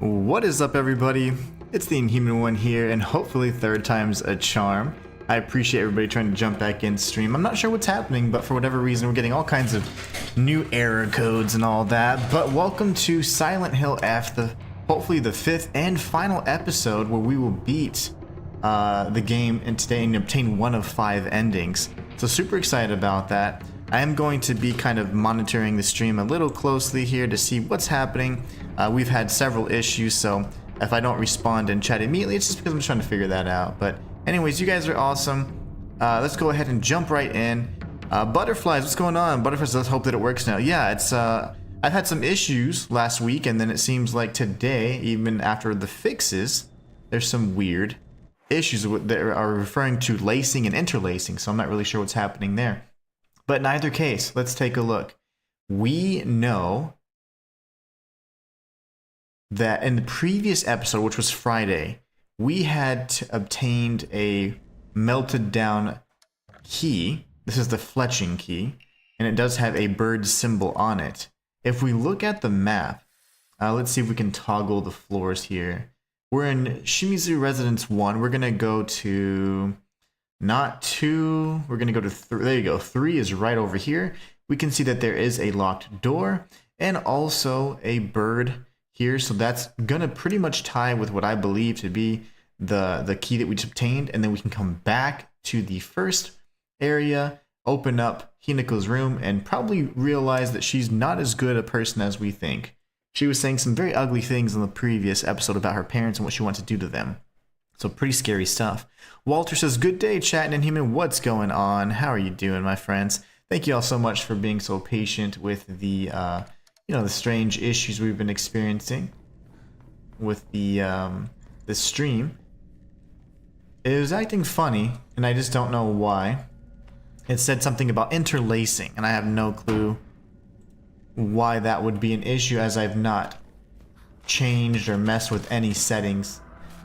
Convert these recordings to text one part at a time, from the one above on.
What is up, everybody? It's the Inhuman one here, and hopefully third time's a charm. I appreciate everybody trying to jump back in stream. I'm not sure what's happening, but for whatever reason we're getting all kinds of new error codes and all that. But welcome to Silent Hill F, hopefully the fifth and final episode where we will beat the game and today and obtain one of 5 endings. So super excited about that. I am going to be kind of monitoring the stream a little closely here to see what's happening. We've had several issues, so if I don't respond in chat immediately, it's just because I'm trying to figure that out. But anyways, you guys are awesome. Let's go ahead and jump right in. Butterflies, what's going on? Butterflies, let's hope that it works now. Yeah, it's I've had some issues last week, and then it seems like today, even after the fixes, there's some weird issues that are referring to lacing and interlacing, so I'm not really sure what's happening there. But in either case, let's take a look. We know that in the previous episode, which was Friday, we had obtained a melted down key. This is the fletching key, and it does have a bird symbol on it. If we look at the map, let's see if we can toggle the floors here. We're in Shimizu Residence 1. We're going to go to... not 2, we're gonna go to 3. There you go, 3 is right over here. We can see that there is a locked door and also a bird here, so that's gonna pretty much tie with what I believe to be the key that we just obtained, and then we can come back to the first area, open up Hinako's room, and probably realize that she's not as good a person as we think. She was saying some very ugly things in the previous episode about her parents and what she wants to do to them. So pretty scary stuff. Walter says, good day, chat and Inhuman. What's going on? How are you doing, my friends? Thank you all so much for being so patient with the, the strange issues we've been experiencing with the stream. It was acting funny, and I just don't know why. It said something about interlacing, and I have no clue why that would be an issue, as I've not changed or messed with any settings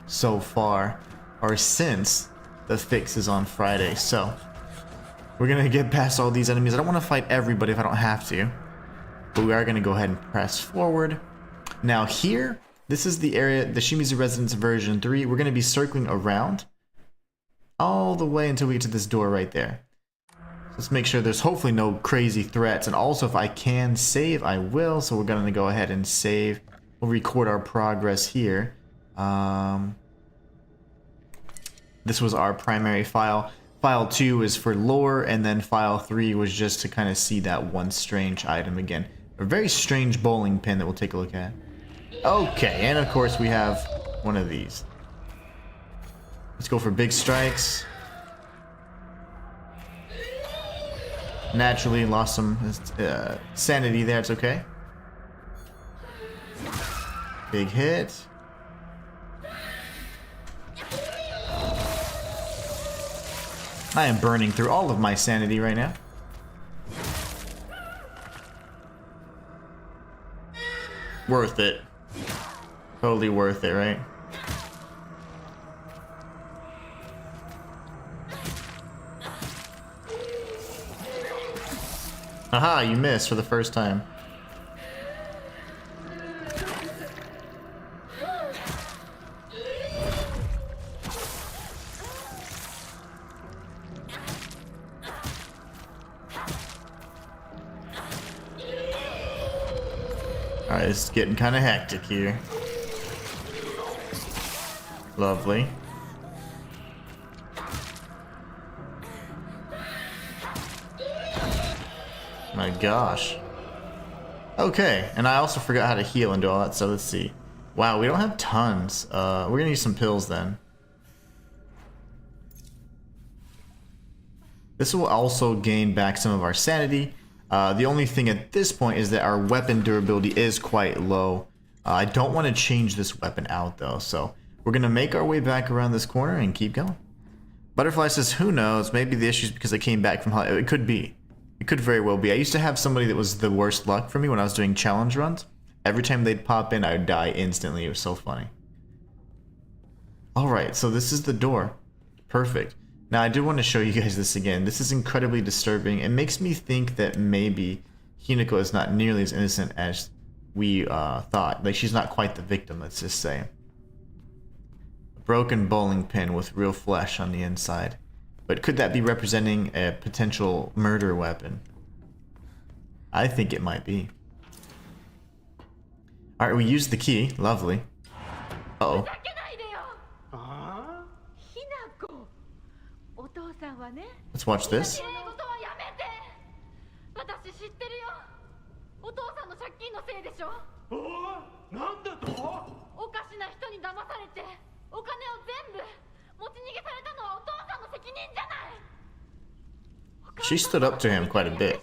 so far, or since the fix is on Friday. So we're gonna get past all these enemies. I don't want to fight everybody if I don't have to, but we are gonna go ahead and press forward. Now here, this is the area, the Shimizu Residence version 3. We're gonna be circling around all the way until we get to this door right there. Let's make sure there's hopefully no crazy threats, and also if I can save, I will. So we're gonna go ahead and save. We'll record our progress here. This was our primary file. File 2 is for lore, and then file 3 was just to kind of see that one strange item again. A very strange bowling pin that we'll take a look at. Okay, and of course we have one of these. Let's go for big strikes. Naturally lost some sanity there, it's okay. Big hit. I am burning through all of my sanity right now. Worth it. Totally worth it, right? Aha, you missed for the first time. Alright, it's getting kind of hectic here. Lovely. My gosh. Okay, and I also forgot how to heal and do all that, so let's see. Wow, we don't have tons. We're gonna use some pills then. This will also gain back some of our sanity. The only thing at this point is that our weapon durability is quite low. I don't want to change this weapon out though, so we're going to make our way back around this corner and keep going. Butterfly says, who knows, maybe the issue is because I came back from it could be. It could very well be. I used to have somebody that was the worst luck for me when I was doing challenge runs. Every time they'd pop in, I would die instantly. It was so funny. Alright, so this is the door. Perfect. Now, I do want to show you guys this again. This is incredibly disturbing. It makes me think that maybe Hinako is not nearly as innocent as we thought. Like, she's not quite the victim, let's just say. A broken bowling pin with real flesh on the inside. But could that be representing a potential murder weapon? I think it might be. Alright, we used the key. Lovely. Uh-oh. Let's watch this. She stood up to him quite a bit.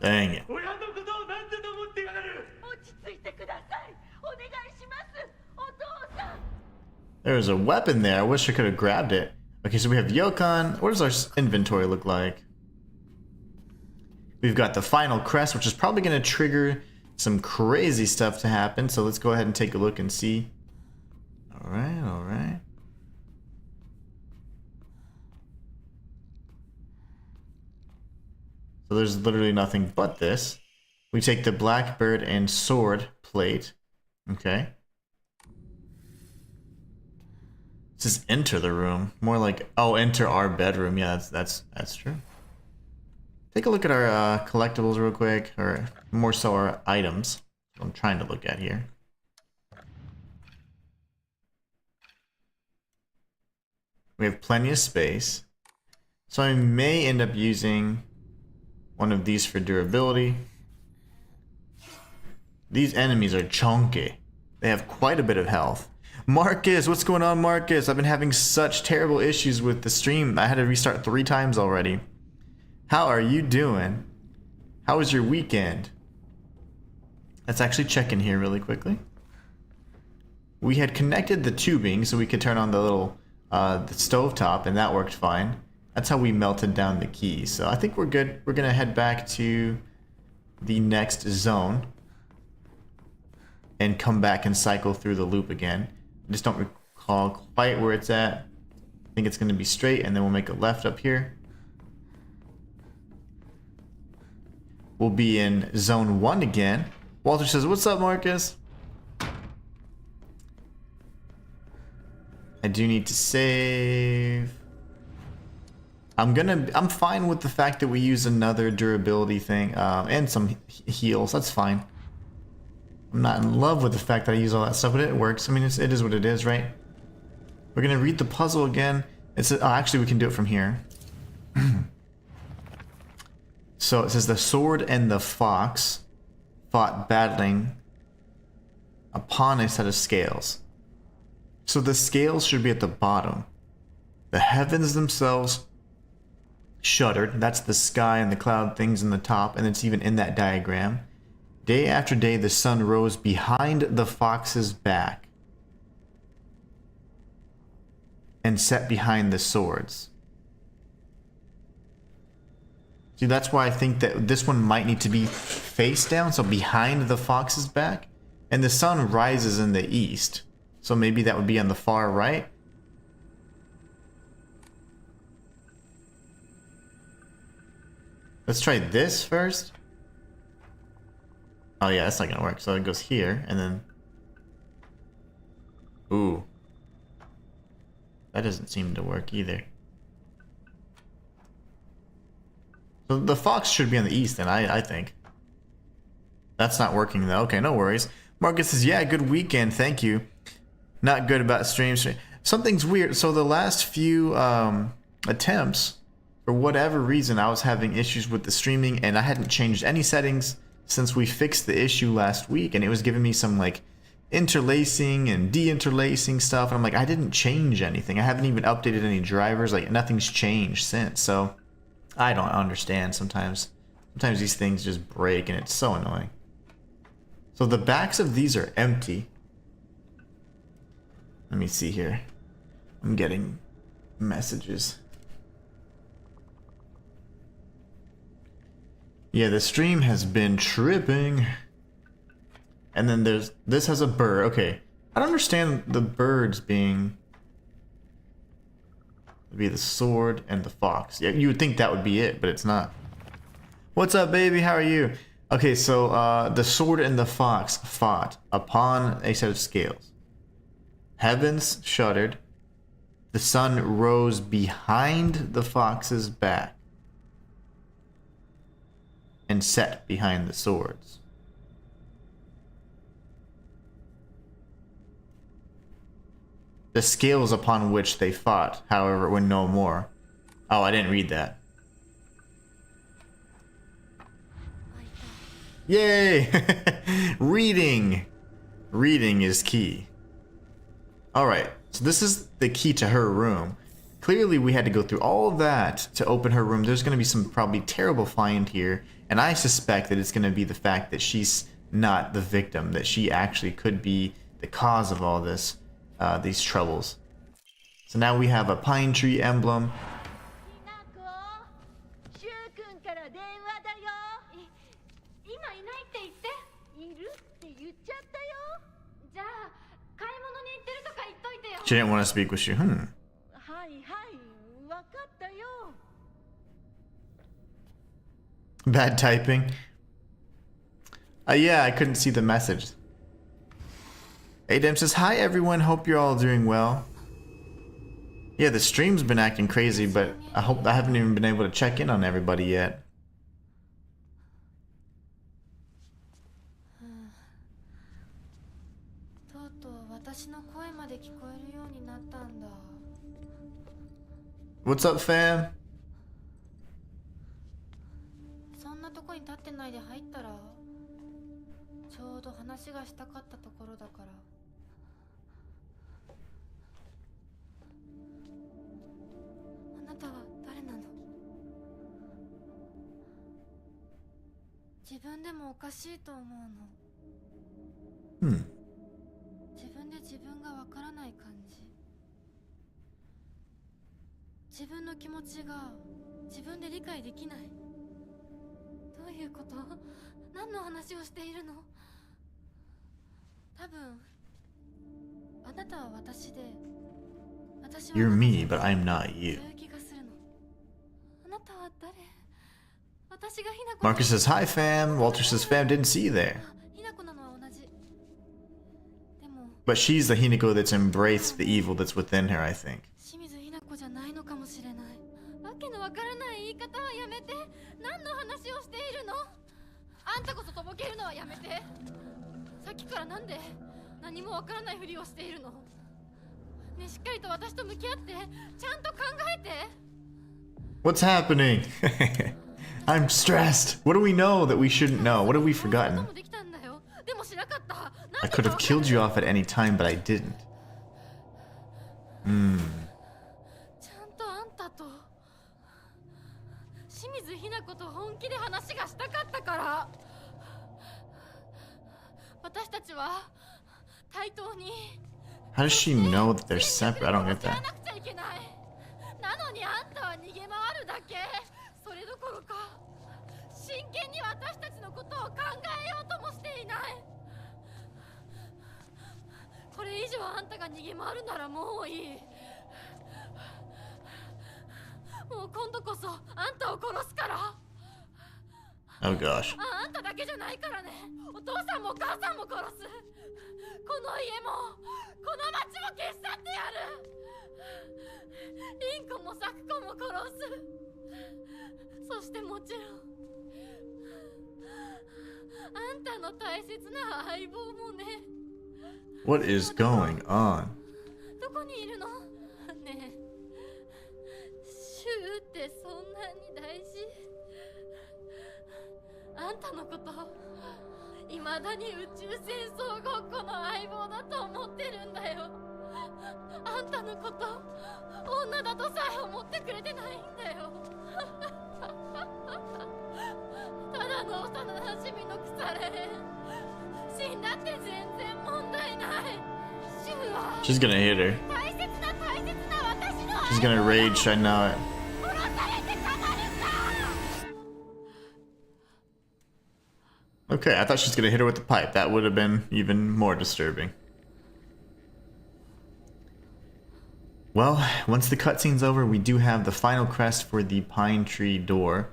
Dang it. There's a weapon there. I wish I could have grabbed it. Okay, so we have Yokon. What does our inventory look like? We've got the final crest, which is probably going to trigger some crazy stuff to happen. So let's go ahead and take a look and see. Alright, alright. So there's literally nothing but this. We take the blackbird and sword plate. Okay. It says enter the room. More like, oh, enter our bedroom. Yeah, that's true. Take a look at our collectibles real quick, or more so our items. I'm trying to look at here. We have plenty of space. So I may end up using one of these for durability. These enemies are chunky. They have quite a bit of health. Marcus, what's going on, Marcus? I've been having such terrible issues with the stream. I had to restart 3 times already. How are you doing? How was your weekend? Let's actually check in here really quickly. We had connected the tubing so we could turn on the little the stovetop, and that worked fine. That's how we melted down the key. So I think we're good. We're gonna head back to the next zone and come back and cycle through the loop again. I just don't recall quite where it's at. I think it's gonna be straight, and then we'll make a left up here. We'll be in zone 1 again. Walter says, "What's up, Marcus?" I do need to save. I'm fine with the fact that we use another durability thing and some heals. That's fine. I'm not in love with the fact that I use all that stuff, but it works. I mean, it is what it is, right? We're gonna read the puzzle again. Actually, we can do it from here. So it says the sword and the fox fought battling upon a set of scales. So the scales should be at the bottom. The heavens themselves shuddered. That's the sky and the cloud things in the top, and it's even in that diagram. Day after day, the sun rose behind the fox's back and set behind the swords. See, that's why I think that this one might need to be face down, so behind the fox's back, and the sun rises in the east. So maybe that would be on the far right. Let's try this first. Oh yeah, that's not gonna work. So it goes here, and then... Ooh. That doesn't seem to work either. So the fox should be on the east then, I think. That's not working though. Okay, no worries. Marcus says, yeah, good weekend, thank you. Not good about streams. Something's weird. So the last few attempts, for whatever reason, I was having issues with the streaming, and I hadn't changed any settings since we fixed the issue last week, and it was giving me some like interlacing and deinterlacing stuff, and I'm like, I didn't change anything. I haven't even updated any drivers. Like, nothing's changed since. So I don't understand sometimes. Sometimes these things just break and it's so annoying. So the backs of these are empty. Let me see here. I'm getting messages. Yeah, the stream has been tripping. And then this has a bird. Okay. I don't understand the birds being the sword and the fox. Yeah, you would think that would be it, but it's not. What's up, baby? How are you? Okay, so the sword and the fox fought upon a set of scales. Heavens shuddered. The sun rose behind the fox's back and set behind the swords. The scales upon which they fought, however, were no more. Oh, I didn't read that. Yay! Reading! Reading is key. Alright, so this is the key to her room. Clearly we had to go through all of that to open her room. There's going to be some probably terrible find here. And I suspect that it's going to be the fact that she's not the victim. That she actually could be the cause of all this. These troubles. So now we have a pine tree emblem. She didn't want to speak with you. Bad typing. Yeah, I couldn't see the message. Adam says, hi everyone, hope you're all doing well. Yeah, the stream's been acting crazy, but I haven't even been able to check in on everybody yet. What's up, fam? You're me, but I'm not you. Marcus says, hi fam. Walter says, fam, didn't see you there. But she's the Hinako that's embraced the evil that's within her, I think. What's happening? I'm stressed. What do we know that we shouldn't know? What have we forgotten? I could have killed you off at any time, but I didn't. How does she know that they're separate? I don't get that. Oh gosh. What is going on? 未だに宇宙戦争ごっこの相棒だと思ってるんだよ。あんたのこと女だとさえ思ってくれてないんだよ。ただの幼馴染の腐れ。死んだって全然問題ない。シュウは She's gonna hit her. 大切な私の She's gonna rage, I know it. 殺されてたまるか。 Okay, I thought she was gonna hit her with the pipe. That would have been even more disturbing. Well, once the cutscene's over, we do have the final crest for the pine tree door,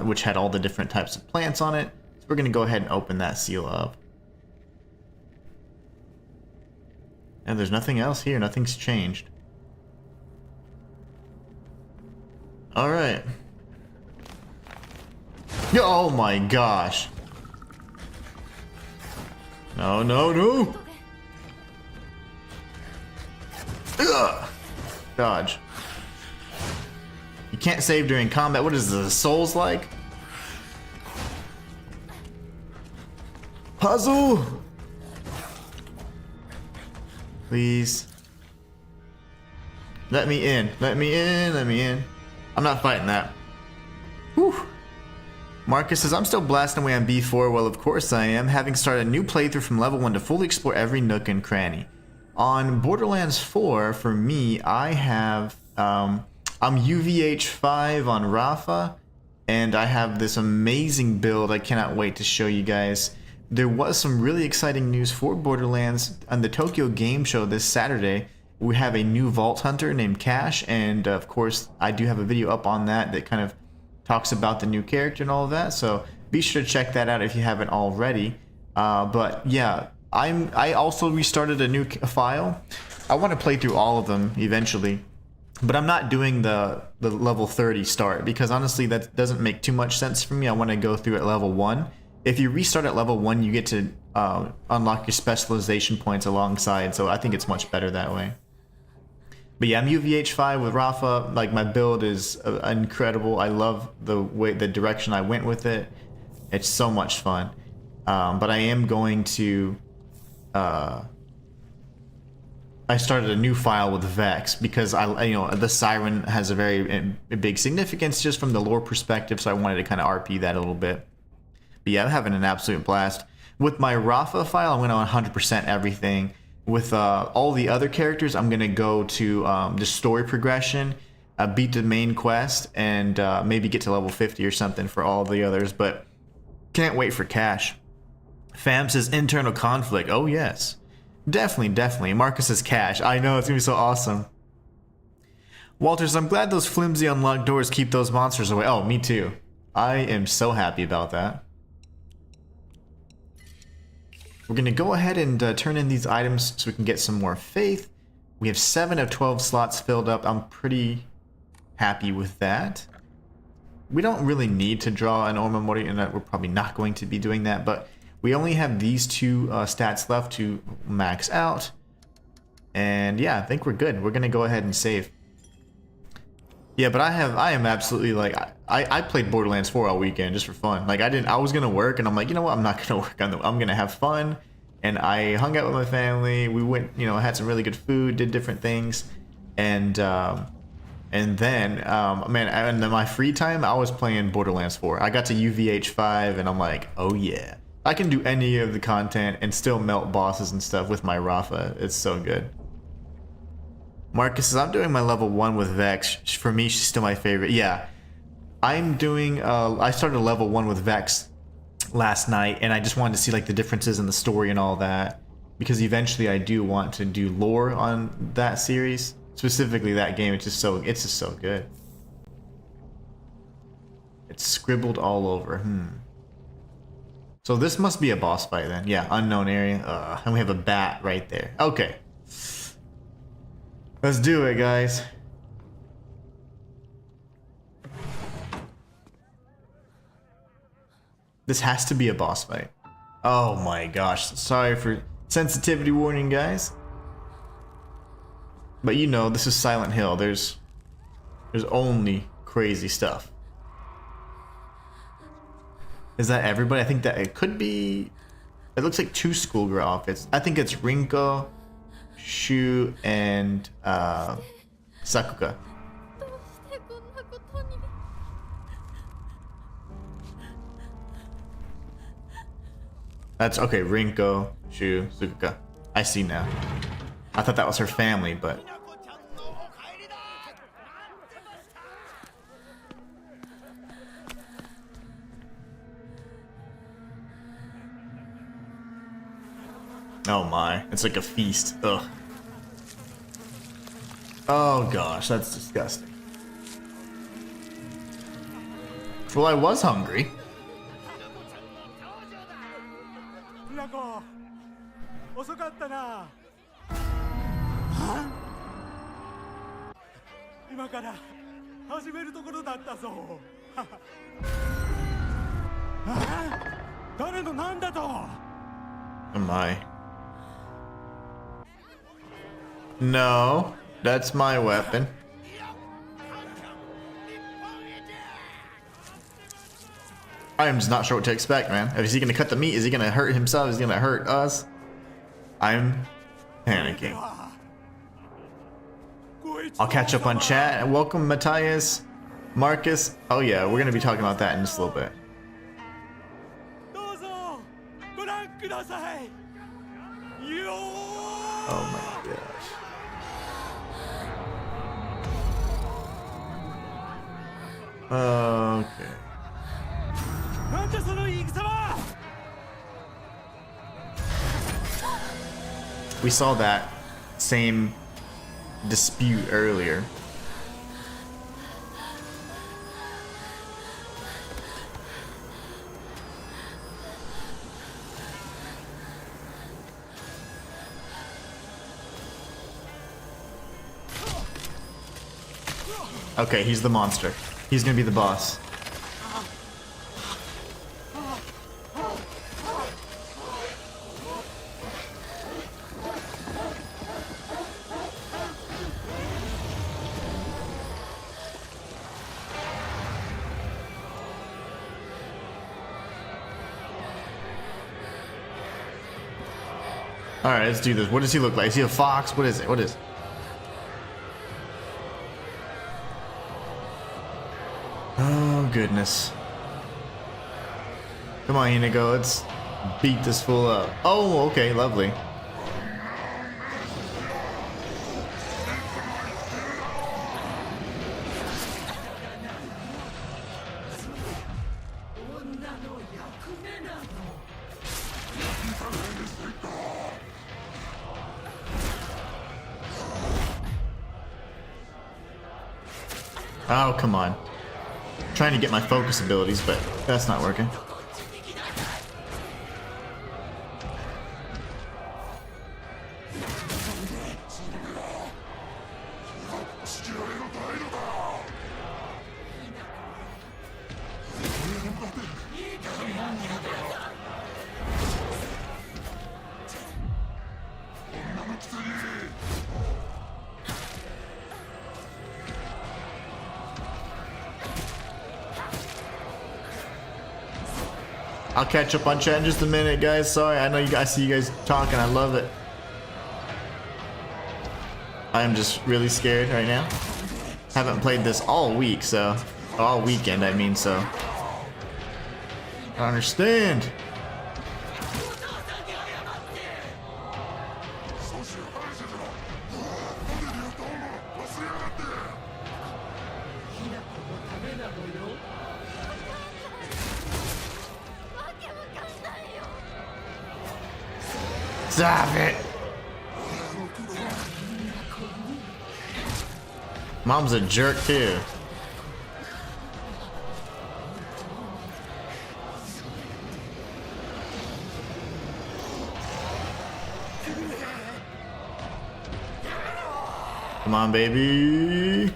which had all the different types of plants on it. So we're gonna go ahead and open that seal up. And there's nothing else here, nothing's changed. Alright. Oh my gosh. No, no, no! Ugh. Dodge. You can't save during combat. What is the Souls like? Puzzle! Please. Let me in. Let me in. Let me in. I'm not fighting that. Whew. Marcus says, I'm still blasting away on B4. Well, of course I am, having started a new playthrough from level 1 to fully explore every nook and cranny. On Borderlands 4, for me, I have, I'm UVH5 on Rafa, and I have this amazing build I cannot wait to show you guys. There was some really exciting news for Borderlands. On the Tokyo Game Show this Saturday, we have a new Vault Hunter named Cash, and of course, I do have a video up on that that kind of talks about the new character and all of that, so be sure to check that out if you haven't already. But yeah, I also restarted a new file. I want to play through all of them eventually, but I'm not doing the level 30 start because honestly that doesn't make too much sense for me. I want to go through at level 1. If you restart at level 1, you get to unlock your specialization points alongside, so I think it's much better that way. But yeah, I'm UVH5 with Rafa. Like, my build is incredible. I love the direction I went with it. It's so much fun. But I am going to I started a new file with Vex because the Siren has a very big significance just from the lore perspective, so I wanted to kind of RP that a little bit. But yeah, I'm having an absolute blast. With my Rafa file, I'm going to 100% everything. With all the other characters, I'm going to go to the story progression, beat the main quest, and maybe get to level 50 or something for all the others, but can't wait for Cash. Fam says internal conflict. Oh, yes. Definitely, definitely. Marcus says Cash. I know, it's going to be so awesome. Walters, I'm glad those flimsy unlocked doors keep those monsters away. Oh, me too. I am so happy about that. We're going to go ahead and turn in these items so we can get some more faith. We have 7 of 12 slots filled up. I'm pretty happy with that. We don't really need to draw an Orma Mori, and we're probably not going to be doing that, but we only have these 2 stats left to max out. And yeah, I think we're good. We're going to go ahead and save. Yeah, but I am absolutely like, I played Borderlands 4 all weekend just for fun. Like I was gonna work and I'm like, you know what, I'm not gonna work I'm gonna have fun. And I hung out with my family. We went, had some really good food, did different things. And then, man, in my free time, I was playing Borderlands 4. I got to UVH5 and I'm like, oh yeah. I can do any of the content and still melt bosses and stuff with my Rafa. It's so good. Marcus says, I'm doing my level 1 with Vex. For me, she's still my favorite. Yeah. I'm doing, I started level 1 with Vex last night, and I just wanted to see, like, the differences in the story and all that. Because eventually I do want to do lore on that series. Specifically that game, it's just so good. It's scribbled all over. So this must be a boss fight then. Yeah, unknown area. And we have a bat right there. Okay. Let's do it, guys. This has to be a boss fight. Oh my gosh. Sorry for sensitivity warning, guys. But this is Silent Hill. There's only crazy stuff. Is that everybody? I think that it could be. It looks like 2 schoolgirl outfits. I think it's Rinko, Shu, and Sakuga. どうしてこんなことに。 That's okay. Rinko, Shu, Sakuga. I see now. I thought that was her family, but. Oh my, it's like a feast. Ugh. Oh gosh, that's disgusting. Well, I was hungry. Oh my. No, that's my weapon. I am just not sure what to expect, man. Is he gonna cut the meat? Is he gonna hurt himself? Is he gonna hurt us? I'm panicking. I'll catch up on chat. Welcome, Matthias, Marcus. Oh yeah, we're gonna be talking about that in just a little bit. Oh my gosh. Okay. We saw that same dispute earlier. Okay, he's the monster. He's gonna be the boss. Alright, let's do this. What does he look like? Is he a fox? What is it? What is it? Oh, goodness. Come on, Inigo. Let's beat this fool up. Oh, okay. Lovely. Oh, come on. Trying to get my focus abilities, but that's not working. I'll catch up on chat in just a minute, guys. Sorry, I know you guys see you guys talking. I love it. I am just really scared right now. Haven't played this all week, so all weekend, I mean, so I don't understand. Stop it! Mom's a jerk too. Come on, baby.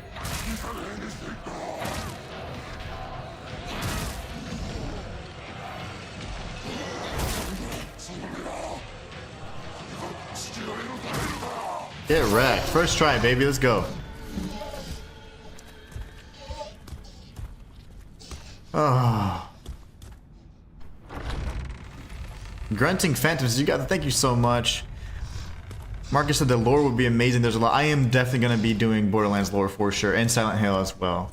Get wrecked. First try, baby. Let's go. Oh. Grunting Phantoms, you got. Thank you so much. Marcus said the lore would be amazing. There's a lot. I am definitely going to be doing Borderlands lore for sure, and Silent Hill as well.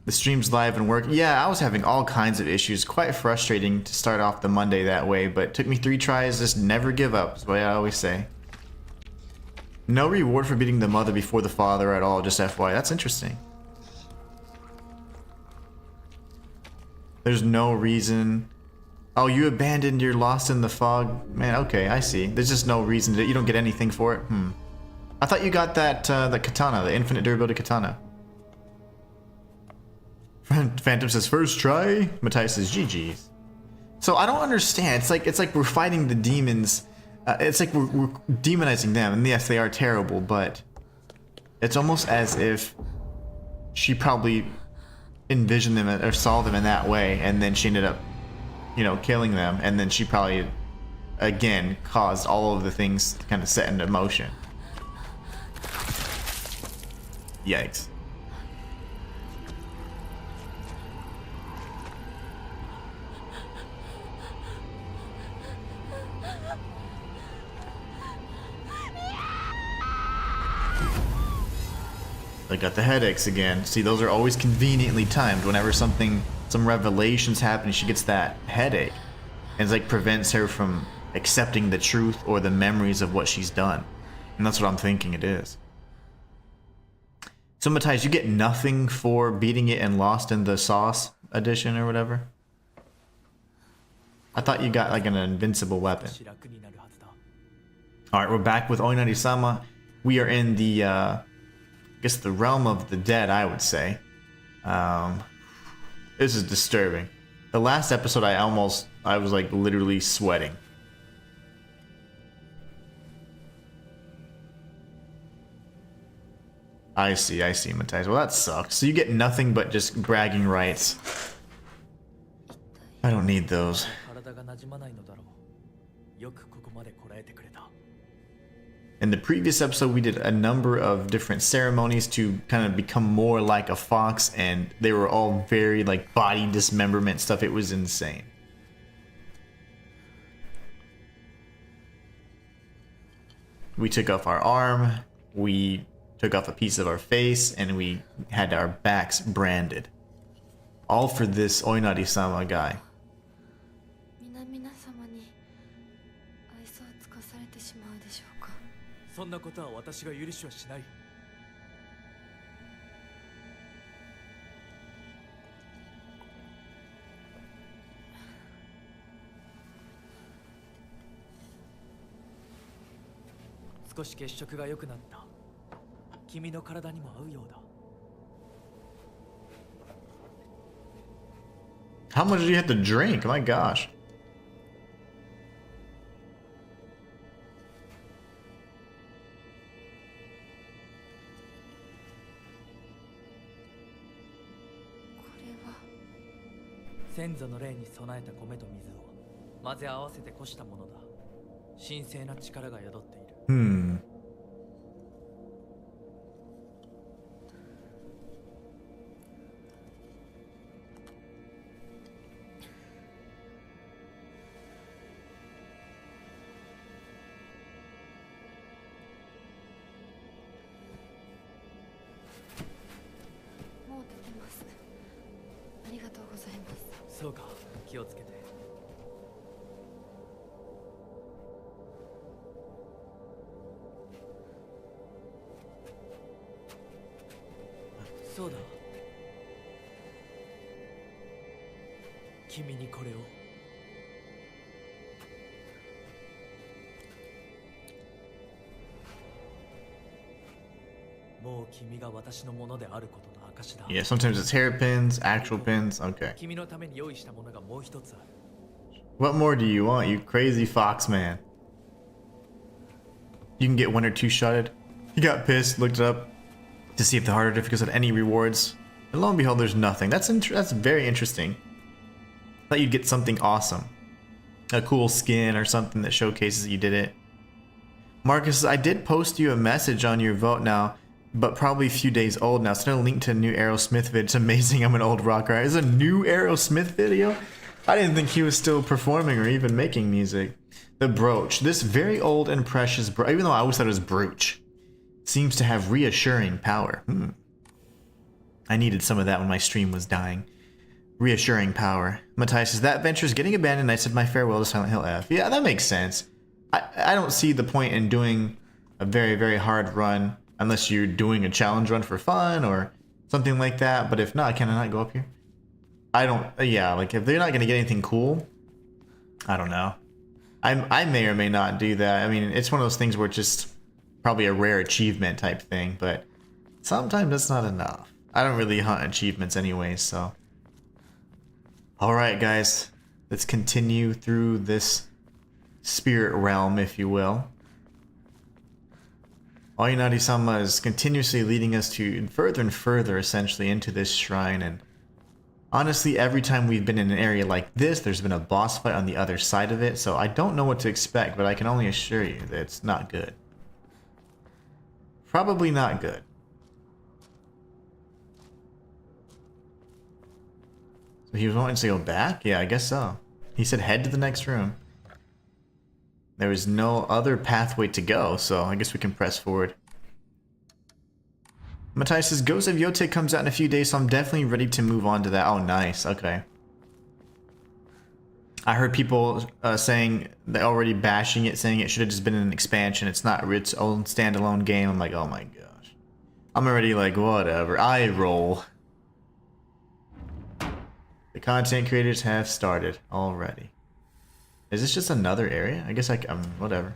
The stream's live and work. Yeah, I was having all kinds of issues. Quite frustrating to start off the Monday that way, but it took me 3 tries. Just never give up, is what I always say. No reward for beating the mother before the father at all, just FYI. That's interesting. There's no reason. Oh, you abandoned, you're lost in the fog. Man, okay, I see. There's just no reason to, you don't get anything for it. I thought you got that the katana, the infinite durability katana. Phantom says first try. Matthias says GG's. So I don't understand. It's like we're fighting the demons. It's like we're demonizing them, and yes, they are terrible, but it's almost as if she probably envisioned them or saw them in that way, and then she ended up, you know, killing them, and then she probably again caused all of the things to kind of set into motion. Yikes. I got the headaches again. See, those are always conveniently timed. Whenever some revelations happen, she gets that headache. And it's like prevents her from accepting the truth or the memories of what she's done. And that's what I'm thinking it is. So Matthias, you get nothing for beating it and Lost in the Sauce edition or whatever? I thought you got like an invincible weapon. Alright, we're back with Oinari-sama. We are in the I guess the realm of the dead, I would say. This is disturbing. The last episode, I was like literally sweating. I see, Matthias. Well, that sucks. So you get nothing but just bragging rights. I don't need those. In the previous episode, we did a number of different ceremonies to kind of become more like a fox, and they were all very like body dismemberment stuff. It was insane. We took off our arm, we took off a piece of our face, and we had our backs branded. All for this Oinari-sama guy. そんなことは私が許しはしない。少し血色が良くなった。君の体にも合うようだ。How much did you have to drink? My gosh.そうか、気をつけて。そうだ。君にこれを。もう君が私のものであることの証だ。Yeah, sometimes it's hairpins, actual pins. Okay. 君のために用意したものがもう一つある。What more do you want, you crazy fox man? You can get 1 or 2 shotted. He got pissed, looked it up to see if the harder difficulties had any rewards. And lo and behold, there's nothing. That's very interesting. Thought you'd get something awesome. A cool skin or something that showcases that you did it. Marcus, I did post you a message on your vote now, but probably a few days old now. Send a link to a new Aerosmith vid. It's amazing I'm an old rocker. Is a new Aerosmith video? I didn't think he was still performing or even making music. The brooch. This very old and precious brooch, even though I always thought it was brooch, seems to have reassuring power. I needed some of that when my stream was dying. Reassuring power. Matthias says, that venture is getting abandoned. I said my farewell to Silent Hill F. Yeah, that makes sense. I don't see the point in doing a very, very hard run unless you're doing a challenge run for fun or something like that. But if not, can I not go up here? I don't, yeah, like if they're not going to get anything cool, I don't know. I may or may not do that. I mean, it's one of those things where it's just probably a rare achievement type thing, but sometimes that's not enough. I don't really hunt achievements anyway, so. Alright guys, let's continue through this spirit realm, if you will. Oyinari-sama is continuously leading us to further and further, essentially, into this shrine, and honestly, every time we've been in an area like this, there's been a boss fight on the other side of it, so I don't know what to expect, but I can only assure you that it's not good. Probably not good. So he was wanting to go back? Yeah, I guess so. He said head to the next room. There was no other pathway to go, so I guess we can press forward. Matthias says, Ghost of Yote comes out in a few days, so I'm definitely ready to move on to that. Oh, nice. Okay. I heard people saying, they're already bashing it, saying it should have just been an expansion. It's not its own standalone game. I'm like, oh my gosh. I'm already like, whatever. I roll. The content creators have started already. Is this just another area? I guess whatever.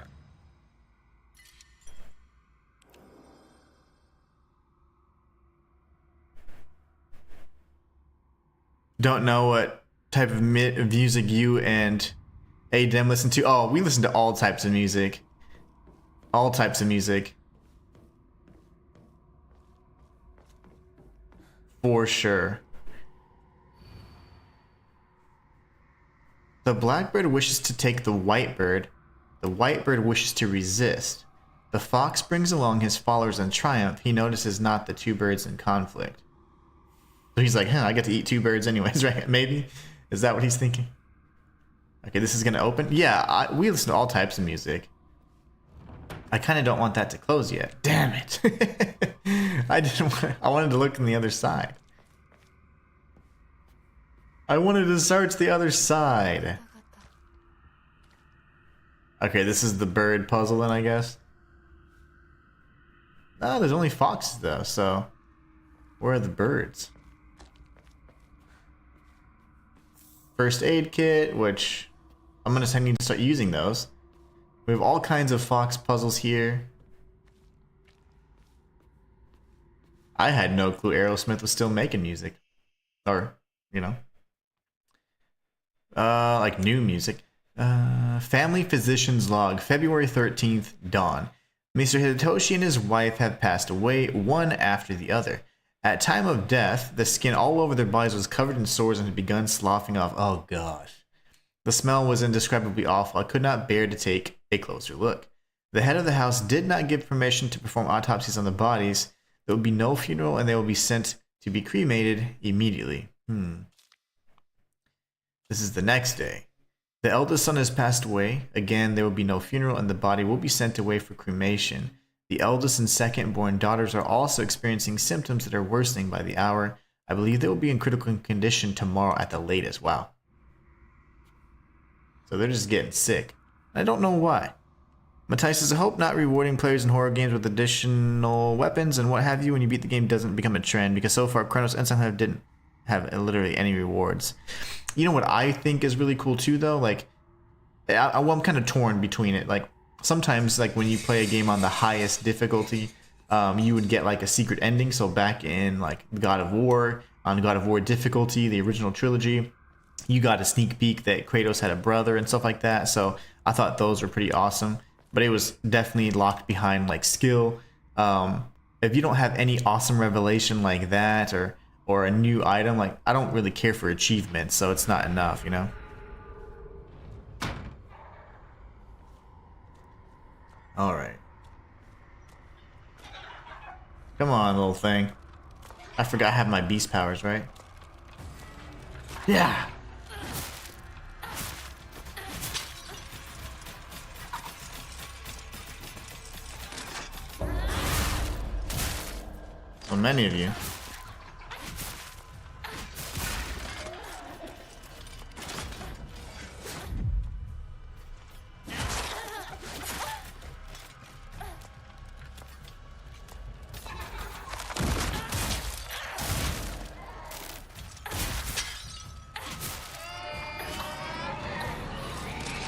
Don't know what type of music you and Adem listen to. Oh, we listen to all types of music. All types of music. For sure. The blackbird wishes to take the white bird. The white bird wishes to resist. The fox brings along his followers in triumph. He notices not the two birds in conflict. So he's like, I get to eat two birds anyways, right? Maybe? Is that what he's thinking? Okay, this is going to open. Yeah, we listen to all types of music. I kind of don't want that to close yet. Damn it. I wanted to look on the other side. I wanted to search the other side. Okay, this is the bird puzzle then, I guess. No, there's only foxes though, so where are the birds? First aid kit, which I'm gonna need to start using those. We have all kinds of fox puzzles here. I had no clue Aerosmith was still making music. Or, you know. Like new music. Family physician's log, February 13th, dawn. Mr. Hidetoshi and his wife have passed away, one after the other. At time of death, the skin all over their bodies was covered in sores and had begun sloughing off. Oh gosh. The smell was indescribably awful. I could not bear to take a closer look. The head of the house did not give permission to perform autopsies on the bodies. There will be no funeral and they will be sent to be cremated immediately. This is the next day. The eldest son has passed away. Again, there will be no funeral and the body will be sent away for cremation. The eldest and second-born daughters are also experiencing symptoms that are worsening by the hour. I believe they will be in critical condition tomorrow at the latest. Wow. So they're just getting sick. I don't know why. Matthias says, I hope not rewarding players in horror games with additional weapons and what have you when you beat the game doesn't become a trend, because so far Chronos and Silent Hill didn't have literally any rewards. You know what I think is really cool too, though? Like, I'm kind of torn between it. Like, sometimes, like, when you play a game on the highest difficulty, you would get, like, a secret ending. So back in, like, God of War, on God of War difficulty, the original trilogy, you got a sneak peek that Kratos had a brother and stuff like that. So I thought those were pretty awesome. But it was definitely locked behind, like, skill. If you don't have any awesome revelation like that, or a new item, like, I don't really care for achievements, so it's not enough, you know? Alright. Come on, little thing. I forgot I have my beast powers, right? Yeah! So many of you.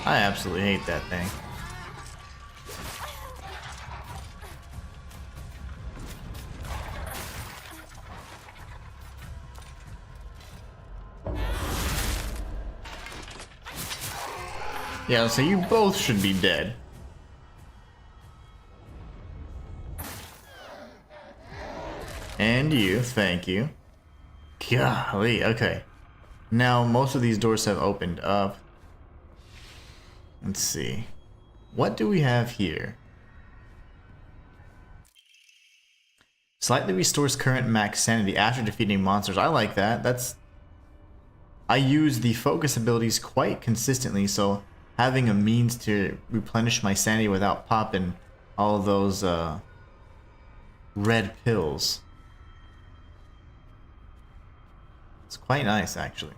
I absolutely hate that thing. Yeah, so you both should be dead. And you, thank you. Golly, okay. Now, most of these doors have opened up. Let's see. What do we have here? Slightly restores current max sanity after defeating monsters. I like that. I use the focus abilities quite consistently, so having a means to replenish my sanity without popping all those red pills. It's quite nice, actually.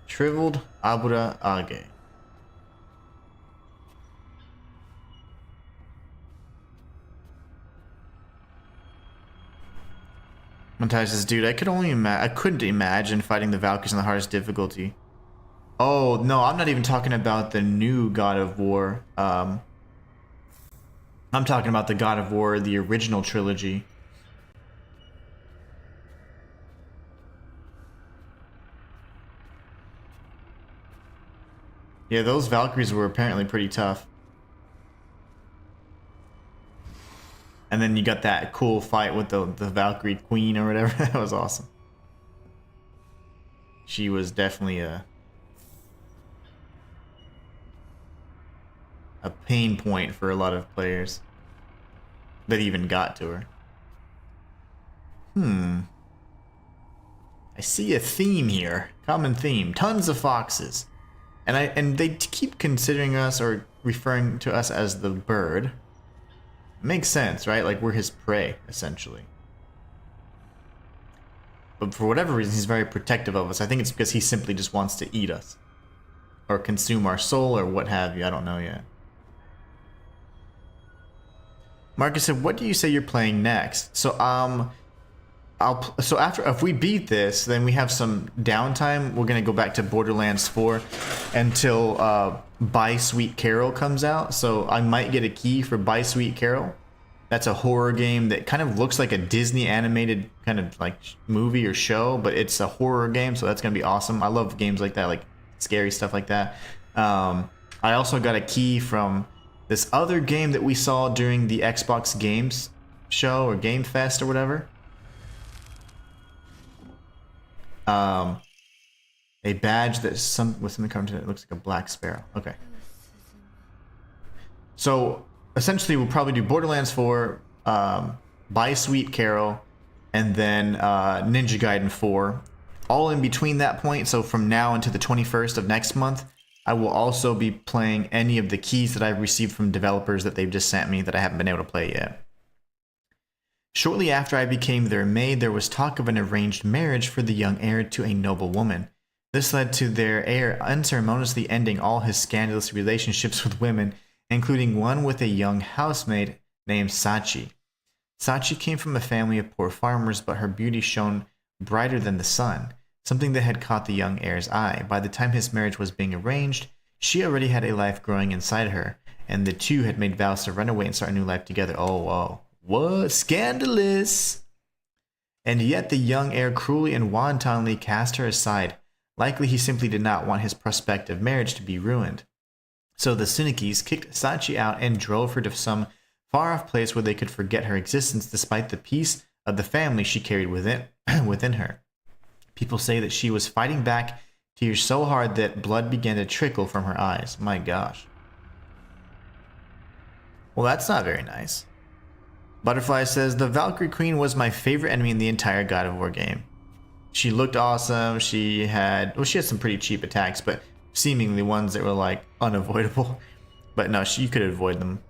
Shriveled Abura Age. Montage says, dude, I couldn't imagine fighting the Valkyries on the hardest difficulty. Oh, no, I'm not even talking about the new God of War. I'm talking about the God of War, the original trilogy. Yeah, those Valkyries were apparently pretty tough. And then you got that cool fight with the Valkyrie Queen or whatever. That was awesome. She was definitely a pain point for a lot of players that even got to her. I see a theme here. Common theme. Tons of foxes. And they keep considering us or referring to us as the bird. Makes sense, right? Like we're his prey, essentially. But for whatever reason, he's very protective of us. I think it's because he simply just wants to eat us. Or consume our soul or what have you. I don't know yet. Marcus said, what do you say you're playing next? So, if we beat this, then we have some downtime. We're gonna go back to Borderlands 4 until Buy Sweet Carol comes out. So I might get a key for Buy Sweet Carol. That's a horror game that kind of looks like a Disney animated kind of like movie or show, but it's a horror game, so that's gonna be awesome. I love games like that, like scary stuff like that. I also got a key from this other game that we saw during the Xbox Games show or Game Fest or whatever. A badge that's with something coming to it looks like a black sparrow. Okay. So essentially we'll probably do Borderlands 4, Buy Sweet Carol, and then Ninja Gaiden 4. All in between that point, so from now until the 21st of next month, I will also be playing any of the keys that I've received from developers that they've just sent me that I haven't been able to play yet. Shortly after I became their maid, there was talk of an arranged marriage for the young heir to a noble woman. This led to their heir unceremoniously ending all his scandalous relationships with women, including one with a young housemaid named Sachi. Sachi came from a family of poor farmers, but her beauty shone brighter than the sun, something that had caught the young heir's eye. By the time his marriage was being arranged, she already had a life growing inside her, and the two had made vows to run away and start a new life together. Oh, whoa. What? Scandalous! And yet the young heir cruelly and wantonly cast her aside. Likely he simply did not want his prospective marriage to be ruined. So the Tsunikis kicked Sachi out and drove her to some far-off place where they could forget her existence despite the peace of the family she carried within her. People say that she was fighting back tears so hard that blood began to trickle from her eyes. My gosh. Well, that's not very nice. Butterfly says, the Valkyrie Queen was my favorite enemy in the entire God of War game. She looked awesome. She had some pretty cheap attacks, but seemingly ones that were like unavoidable. But no, you could avoid them.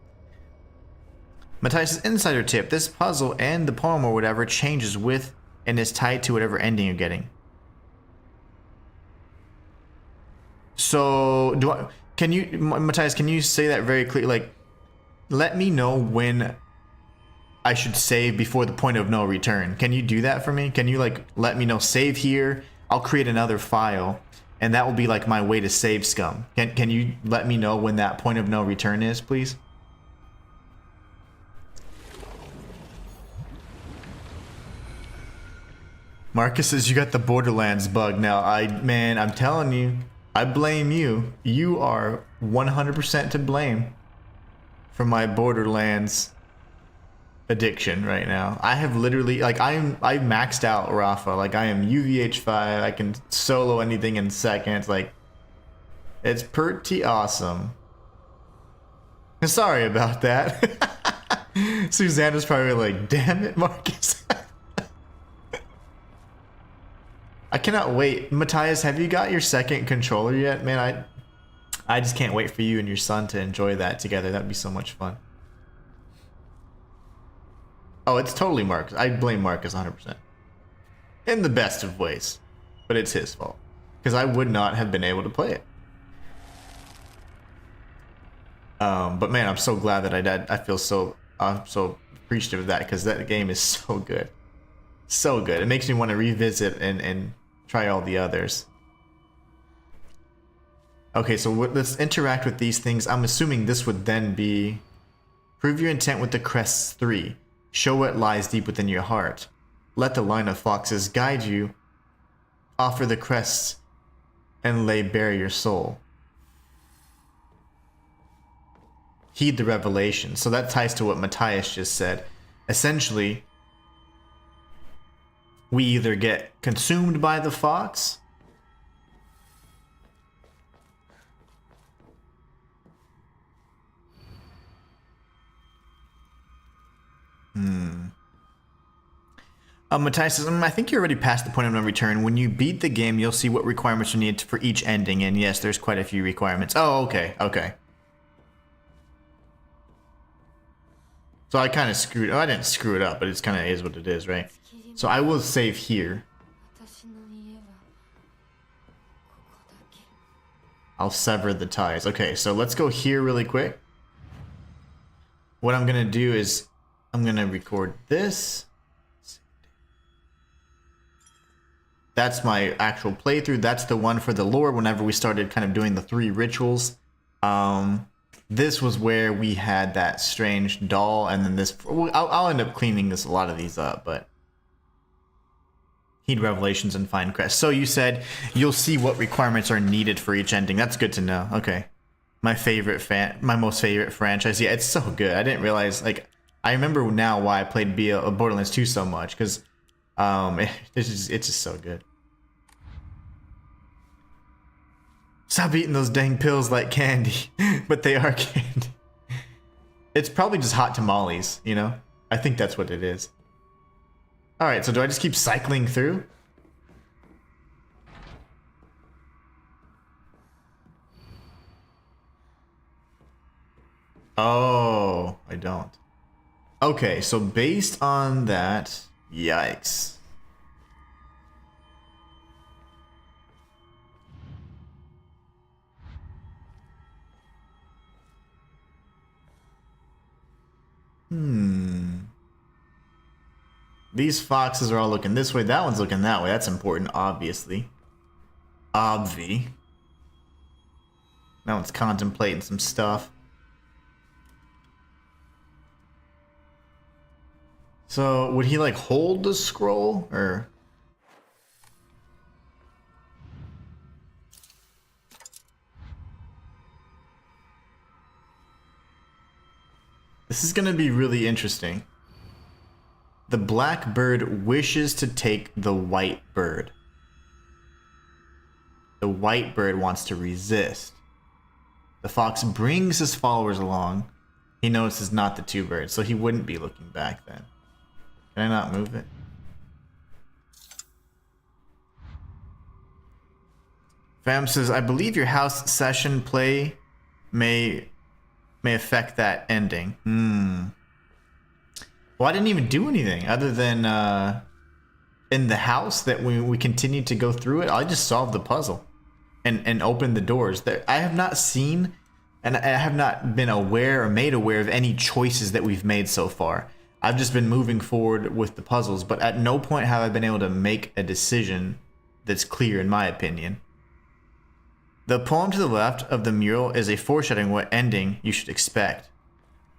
Matthias' insider tip. This puzzle and the poem or whatever changes with and is tied to whatever ending you're getting. So, Matthias, can you say that very clearly? Like, let me know when I should save before the point of no return. Can you do that for me? Can you, like, let me know, save here, I'll create another file, and that will be, like, my way to save scum. Can you let me know when that point of no return is, please? Marcus says you got the Borderlands bug now. Man, I'm telling you, I blame you. You are 100% to blame for my Borderlands addiction right now. I have literally, like, I maxed out Rafa. Like, I am UVH5. I can solo anything in seconds. Like, it's pretty awesome. Sorry about that. Susanna's probably like, damn it, Marcus. I cannot wait. Matthias, have you got your second controller yet? Man, I just can't wait for you and your son to enjoy that together. That'd be so much fun. Oh, it's totally Marcus. I blame Marcus 100%. In the best of ways. But it's his fault. Because I would not have been able to play it. But man, I'm so glad that I did. I'm so appreciative of that because that game is so good. So good. It makes me want to revisit and try all the others. Okay, so let's interact with these things. I'm assuming this would then be prove your intent with the crests 3. Show what lies deep within your heart. Let the line of foxes guide you. Offer the crests and lay bare your soul. Heed the revelation. So that ties to what Matthias just said. Essentially, we either get consumed by the fox, Matthias says, I think you're already past the point of no return. When you beat the game, you'll see what requirements you need for each ending. And yes, there's quite a few requirements. Oh, okay, okay. So I kind of screwed. Oh, I didn't screw it up, but it's kind of is what it is, right? So I will save here. I'll sever the ties. Okay, so let's go here really quick. What I'm gonna do is I'm gonna record this. That's my actual playthrough. That's the one for the lore whenever we started kind of doing the 3 rituals. This was where we had that strange doll, and then this. I'll end up cleaning a lot of these up, but heed revelations and find crests. So you said you'll see what requirements are needed for each ending. That's good to know. Okay, my most favorite franchise. Yeah, it's so good. I didn't realize. Like, I remember now why I played Borderlands 2 so much because it's just so good. Stop eating those dang pills like candy. But they are candy. It's probably just hot tamales, you know? I think that's what it is. Alright, so do I just keep cycling through? Oh, I don't. Okay, so based on that, yikes. These foxes are all looking this way. That one's looking that way. That's important, obviously. That one's contemplating some stuff. So, would he, like, hold the scroll? Or... This is gonna be really interesting. The black bird wishes to take the white bird. The white bird wants to resist. The fox brings his followers along. He notices not the 2 birds, so he wouldn't be looking back then. Can I not move it? Fam says, I believe your house session play may affect that ending. Well, I didn't even do anything other than in the house that we continued to go through it. I just solved the puzzle and opened the doors. There, I have not seen, and I have not been aware or made aware of any choices that we've made so far. I've just been moving forward with the puzzles, but at no point have I been able to make a decision that's clear, in my opinion. The poem to the left of the mural is a foreshadowing what ending you should expect.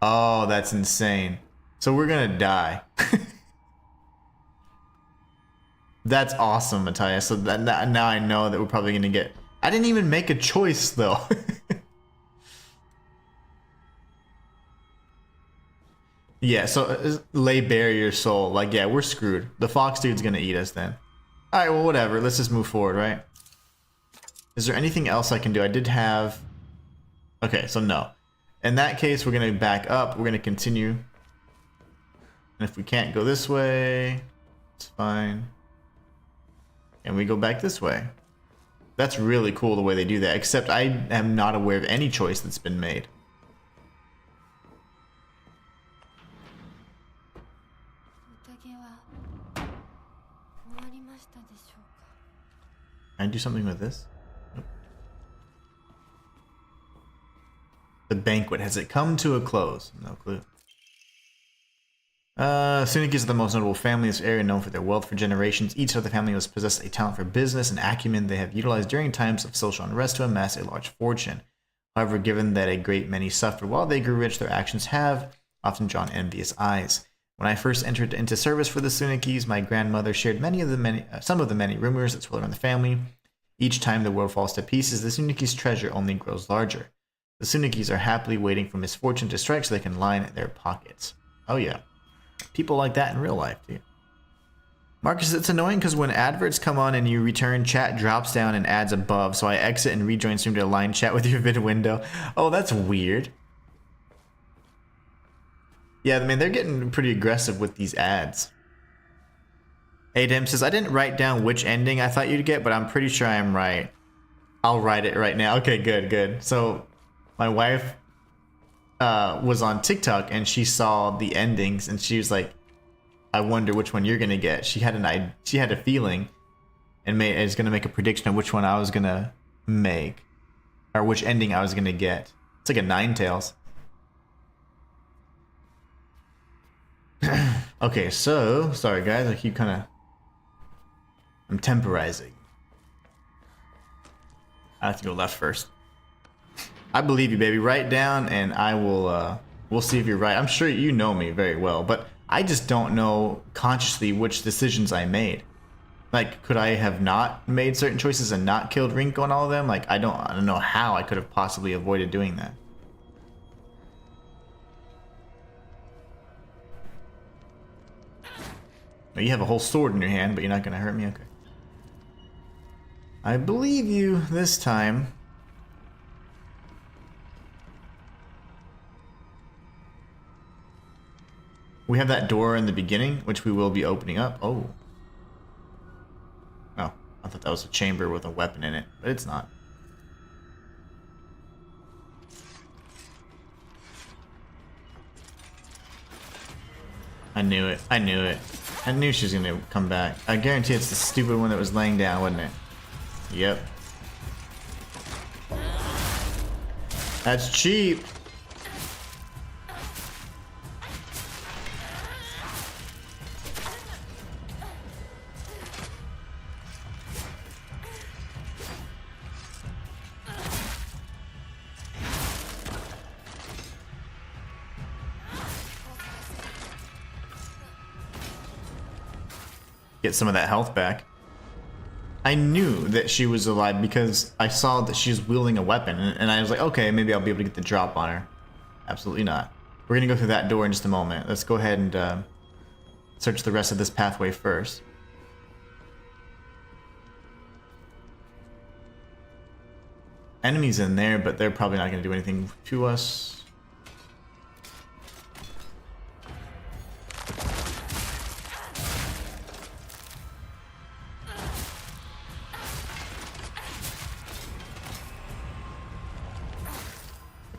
Oh, that's insane. So we're gonna die. That's awesome, Matthias. So that now I know that we're probably gonna get... I didn't even make a choice, though. Yeah, so lay bare your soul. Like, yeah, we're screwed. The fox dude's gonna eat us then. Alright, well, whatever. Let's just move forward, right? Is there anything else I can do? I did have... Okay, so no. In that case, we're gonna back up. We're gonna continue. And if we can't go this way, it's fine. And we go back this way. That's really cool the way they do that, except I am not aware of any choice that's been made. Can I do something with this? Nope. The banquet, has it come to a close? No clue. Tsunekis are the most notable family in this area, known for their wealth for generations. Each of the family has possessed a talent for business and acumen they have utilized during times of social unrest to amass a large fortune. However, given that a great many suffered while they grew rich, their actions have often drawn envious eyes. When I first entered into service for the Tsunekis, my grandmother shared some of the many rumors that swirl around the family. Each time the world falls to pieces, the Tsunekis' treasure only grows larger. The Tsunekis are happily waiting for misfortune to strike so they can line their pockets. Oh yeah. People like that in real life, too. Marcus, it's annoying because when adverts come on and you return, chat drops down and adds above, so I exit and rejoin stream to align chat with your vid window. Oh, that's weird. Yeah, I mean, they're getting pretty aggressive with these ads. Adam says, I didn't write down which ending I thought you'd get, but I'm pretty sure I'm right. I'll write it right now. Okay, good. So, my wife was on TikTok and she saw the endings and she was like, I wonder which one you're gonna get. She had a feeling and is gonna make a prediction of which one I was gonna make, or which ending I was gonna get. It's like a Ninetales. Okay, so sorry guys, I keep I'm temporizing. I have to go left first. I believe you, baby. Write down and I will we'll see if you're right. I'm sure you know me very well, but I just don't know consciously which decisions I made. Like, could I have not made certain choices and not killed Rinko and all of them? Like, I don't know how I could have possibly avoided doing that. You have a whole sword in your hand, but you're not gonna hurt me? Okay. I believe you this time. We have that door in the beginning, which we will be opening up. Oh. Oh, I thought that was a chamber with a weapon in it, but it's not. I knew it. I knew she was gonna come back. I guarantee it's the stupid one that was laying down, wasn't it? Yep. That's cheap. Get some of that health back. I knew that she was alive because I saw that she was wielding a weapon, and I was like, okay, maybe I'll be able to get the drop on her. Absolutely not. We're gonna go through that door in just a moment. Let's go ahead and search the rest of this pathway first. Enemies in there, but they're probably not gonna do anything to us.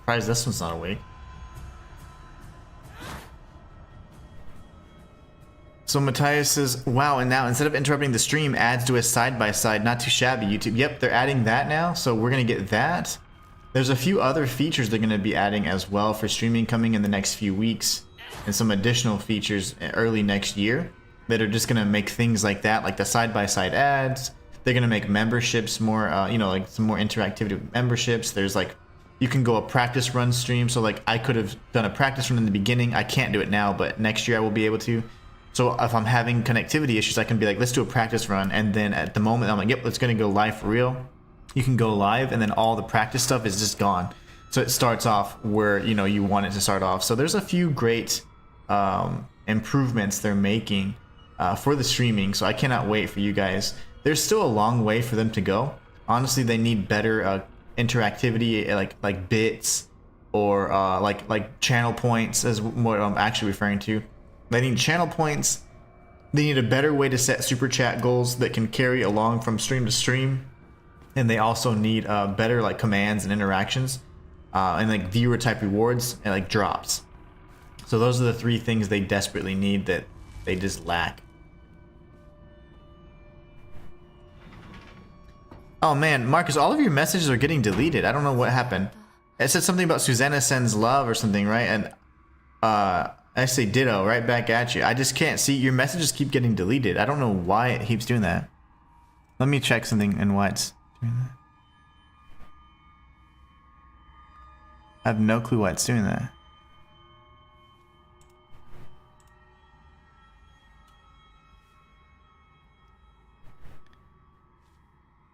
Surprised this one's not awake. So Matthias says, wow, and now instead of interrupting the stream, adds to a side-by-side, not too shabby, YouTube. Yep, they're adding that now, so we're going to get that. There's a few other features they're going to be adding as well for streaming coming in the next few weeks, and some additional features early next year that are just going to make things like that, like the side-by-side ads. They're going to make memberships more, you know, like some more interactivity with memberships. There's like, you can go a practice run stream, so like I could have done a practice run in the beginning. I can't do it now, but next year I will be able to. So if I'm having connectivity issues, I can be like, let's do a practice run. And then at the moment, I'm like, yep, it's going to go live for real. You can go live, and then all the practice stuff is just gone. So it starts off where, you know, you want it to start off. So there's a few great improvements they're making for the streaming. So I cannot wait for you guys. There's still a long way for them to go. Honestly, they need better interactivity, like bits or like channel points is what I'm actually referring to. They need channel points. They need a better way to set super chat goals that can carry along from stream to stream, and they also need better like commands and interactions, and like viewer type rewards and like drops. So those are the three things they desperately need that they just lack. Oh man, Marcus, all of your messages are getting deleted. I don't know what happened. It said something about Susanna sends love or something, right? And I say ditto right back at you. I just can't see. Your messages keep getting deleted. I don't know why it keeps doing that. Let me check something and why it's doing that. I have no clue why it's doing that.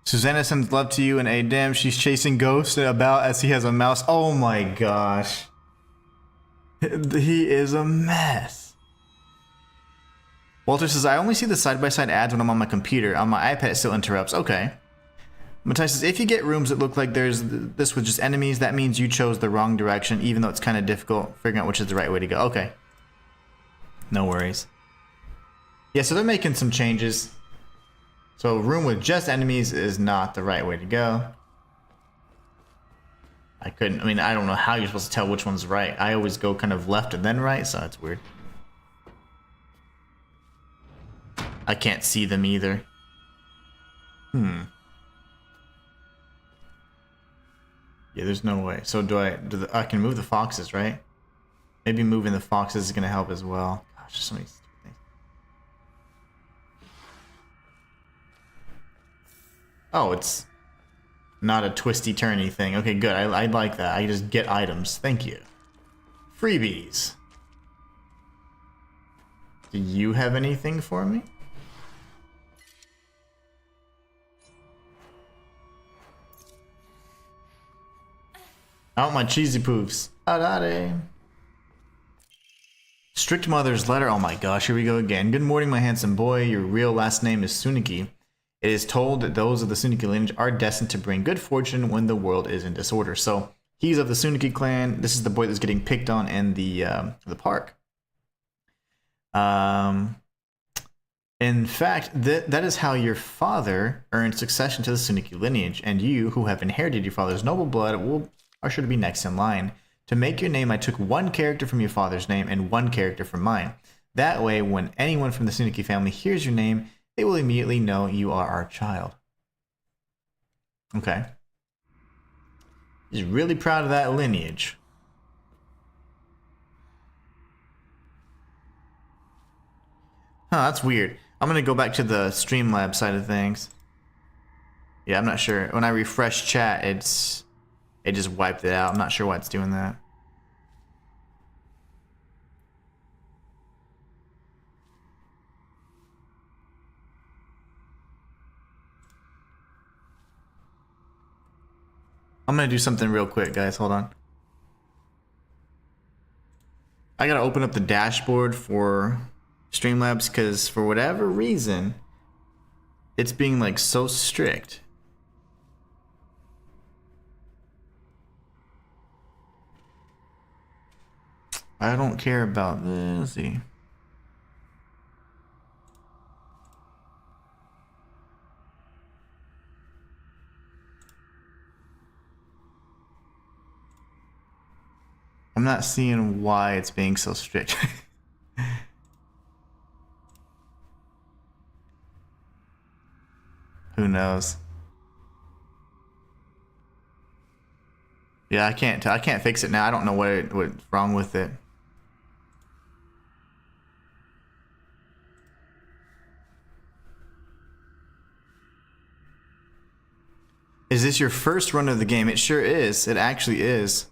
Susanna sends love to you, and Adam, she's chasing ghosts about as he has a mouse. Oh my gosh. He is a mess. Walter says, I only see the side-by-side ads when I'm on my computer. On my iPad, it still interrupts. Okay. Matthias says, if you get rooms that look like there's this with just enemies, that means you chose the wrong direction, even though it's kind of difficult figuring out which is the right way to go. Okay. No worries. Yeah, so they're making some changes. So a room with just enemies is not the right way to go. I don't know how you're supposed to tell which one's right. I always go kind of left and then right, so that's weird. I can't see them either. Yeah, there's no way. So I can move the foxes, right? Maybe moving the foxes is going to help as well. Gosh, there's so many stupid things. Oh, it's not a twisty turny thing. Okay, good. I like that. I just get items. Thank you. Freebies. Do you have anything for me? I want my cheesy poofs. Adade. Strict Mother's letter. Oh my gosh, here we go again. Good morning, my handsome boy. Your real last name is Tsuneki. It is told that those of the Tsuneki lineage are destined to bring good fortune when the world is in disorder. So he's of the Tsuneki clan. This is the boy that's getting picked on in the park. In fact, that is how your father earned succession to the Tsuneki lineage, and you, who have inherited your father's noble blood, are sure to be next in line. To make your name, I took one character from your father's name and one character from mine. That way, when anyone from the Tsuneki family hears your name, they will immediately know you are our child. Okay. He's really proud of that lineage. Huh, that's weird. I'm gonna go back to the Streamlabs side of things. Yeah, I'm not sure. When I refresh chat, it just wiped it out. I'm not sure why it's doing that. I'm gonna do something real quick, guys. Hold on. I gotta open up the dashboard for Streamlabs because for whatever reason, it's being like so strict. I don't care about this. Let's see. I'm not seeing why it's being so strict. Who knows? Yeah, I can't fix it now. I don't know what's wrong with it. Is this your first run of the game? It sure is. It actually is.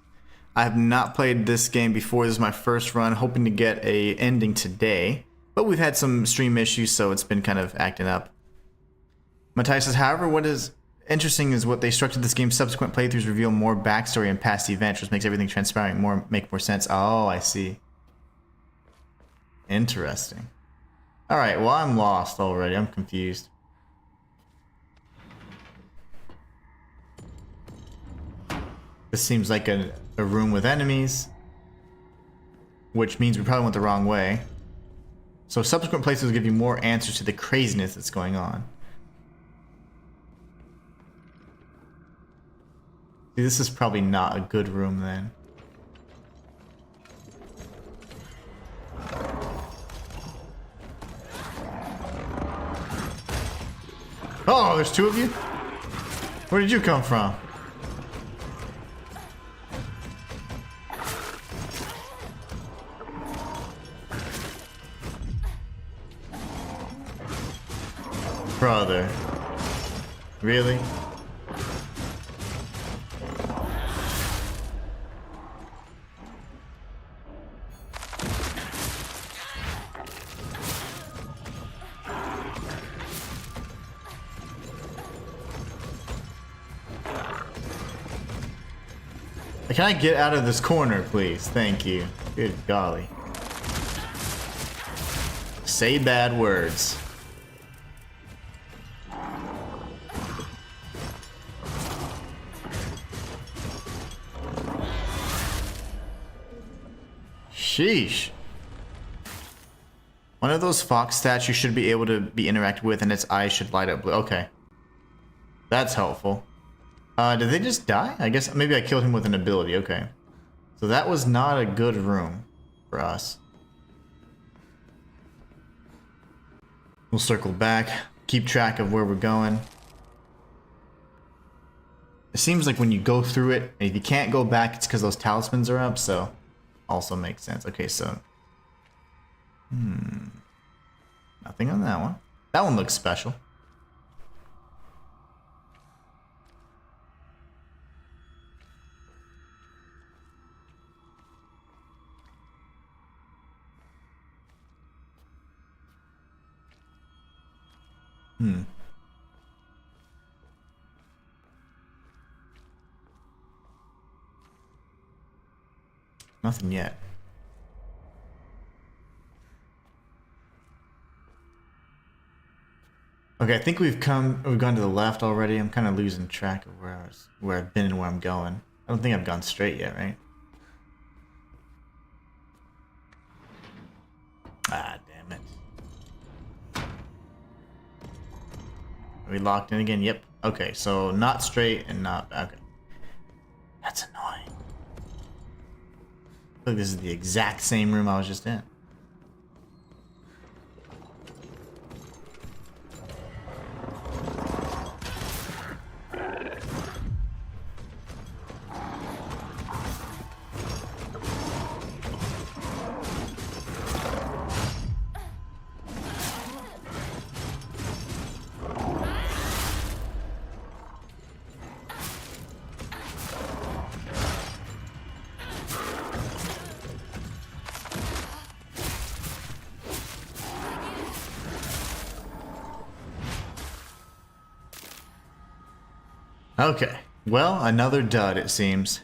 I have not played this game before. This is my first run, hoping to get a ending today. But we've had some stream issues, so it's been kind of acting up. Matthias says, however, what is interesting is what they structured this game. Subsequent playthroughs reveal more backstory and past events, which makes everything transparent make more sense. Oh, I see. Interesting. Alright, well, I'm lost already. I'm confused. This seems like a room with enemies, which means we probably went the wrong way. So subsequent playthroughs will give you more answers to the craziness that's going on. See, this is probably not a good room then. Oh, there's two of you? Where did you come from? Brother. Really? Can I get out of this corner, please? Thank you. Good golly. Say bad words. Sheesh. One of those fox statues should be able to be interacted with and its eyes should light up blue. Okay. That's helpful. Did they just die? I guess maybe I killed him with an ability. Okay. So that was not a good room for us. We'll circle back, keep track of where we're going. It seems like when you go through it, if you can't go back, it's because those talismans are up, so also makes sense. Okay, so nothing on that one. That one looks special. Nothing yet. Okay, I think we've gone to the left already. I'm kind of losing track of where I've been and where I'm going. I don't think I've gone straight yet, right? Ah, damn it. Are we locked in again? Yep. Okay, so not straight and not... Okay. That's annoying. I feel like this is the exact same room I was just in. Okay, well, another dud it seems.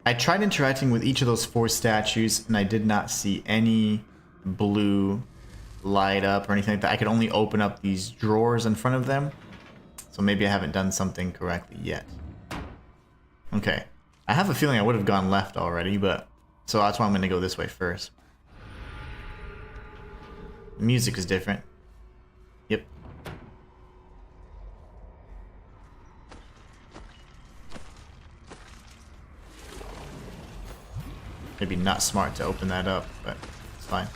I tried interacting with each of those 4 statues and I did not see any blue light up or anything like that. I could only open up these drawers in front of them. So maybe I haven't done something correctly yet. Okay, I have a feeling I would have gone left already, but... So that's why I'm going to go this way first. The music is different. Yep. Maybe not smart to open that up, but it's fine.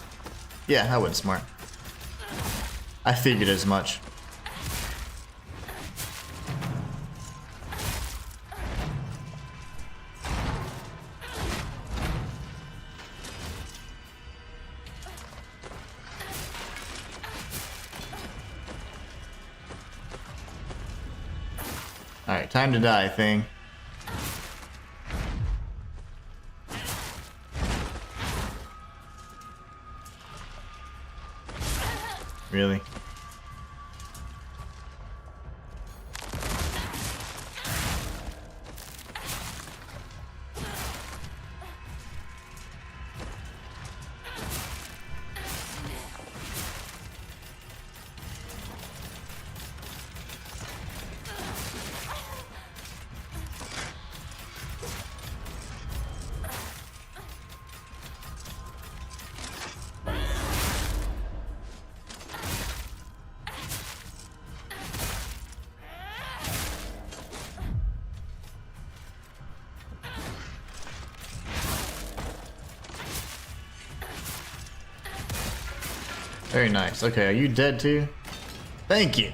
Yeah, that wasn't smart. I figured as much. Alright, time to die, thing. Really? Very nice. Okay, are you dead too? Thank you.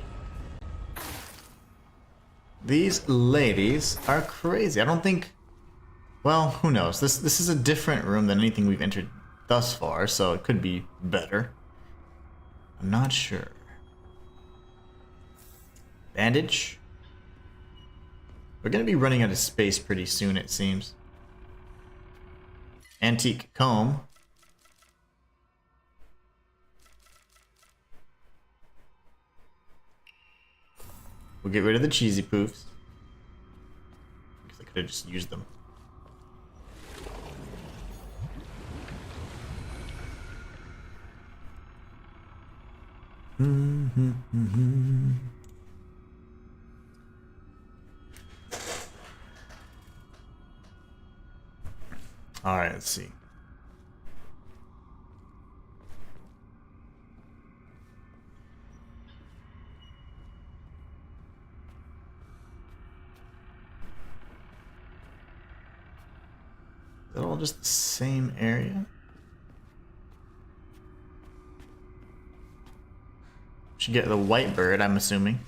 These ladies are crazy. I don't think... Well, who knows? This is a different room than anything we've entered thus far, so it could be better. I'm not sure. Bandage? We're gonna be running out of space pretty soon, it seems. Antique comb. We'll get rid of the cheesy poofs. Because I could have just used them. Alright, let's see. Is that all just the same area? Should get the white bird, I'm assuming.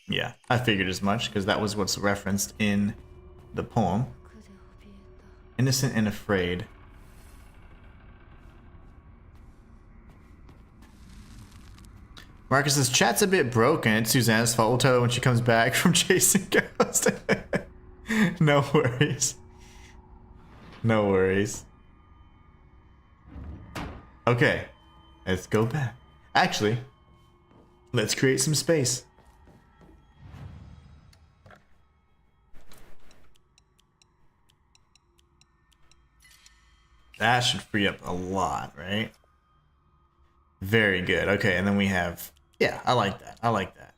Yeah, I figured as much, because that was what's referenced in the poem. Innocent and afraid. Marcus's chat's a bit broken. It's Susanna's fault. We'll tell her when she comes back from chasing ghosts. No worries. No worries. Okay, let's go back. Actually, let's create some space. That should free up a lot, right? Very good. Okay, and then we have... Yeah, I like that. I like that.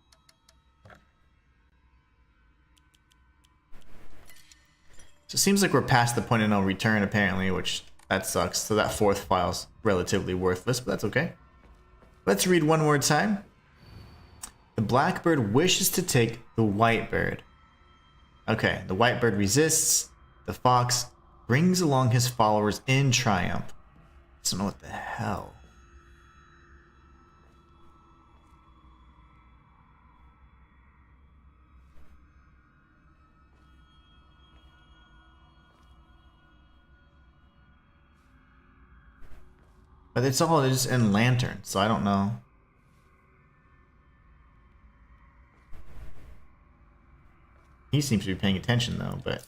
So it seems like we're past the point of no return, apparently, which that sucks. So that fourth file's relatively worthless, but that's okay. Let's read one more time. The blackbird wishes to take the white bird. Okay, the white bird resists. The fox brings along his followers in triumph. I don't know what the hell. But it's all just in lanterns, so I don't know. He seems to be paying attention though, but...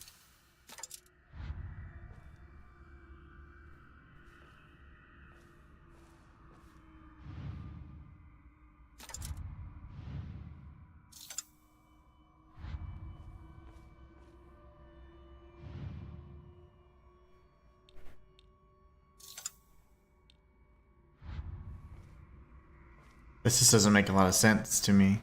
This just doesn't make a lot of sense to me.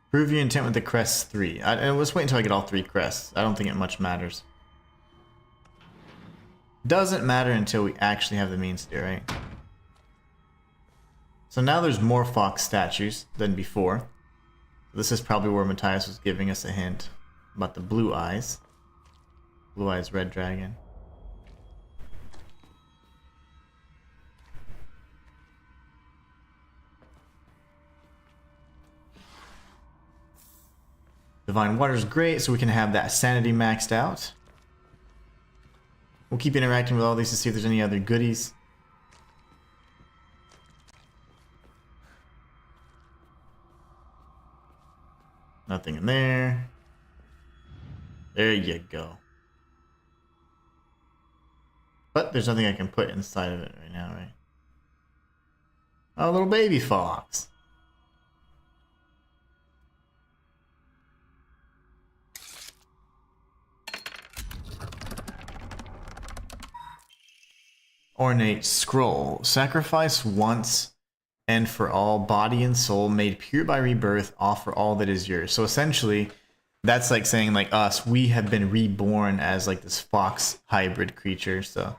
Prove your intent with the crests 3. Let's wait until I get all 3 crests. I don't think it much matters. Doesn't matter until we actually have the means to do it, right? So now there's more fox statues than before. This is probably where Matthias was giving us a hint about the blue eyes. Blue eyes red dragon. Divine Water is great, so we can have that sanity maxed out. We'll keep interacting with all these to see if there's any other goodies. Nothing in there. There you go. But there's nothing I can put inside of it right now, right? Oh, little baby fox. Ornate scroll. Sacrifice once and for all, body and soul, made pure by rebirth, offer all that is yours. So essentially, that's like saying, like us, we have been reborn as like this fox hybrid creature, so.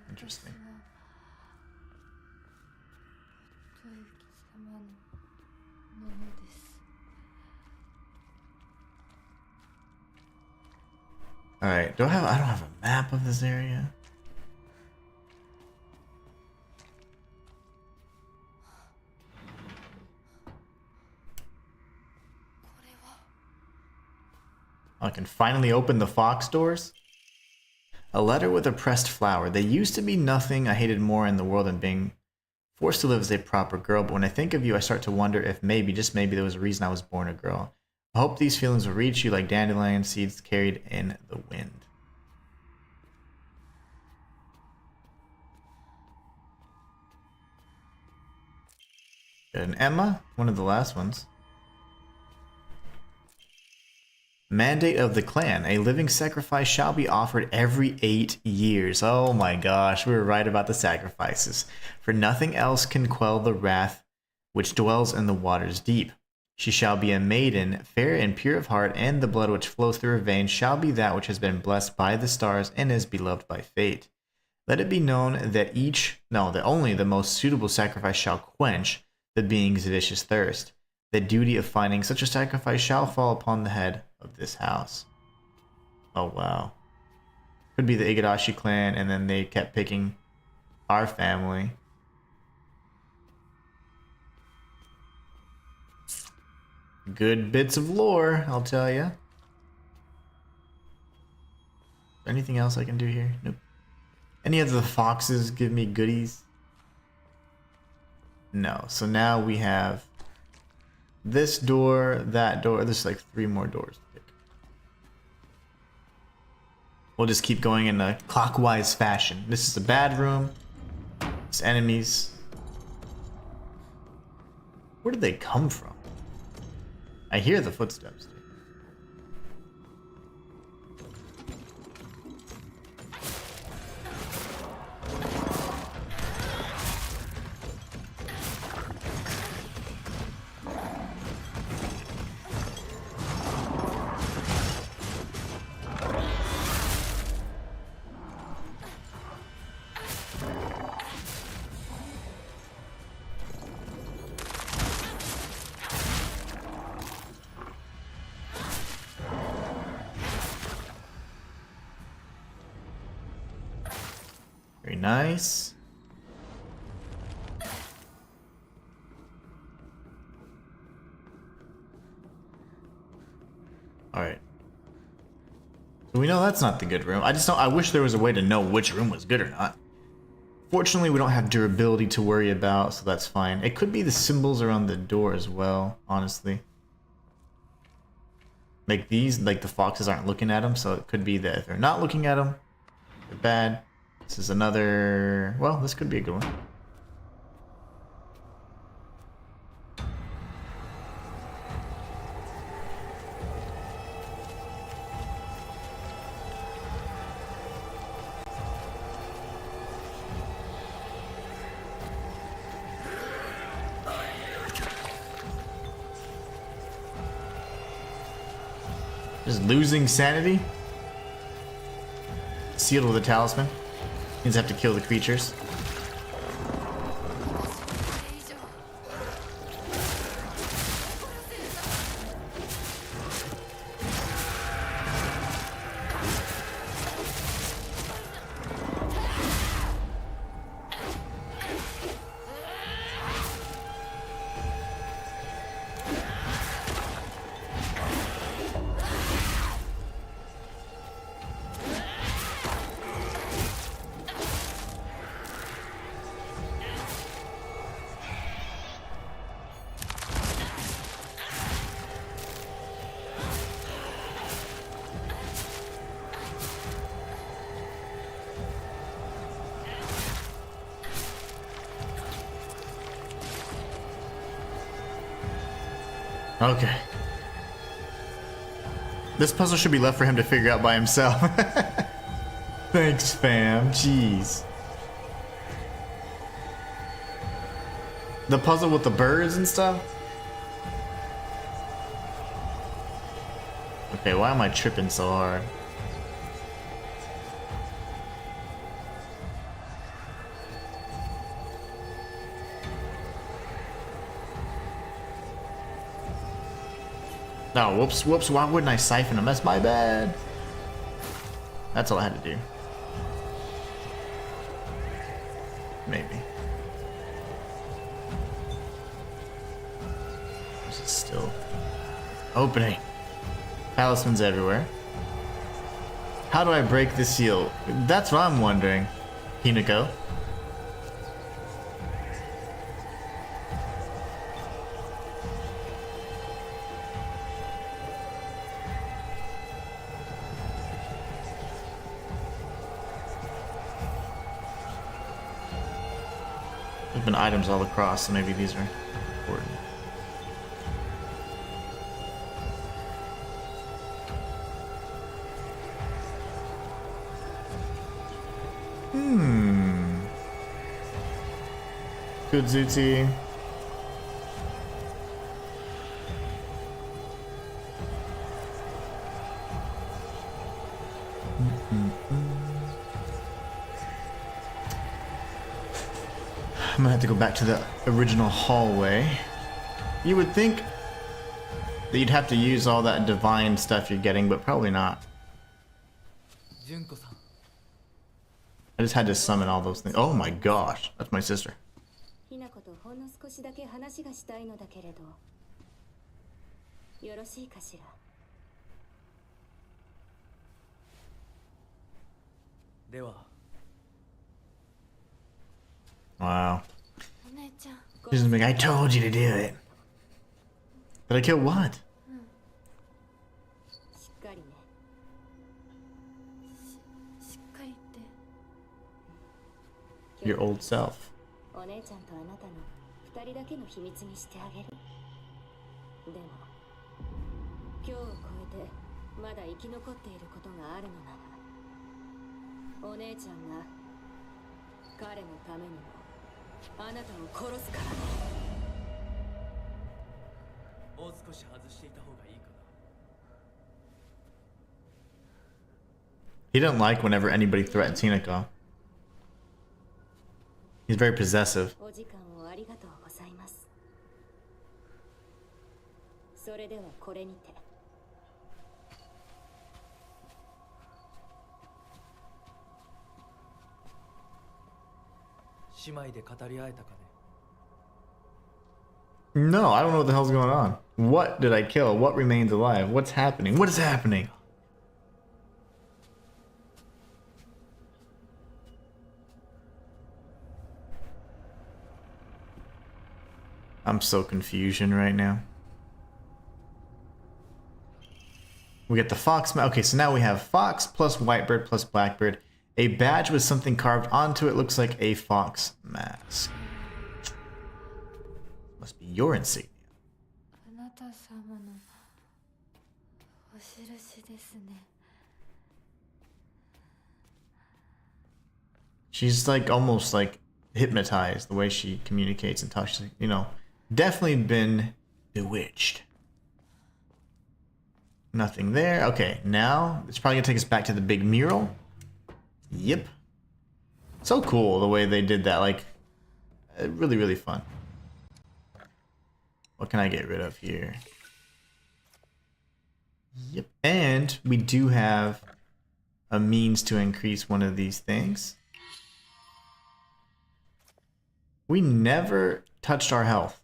Interesting. Alright, I don't have a map of this area. I can finally open the fox doors. A letter with a pressed flower. They used to be nothing I hated more in the world than being forced to live as a proper girl, but when I think of you, I start to wonder if maybe, just maybe, there was a reason I was born a girl. I hope these feelings will reach you like dandelion seeds carried in the wind. Got an Emma, one of the last ones. Mandate of the clan. A living sacrifice shall be offered every 8 years. Oh my gosh, we were right about the sacrifices. For nothing else can quell the wrath which dwells in the waters deep. She shall be a maiden, fair and pure of heart, and the blood which flows through her veins shall be that which has been blessed by the stars and is beloved by fate. Let it be known that that only the most suitable sacrifice shall quench the being's vicious thirst. The duty of finding such a sacrifice shall fall upon the head of this house. Oh wow. Could be the Igarashi clan, and then they kept picking our family. Good bits of lore, I'll tell you. Anything else I can do here? Nope. Any of the foxes give me goodies? No. So now we have this door, that door. There's like 3 more doors to pick. We'll just keep going in a clockwise fashion. This is a bad room. It's enemies. Where did they come from? I hear the footsteps. Very nice. Alright. So we know that's not the good room. I wish there was a way to know which room was good or not. Fortunately, we don't have durability to worry about, so that's fine. It could be the symbols around the door as well, honestly. Like these, like the foxes aren't looking at them, so it could be that if they're not looking at them, they're bad. This is another... Well, this could be a good one. Just losing sanity? Sealed with a talisman. Means I have to kill the creatures. Okay. This puzzle should be left for him to figure out by himself. Thanks, fam. Jeez. The puzzle with the birds and stuff? Okay, why am I tripping so hard? No, whoops, why wouldn't I siphon him? That's my bad. That's all I had to do. Maybe. This is still opening. Talismans everywhere. How do I break the seal? That's what I'm wondering, Hinako. There's been items all across, so maybe these are important. Kudzuti. I'm gonna have to go back to the original hallway. You would think that you'd have to use all that divine stuff you're getting, but probably not. Junko-san. I just had to summon all those things. Oh my gosh, that's my sister. ひなことほんの少しだけ話がしたいのだけれど、よろしいかしら。では。Wow. お姉ちゃん。 She's like, I told you to do it. Did I kill what? しっかりね。しっかりって。 Your old self. お姉ちゃんとあなたの二人だけの秘密にしてあげる。でも今日を超えてまだ生き残っていることがあるのなら、お姉ちゃんが彼のためにもあなたを殺すからね。もう少し外していた方がいいかな。 He didn't like whenever anybody threatens Hinako. He's very possessive. お時間をありがとうございます。それではこれにて。姉妹で語り合えたかね。 No, I don't know what the hell's going on. What did I kill? What remains alive? What's happening? What is happening? I'm so confusion right now. We get the fox. Okay, so now we have fox plus whitebird plus blackbird. A badge with something carved onto it looks like a fox mask. Must be your insignia. あなた様のお印ですね。 She's like almost like hypnotized the way she communicates and talks. You know, definitely been bewitched. Nothing there. Okay, now it's probably gonna take us back to the big mural. Yep. So cool the way they did that. Like, really, really fun. What can I get rid of here? Yep. And we do have a means to increase one of these things. We never touched our health.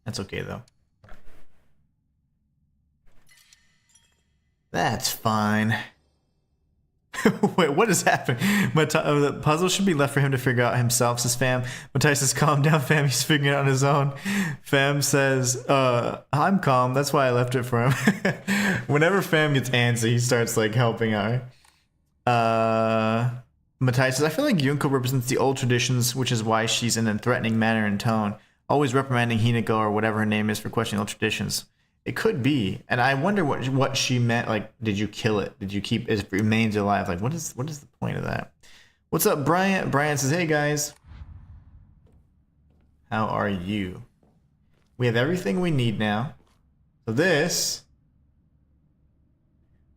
That's okay though. That's fine. Wait, what is happening? The puzzle should be left for him to figure out himself, says Fam. Matthijs says, calm down, Fam. He's figuring it out on his own. Fam says, I'm calm. That's why I left it for him. Whenever Fam gets antsy, he starts like helping out. Matthijs says, I feel like Junko represents the old traditions, which is why she's in a threatening manner and tone. always reprimanding Hinako or whatever her name is for questioning old traditions. It could be, and I wonder what she meant. Like, did you kill it? Did you keep it remains alive? Like, what is the point of that? What's up, Brian? Brian says, "Hey guys, how are you? We have everything we need now. So this,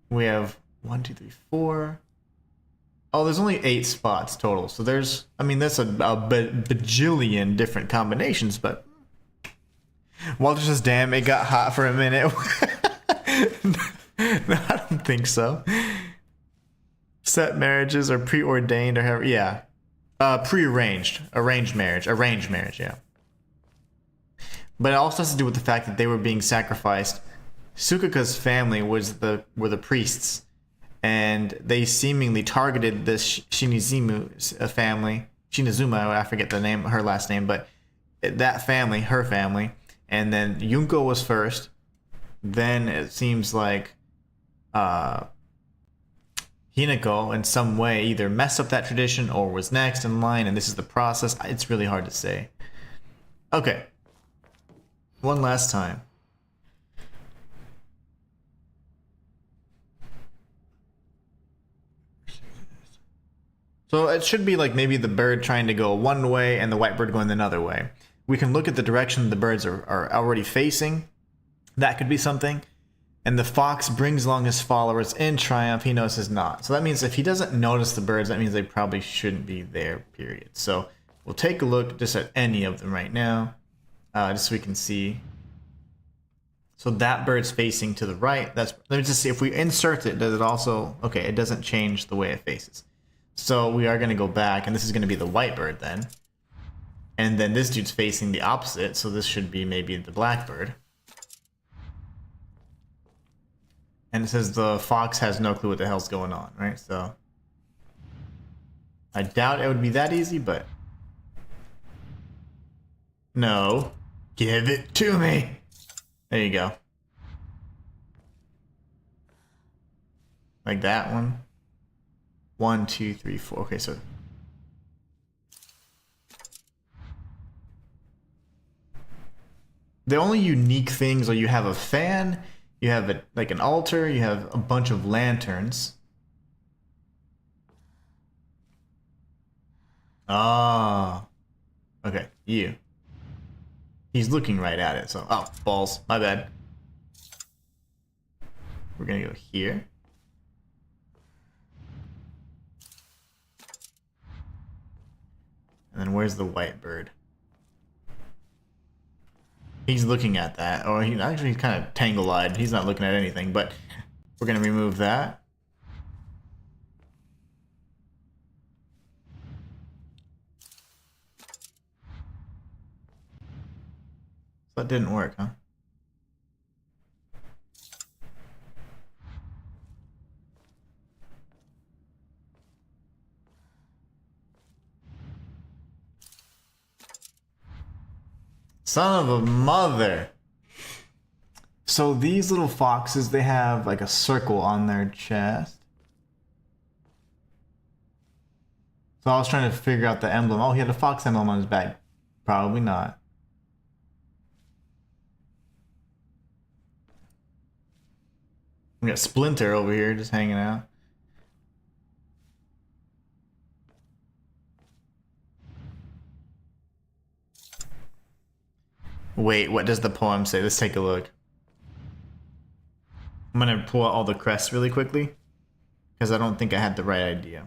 we have 1, 2, 3, 4. Oh, there's only 8 spots total. So there's, I mean, that's a bajillion different combinations, but." Walter says, damn, it got hot for a minute. No, I don't think so. Set marriages are preordained or however, yeah. Prearranged. Arranged marriage, yeah. But it also has to do with the fact that they were being sacrificed. Sukaka's family were the priests, and they seemingly targeted the Shinizumu family. Shinizuma, I forget the name, her last name, but that family, her family. And then Yunko was first. Then it seems like Hinako in some way either messed up that tradition or was next in line, and this is the process. It's really hard to say. Okay. One last time. So it should be like maybe the bird trying to go one way and the white bird going another way. We can look at the direction the birds are already facing. That could be something. And the fox brings along his followers in triumph. He notices not. So that means if he doesn't notice the birds, that means they probably shouldn't be there, period. So we'll take a look just at any of them right now, just so we can see. So that bird's facing to the right. Let me just see if we insert it. Does it also? Okay, it doesn't change the way it faces. So we are going to go back, and this is going to be the white bird then. And then this dude's facing the opposite, so this should be maybe the blackbird. And it says the fox has no clue what the hell's going on, right? So I doubt it would be that easy, but no. Give it to me. There you go. Like that one. 1, 2, 3, 4. Okay, so the only unique things are you have a fan, you have like an altar, you have a bunch of lanterns. Ah. Okay, you. He's looking right at it, so... Oh, balls. My bad. We're gonna go here. And then where's the white bird? He's looking at that. Or he's kind of tangle-eyed. He's not looking at anything, but we're going to remove that. That didn't work, huh? Son of a mother. So these little foxes, they have like a circle on their chest. So I was trying to figure out the emblem. Oh, he had a fox emblem on his back. Probably not. We got Splinter over here just hanging out. Wait, what does the poem say? Let's take a look. I'm gonna pull out all the crests really quickly, because I don't think I had the right idea.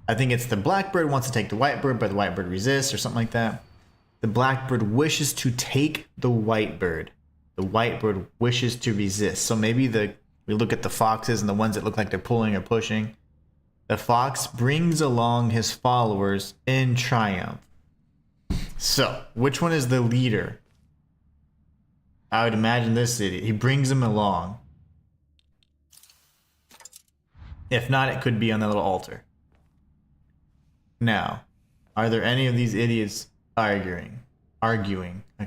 I think it's the blackbird wants to take the whitebird, but the whitebird resists, or something like that. The blackbird wishes to take the whitebird. The whitebird wishes to resist. So maybe we look at the foxes and the ones that look like they're pulling or pushing. The fox brings along his followers in triumph. So, which one is the leader? I would imagine this idiot. He brings them along. If not, it could be on the little altar. Now, are there any of these idiots arguing? How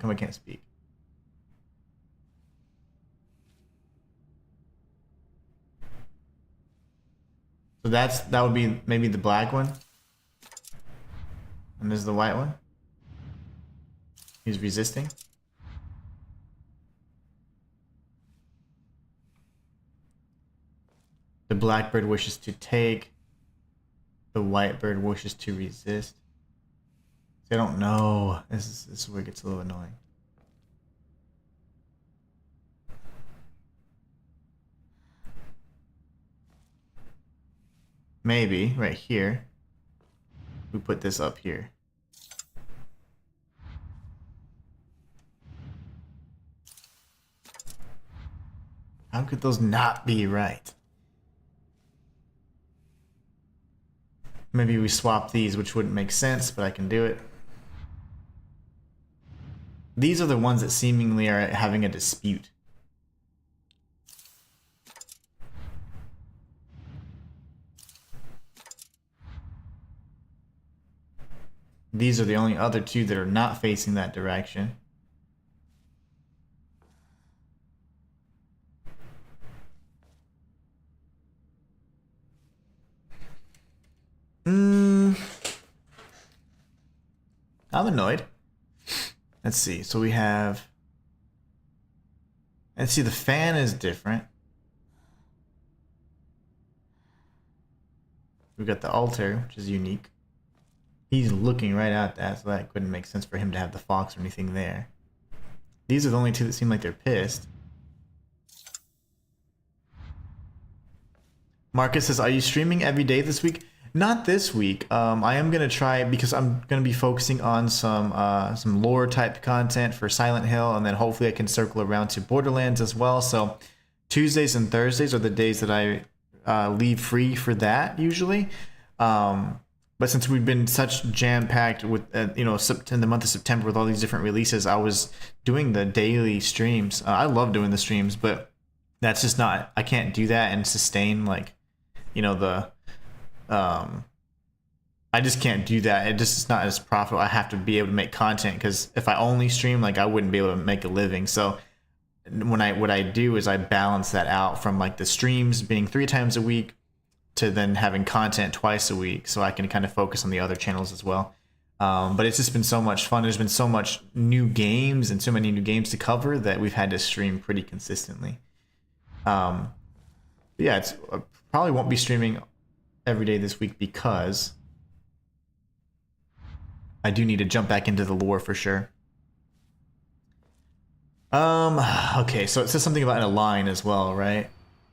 come I can't speak? So that would be maybe the black one. And this is the white one. He's resisting. The black bird wishes to take. The white bird wishes to resist. I don't know. This is where it gets a little annoying. Maybe right here. We put this up here. How could those not be right? Maybe we swap these, which wouldn't make sense, but I can do it. These are the ones that seemingly are having a dispute. These are the only other two that are not facing that direction. I'm annoyed. Let's see. So we have... Let's see, the fan is different. We've got the altar, which is unique. He's looking right at that, so that couldn't make sense for him to have the fox or anything there. These are the only two that seem like they're pissed. Marcus says, are you streaming every day this week? Not this week. I am going to try, because I'm going to be focusing on some lore type content for Silent Hill, and then hopefully I can circle around to Borderlands as well. So Tuesdays and Thursdays are the days that I leave free for that usually. But since we've been such jam-packed with, in the month of September with all these different releases, I was doing the daily streams. I love doing the streams, but that's just not, I can't do that and sustain I just can't do that. It just is not as profitable. I have to be able to make content, because if I only stream, I wouldn't be able to make a living. So what I do is I balance that out from the streams being 3 times a week to then having content twice a week, so I can kind of focus on the other channels as well. But it's just been so much fun. There's been so much new games and so many new games to cover that we've had to stream pretty consistently. Yeah, I probably won't be streaming every day this week because I do need to jump back into the lore for sure. Okay, so it says something about a line as well, right?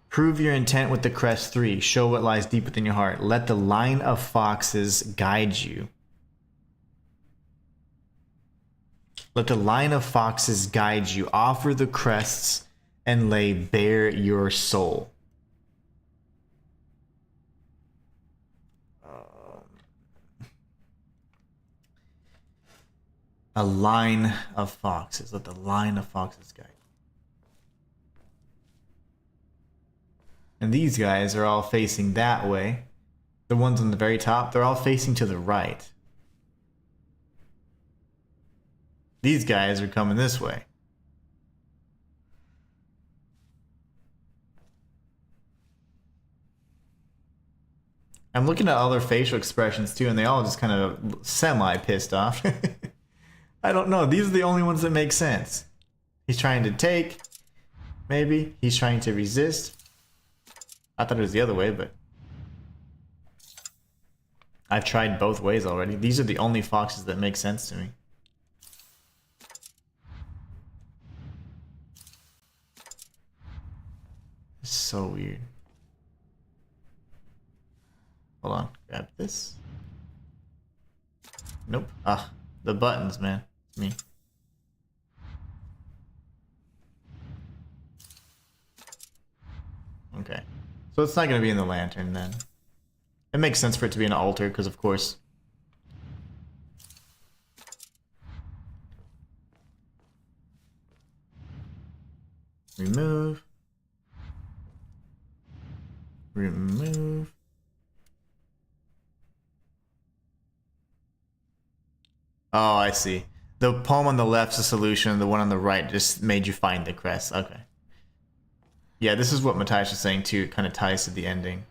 Prove your intent with the crest 3. Show what lies deep within your heart. Let the line of foxes guide you. Let the line of foxes guide you. Offer the crests and lay bare your soul. A line of foxes. Let the line of foxes guide. And these guys are all facing that way. The ones on the very top, they're all facing to the right. These guys are coming this way. I'm looking at all their facial expressions too, and they all just kind of semi-pissed off. I don't know. These are the only ones that make sense. He's trying to take. Maybe. He's trying to resist. I thought it was the other way, but I've tried both ways already. These are the only foxes that make sense to me. It's so weird. Hold on. Grab this. Nope. Ah, the buttons, man. It's me. Okay. So it's not going to be in the lantern then. It makes sense for it to be an altar because, of course, remove. Remove. Oh, I see. The poem on the left's the solution. The one on the right just made you find the crest. Okay. Yeah, this is what Matthias was saying too. It kind of ties to the ending.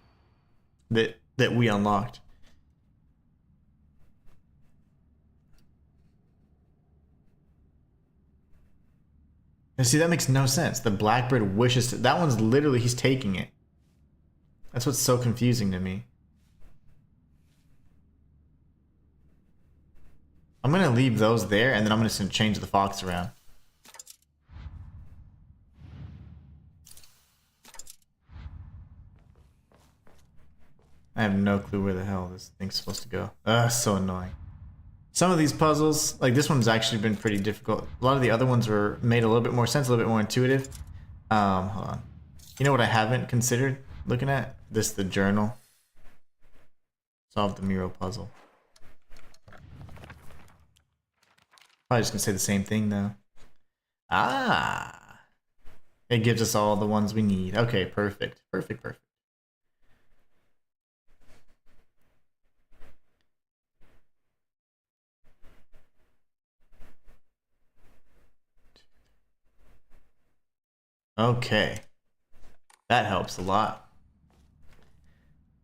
that we unlocked. And see, that makes no sense. The blackbird wishes to, that one's literally, he's taking it. That's what's so confusing to me. I'm gonna leave those there, and then I'm just gonna change the fox around. I have no clue where the hell this thing's supposed to go. Ugh, so annoying. Some of these puzzles, like this one's actually been pretty difficult. A lot of the other ones were made a little bit more sense, a little bit more intuitive. Hold on. You know what I haven't considered looking at? The journal. Solve the mural puzzle. Probably just gonna say the same thing though. Ah! It gives us all the ones we need. Okay, perfect. Perfect, perfect. Okay. That helps a lot.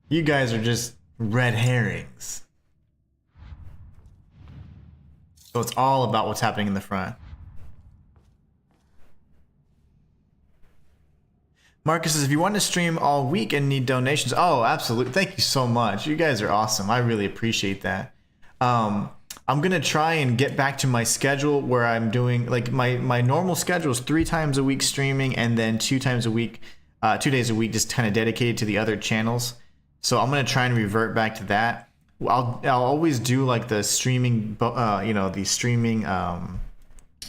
You guys are just red herrings. So it's all about what's happening in the front. Marcus says, if you want to stream all week and need donations, oh, absolutely. Thank you so much. You guys are awesome. I really appreciate that. I'm going to try and get back to my schedule where I'm doing, like, my normal schedule is 3 times a week streaming, and then 2 times a week, 2 days a week just kind of dedicated to the other channels. So I'm going to try and revert back to that. I'll always do like the streaming, the streaming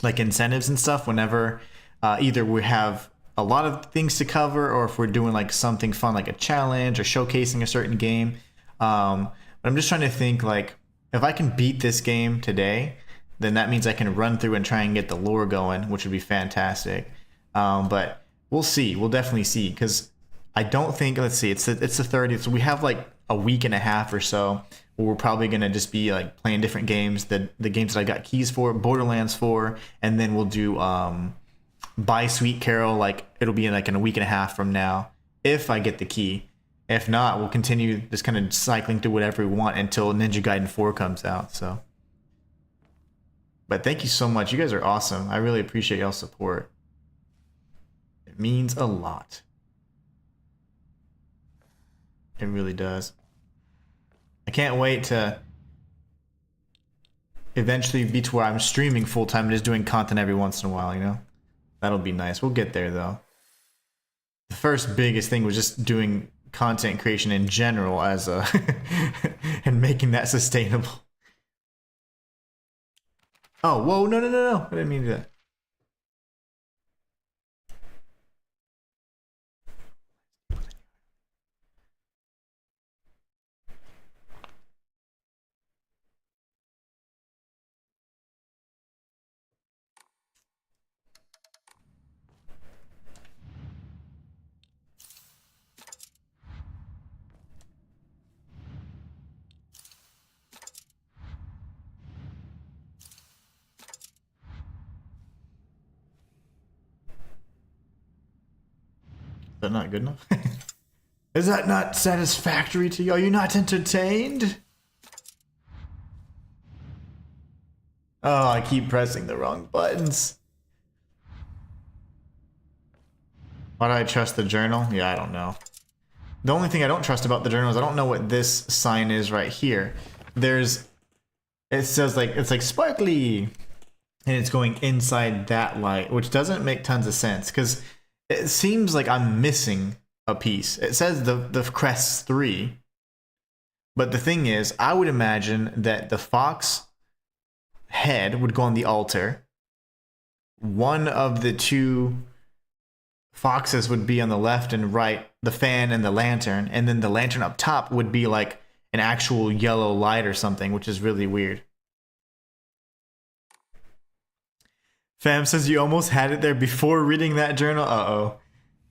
like incentives and stuff whenever either we have a lot of things to cover, or if we're doing like something fun like a challenge or showcasing a certain game. But I'm just trying to think, like, if I can beat this game today, then that means I can run through and try and get the lore going, which would be fantastic. But we'll see. We'll definitely see, because I don't think, let's see, it's the 30th, so we have like a week and a half or so where we're probably gonna just be like playing different games, the games that I got keys for, Borderlands 4, and then we'll do Buy Sweet Carol, like it'll be in a week and a half from now, if I get the key. If not, we'll continue just kind of cycling through whatever we want until Ninja Gaiden 4 comes out. So, but thank you so much. You guys are awesome. I really appreciate y'all's support. It means a lot. It really does. I can't wait to eventually be to where I'm streaming full time and just doing content every once in a while, you know? That'll be nice. We'll get there though. The first biggest thing was just doing content creation in general as a and making that sustainable. Oh, whoa, no. I didn't mean to do that. Is that not good enough? Is that not satisfactory to you? Are you not entertained? Oh, I keep pressing the wrong buttons. Why do I trust the journal? Yeah, I don't know. The only thing I don't trust about the journal is I don't know what this sign is right here. It says like, it's like sparkly, and it's going inside that light, which doesn't make tons of sense, because it seems like I'm missing a piece. It says the crest 3, but the thing is, I would imagine that the fox head would go on the altar. One of the 2 foxes would be on the left and right, the fan and the lantern, and then the lantern up top would be like an actual yellow light or something, which is really weird. Fam says you almost had it there before reading that journal. Uh-oh.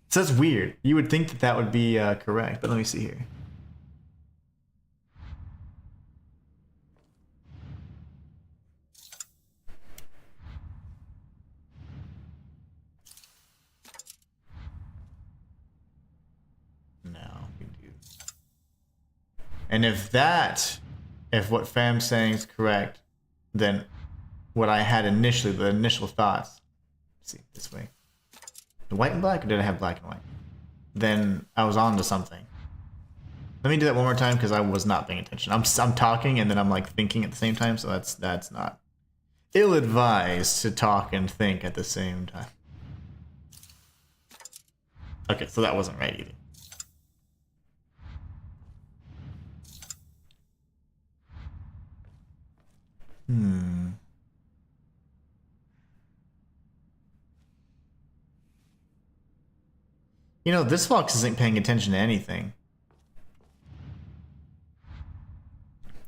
So that's weird. You would think that that would be correct, but let me see here. No, we do. And if what Fam's saying is correct, then what I had initially, the initial thoughts, let's see, this way. The white and black, or did I have black and white? Then I was on to something. Let me do that one more time because I was not paying attention. I'm talking and then I'm like thinking at the same time, so that's not ill-advised to talk and think at the same time. Okay, so that wasn't right either. You know, this fox isn't paying attention to anything.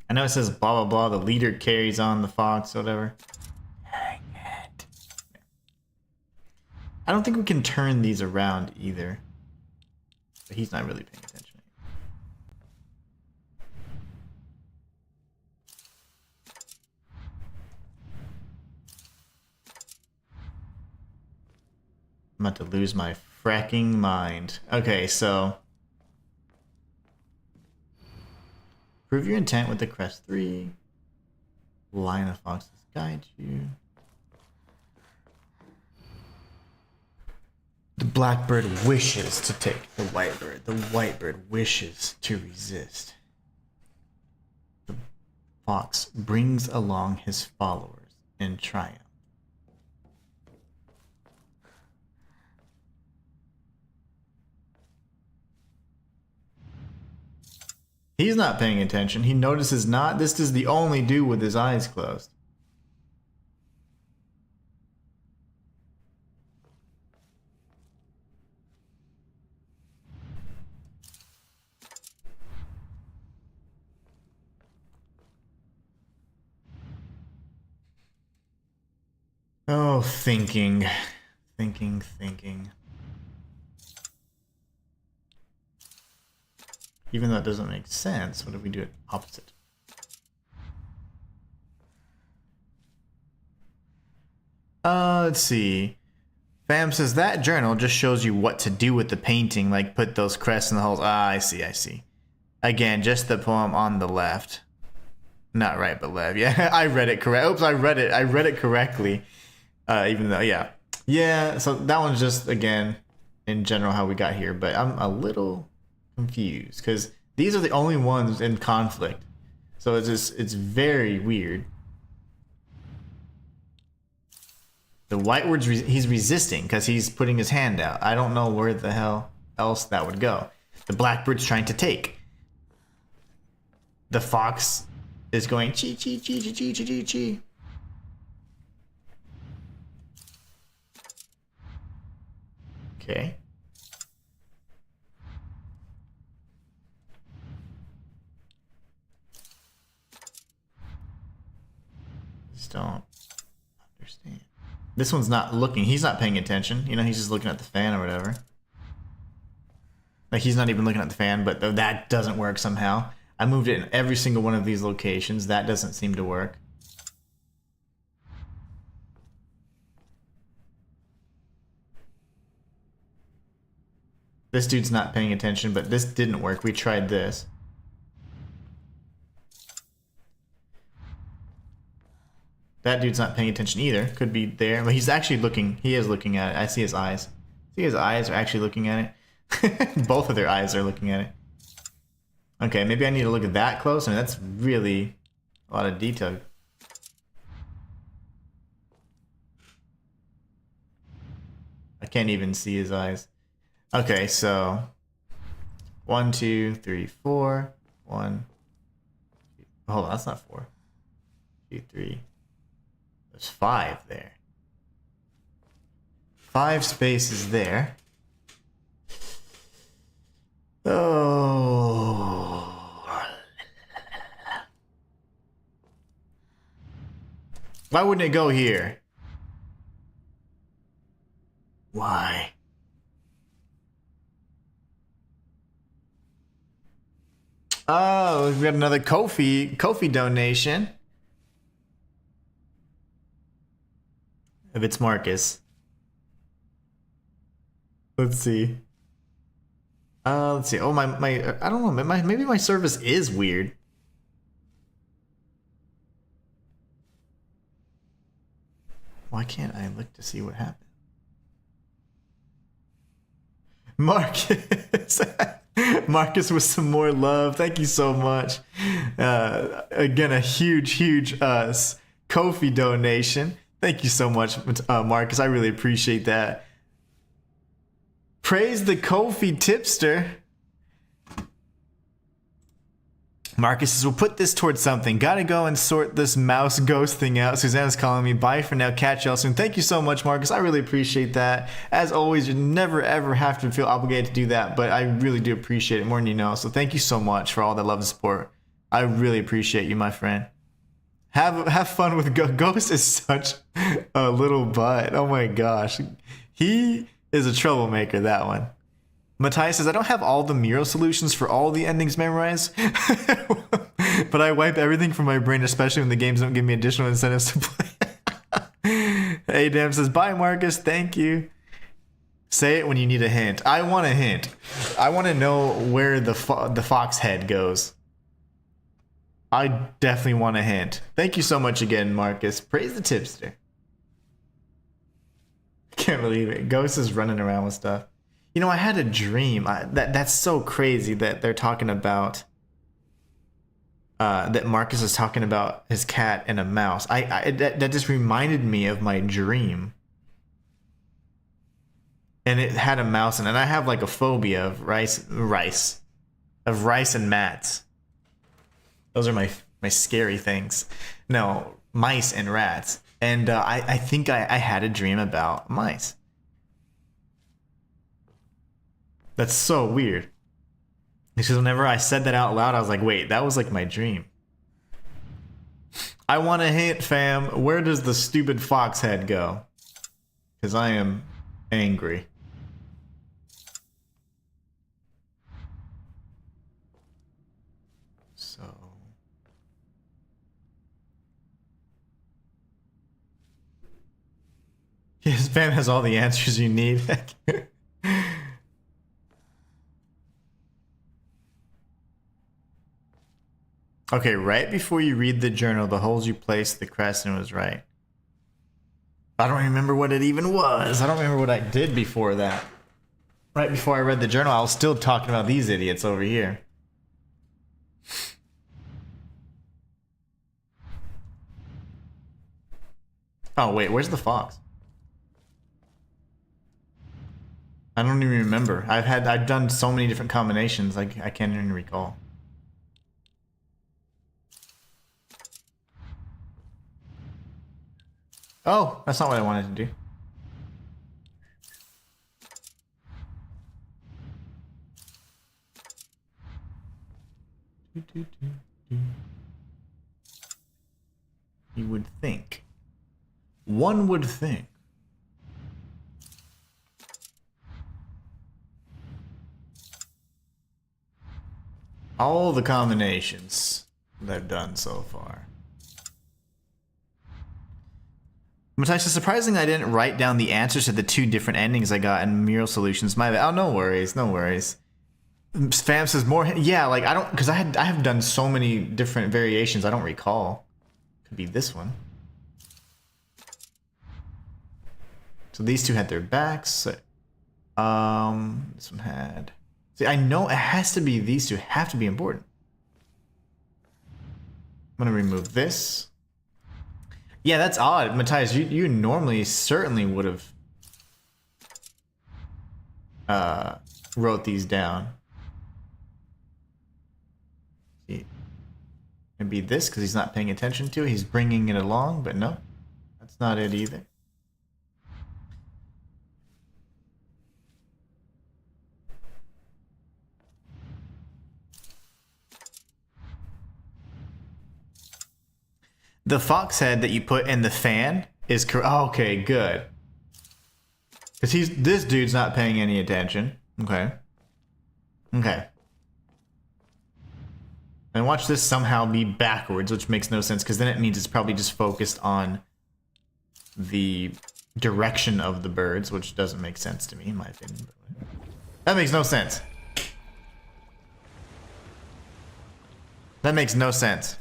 I know it says blah blah blah, the leader carries on the fox, whatever. Dang it. I don't think we can turn these around either. But he's not really paying attention. I'm about to lose my fracking mind. Okay, so prove your intent with the crest 3. Line of foxes guide you. The blackbird wishes to take the whitebird. The whitebird wishes to resist. The fox brings along his followers in triumph. He's not paying attention. He notices not. This is the only dude with his eyes closed. Oh, thinking. Even though it doesn't make sense, what if we do it opposite? Let's see. Fam says that journal just shows you what to do with the painting, like put those crests in the holes. Ah, I see. Again, just the poem on the left. Not right, but left. Yeah, I read it correct. Oops, I read it correctly. Even though, yeah. Yeah, so that one's just, again, in general how we got here, but I'm a little confused because these are the only ones in conflict, so it's very weird. The whiteward's he's resisting because he's putting his hand out. I don't know where the hell else that would go. The blackbird's trying to take. The fox is going chi chi chi chi chi chi chi. Okay. Just don't understand. This one's not looking. He's not paying attention. You know, he's just looking at the fan or whatever. Like, he's not even looking at the fan, but that doesn't work somehow. I moved it in every single one of these locations. That doesn't seem to work. This dude's not paying attention, but this didn't work. We tried this. That dude's not paying attention either. Could be there, but he's actually looking. He is looking at it. I see his eyes. See, his eyes are actually looking at it. Both of their eyes are looking at it. Okay, maybe I need to look at that close. I mean, that's really a lot of detail. I can't even see his eyes. Okay, so 1, 2, 3, 4. 1. Hold on, that's not 4. 2, 3. There's 5 there. 5 spaces there. Oh. Why wouldn't it go here? Why? Oh, we got another Kofi donation. If it's Marcus. Let's see. Let's see. Oh, my I don't know. Maybe my service is weird. Why can't I look to see what happened? Marcus. Marcus with some more love. Thank you so much. Again, a huge Ko-fi donation. Thank you so much, Marcus. I really appreciate that. Praise the Ko-fi tipster. Marcus says, we'll put this towards something. Gotta go and sort this mouse ghost thing out. Susanna's calling me. Bye for now. Catch y'all soon. Thank you so much, Marcus. I really appreciate that. As always, you never ever have to feel obligated to do that, but I really do appreciate it more than you know. So thank you so much for all that love and support. I really appreciate you, my friend. Have fun with Ghost is such a little butt. Oh my gosh. He is a troublemaker, that one. Matthias says, I don't have all the mural solutions for all the endings memorized, but I wipe everything from my brain, especially when the games don't give me additional incentives to play. Adam says, bye, Marcus. Thank you. Say it when you need a hint. I want a hint. I want to know where the fox head goes. I definitely want a hint. Thank you so much again, Marcus. Praise the tipster. Can't believe it. Ghost is running around with stuff. You know, I had a dream. That's so crazy that they're talking about that Marcus is talking about his cat and a mouse. That just reminded me of my dream. And it had a mouse in it. And I have like a phobia of rice and mats. Those are my scary things. No, mice and rats. And I think I had a dream about mice. That's so weird. Because whenever I said that out loud, I was like, wait, that was like my dream. I want a hint, fam. Where does the stupid fox head go? Because I am angry. So... His fam has all the answers you need. Okay, right before you read the journal, the holes you placed, the crescent was right. I don't remember what it even was. I don't remember what I did before that. Right before I read the journal, I was still talking about these idiots over here. Oh, wait, where's the fox? I don't even remember. I've done so many different combinations, I can't even recall. Oh, that's not what I wanted to do. You would think. One would think. All the combinations that I've done so far. Matthias, surprisingly, I didn't write down the answers to the 2 different endings I got in Mural Solutions. My bad. Oh, no worries, no worries. Fam says more. Yeah, like I don't, because I have done so many different variations. I don't recall. Could be this one. So these 2 had their backs. This one had. See, I know it has to be these 2. Have to be important. I'm gonna remove this. Yeah, that's odd, Matthias. You normally certainly would have wrote these down. See, maybe this because he's not paying attention to it. He's bringing it along, but no, that's not it either. The fox head that you put in the fan is correct. Oh, okay, good. Because this dude's not paying any attention. Okay. Okay. And watch this somehow be backwards, which makes no sense, because then it means it's probably just focused on the direction of the birds, which doesn't make sense to me, in my opinion. That makes no sense. That makes no sense.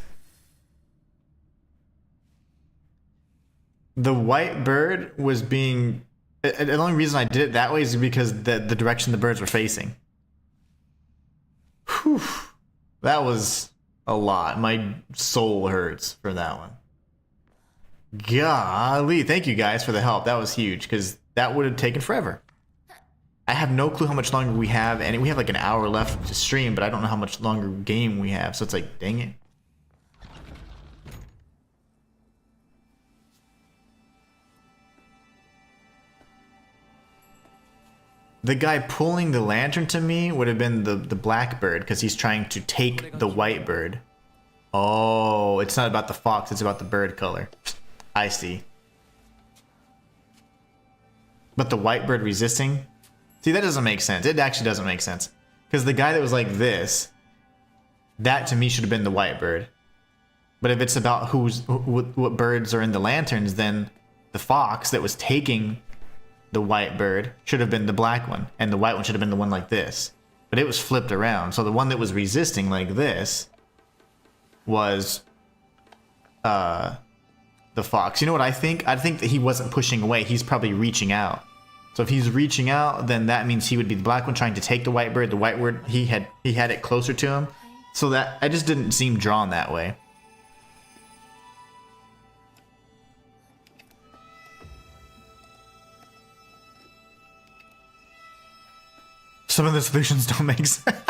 The white bird was being... The only reason I did it that way is because the direction the birds were facing. Whew. That was a lot. My soul hurts for that one. Golly, thank you guys for the help. That was huge, because that would have taken forever. I have no clue how much longer we have, and we have like an hour left to stream, but I don't know how much longer game we have, so it's like, dang it. The guy pulling the lantern to me would have been the black bird, because he's trying to take the white bird. Oh, it's not about the fox, it's about the bird color. I see. But the white bird resisting? See, that doesn't make sense. It actually doesn't make sense. Because the guy that was like this, that to me should have been the white bird. But if it's about what birds are in the lanterns, then the fox that was taking the white bird should have been the black one. And the white one should have been the one like this. But it was flipped around. So the one that was resisting like this was the fox. You know what I think? I think that he wasn't pushing away. He's probably reaching out. So if he's reaching out, then that means he would be the black one trying to take the white bird. The white bird, he had it closer to him. So that I just didn't seem drawn that way. Some of the solutions don't make sense.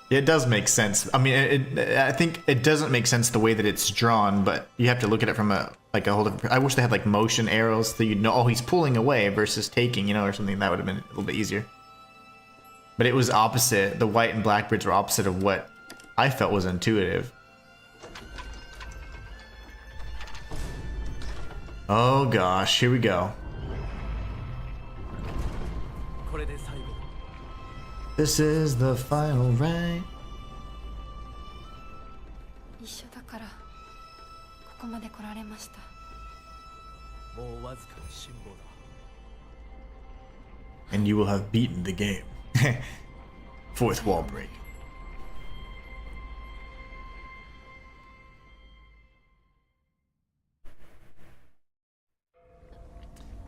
It does make sense. I mean, I think it doesn't make sense the way that it's drawn, but you have to look at it from a whole different... I wish they had like motion arrows so you'd know, oh, he's pulling away versus taking, you know, or something. That would have been a little bit easier. But it was opposite. The white and black birds were opposite of what I felt was intuitive. Oh gosh, here we go. This is the final right. And you will have beaten the game. Fourth wall break.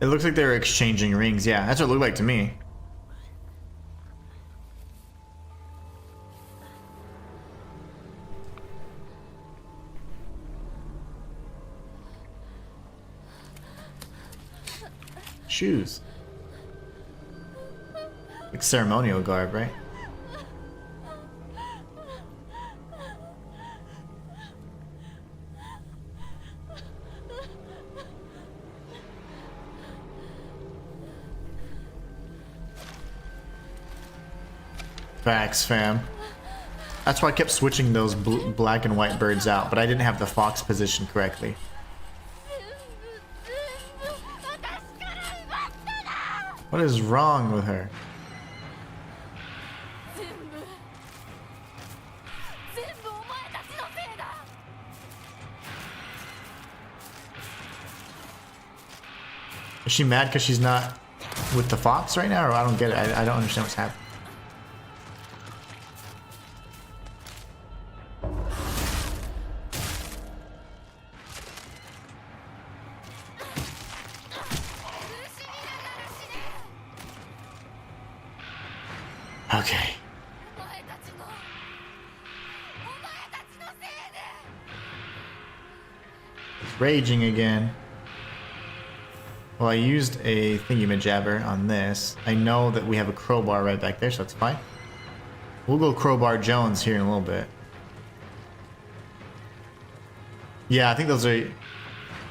It looks like they're exchanging rings. Yeah, that's what it looked like to me. Shoes. Like ceremonial garb, right? Facts, fam. That's why I kept switching those black and white birds out, but I didn't have the fox positioned correctly. What is wrong with her? Is she mad because she's not with the fox right now, or I don't get it? I don't understand what's happening. Okay. It's raging again. Well, I used a thingy-majabber on this. I know that we have a crowbar right back there, so that's fine. We'll go crowbar Jones here in a little bit. Yeah, I think those are...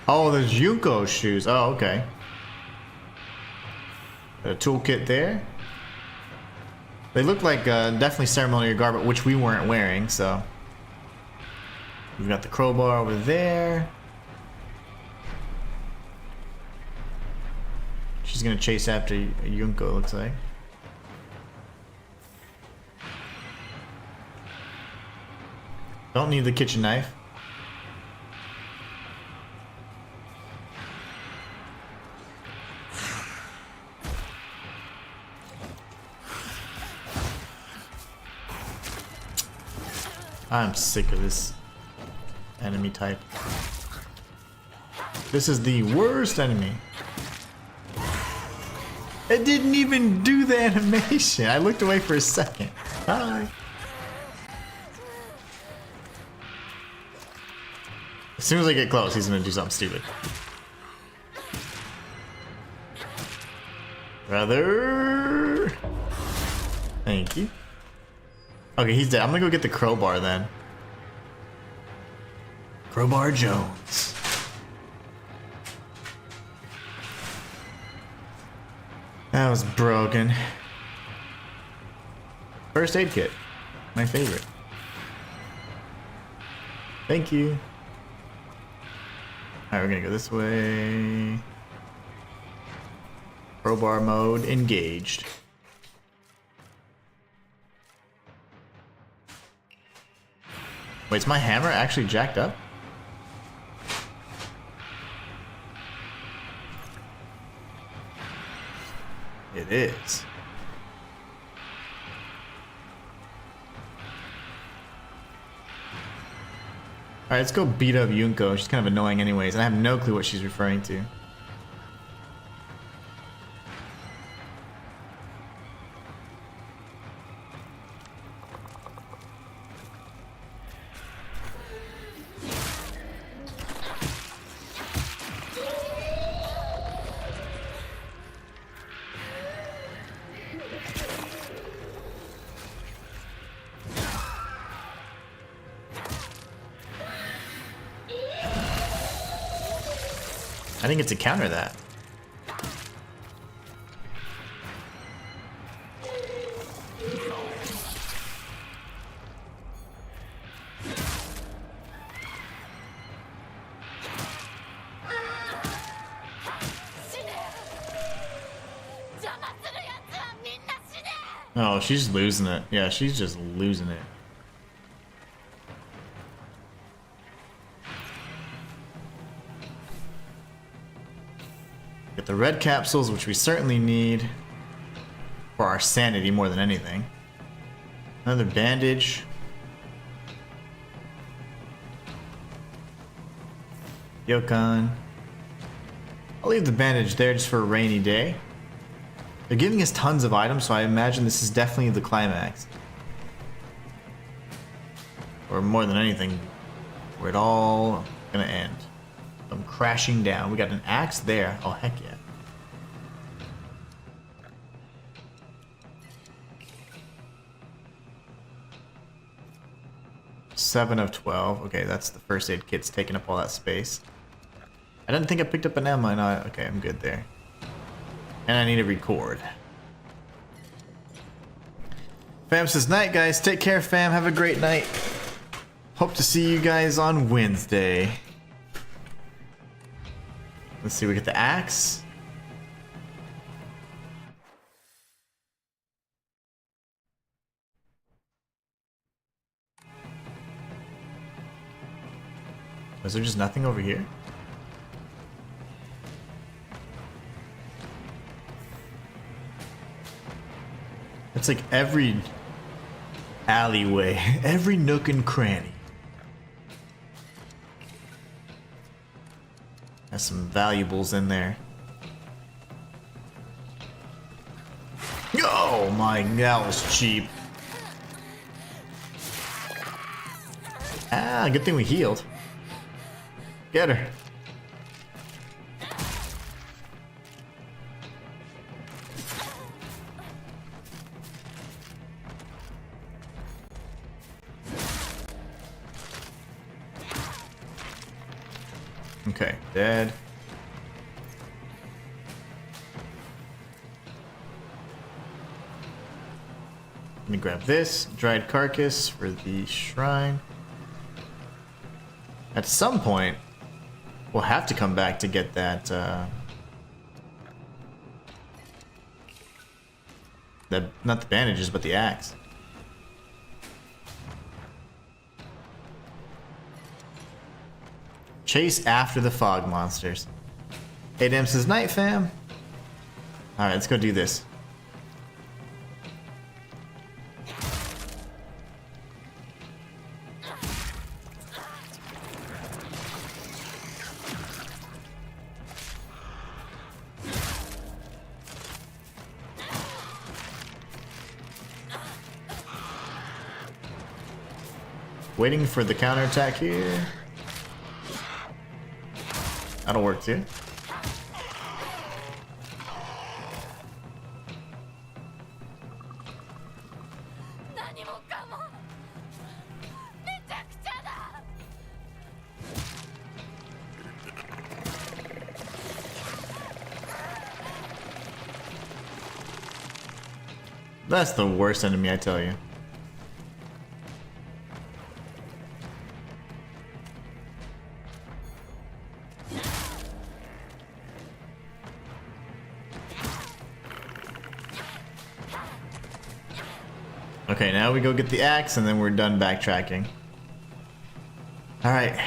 Oh, there's Yuko shoes. Oh, okay. A toolkit there. They look like definitely ceremonial garb, which we weren't wearing, so... We've got the crowbar over there. She's gonna chase after Yunko, looks like. Don't need the kitchen knife. I'm sick of this enemy type. This is the worst enemy. It didn't even do the animation. I looked away for a second. Bye. As soon as I get close, he's gonna do something stupid. Brother. Thank you. Okay, he's dead. I'm gonna go get the crowbar then. Crowbar Jones. That was broken. First aid kit. My favorite. Thank you. Alright, we're gonna go this way. Crowbar mode engaged. Wait, is my hammer actually jacked up? It is. Alright, let's go beat up Yunko. She's kind of annoying anyways, and I have no clue what she's referring to. I didn't get to counter that. Oh, she's losing it. Yeah, she's just losing it. Get the red capsules, which we certainly need for our sanity more than anything. Another bandage. Yokon. I'll leave the bandage there just for a rainy day. They're giving us tons of items, so I imagine this is definitely the climax. Or more than anything, where it all gonna end. I'm crashing down. We got an axe there. Oh, heck yeah. Seven of 12. Okay, that's the first aid kit's taking up all that space. I didn't think I picked up an ammo. No, okay, I'm good there. And I need to record. Fam says, night guys. Take care, fam. Have a great night. Hope to see you guys on Wednesday. Let's see, we get the axe. Was there just nothing over here? It's like every alleyway, every nook and cranny. Has some valuables in there. Oh my, that was cheap. Ah, good thing we healed. Get her. Okay, dead. Let me grab this dried carcass for the shrine. At some point, we'll have to come back to get that, not the bandages, but the axe. Chase after the fog monsters. Adam says, night fam. Alright, let's go do this. Waiting for the counterattack here. That'll work too. That's the worst enemy, I tell you. Okay, now we go get the axe and then we're done backtracking. Alright.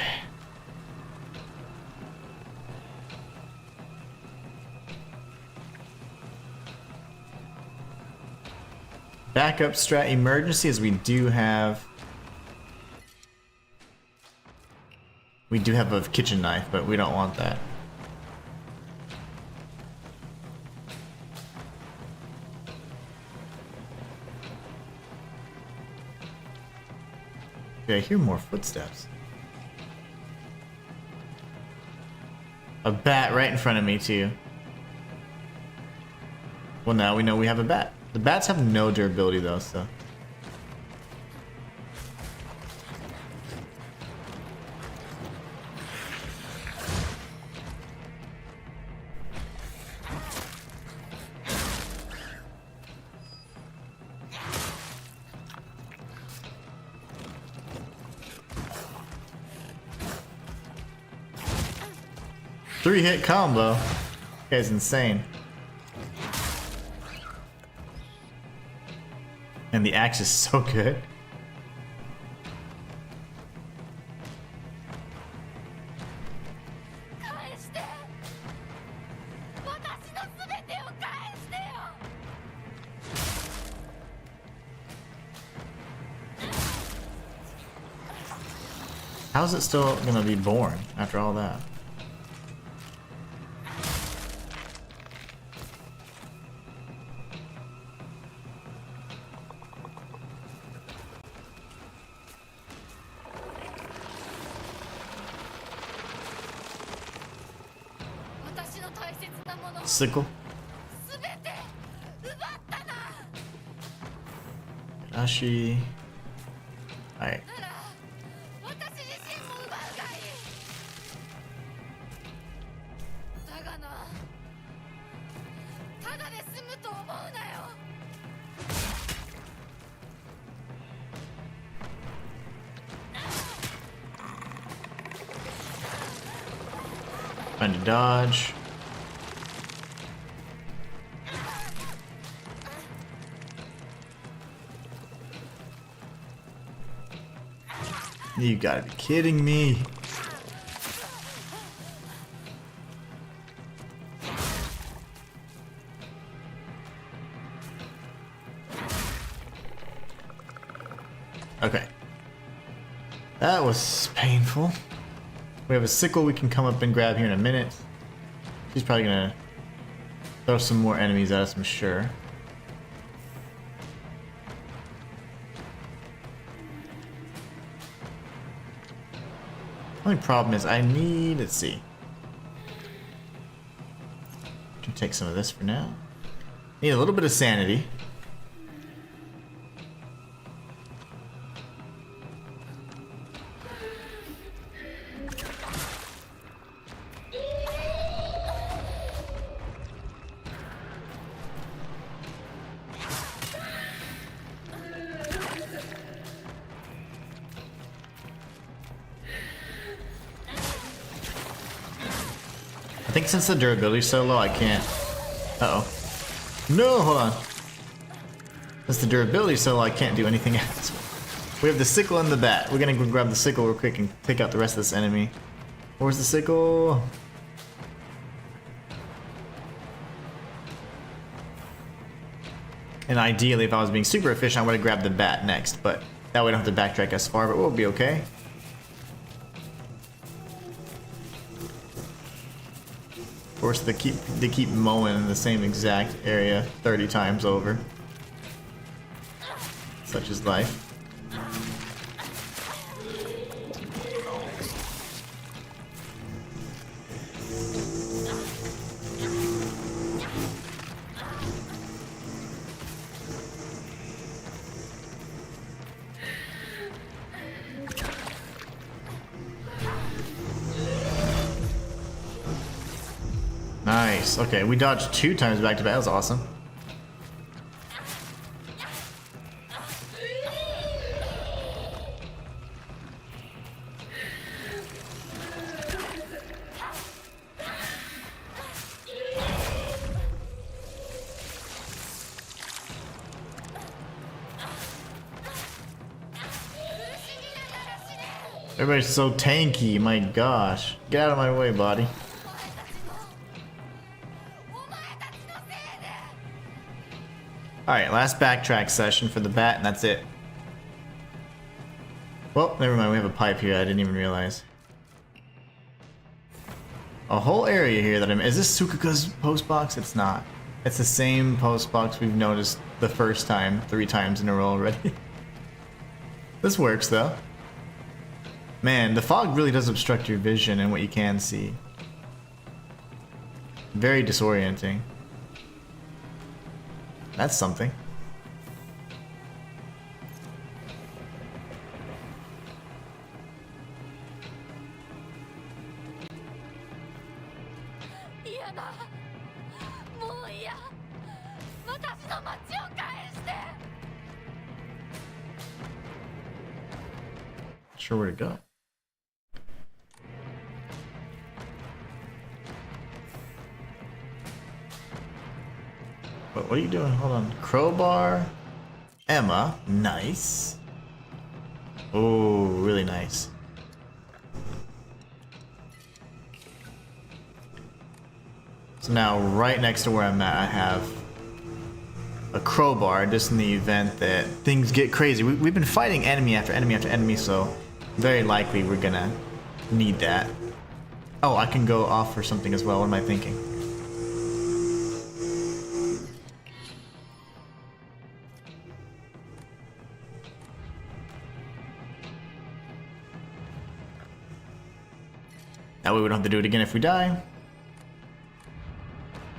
Backup strat emergency is we do have a kitchen knife, but we don't want that. Okay, I hear more footsteps. A bat right in front of me too. Well, now we know we have a bat. The bats have no durability though, so. Three-hit combo. This guy's insane. And the axe is so good. How's it still gonna be born after all that? Sickle. Ashi. Alright. Find a dodge. You gotta be kidding me. Okay. That was painful. We have a sickle we can come up and grab here in a minute. She's probably gonna throw some more enemies at us, I'm sure. Only problem is I need, let's see. Can take some of this for now. Need a little bit of sanity. I think since the durability is so low, I can't. Uh-oh. No, hold on. Since the durability is so low, I can't do anything else. We have the sickle and the bat. We're gonna go grab the sickle real quick and take out the rest of this enemy. Where's the sickle? And ideally, if I was being super efficient, I would have grabbed the bat next, but that way I don't have to backtrack as far, but we'll be okay. Of course, they keep mowing in the same exact area 30 times over. Such is life. Nice. Okay, we dodged 2 times back to back. That was awesome. Everybody's so tanky, my gosh. Get out of my way, body. Alright, last backtrack session for the bat, and that's it. Well, never mind, we have a pipe here, I didn't even realize. A whole area here that is this Sukuka's post box? It's not. It's the same post box we've noticed the first time, 3 times in a row already. This works though. Man, the fog really does obstruct your vision and what you can see. Very disorienting. That's something. Sure where to go. What are you doing? Hold on. Crowbar. Emma. Nice. Oh, really nice. So now, right next to where I'm at, I have a crowbar, just in the event that things get crazy. We've been fighting enemy after enemy after enemy, so very likely we're gonna need that. Oh, I can go off for something as well. What am I thinking? That way we don't have to do it again if we die.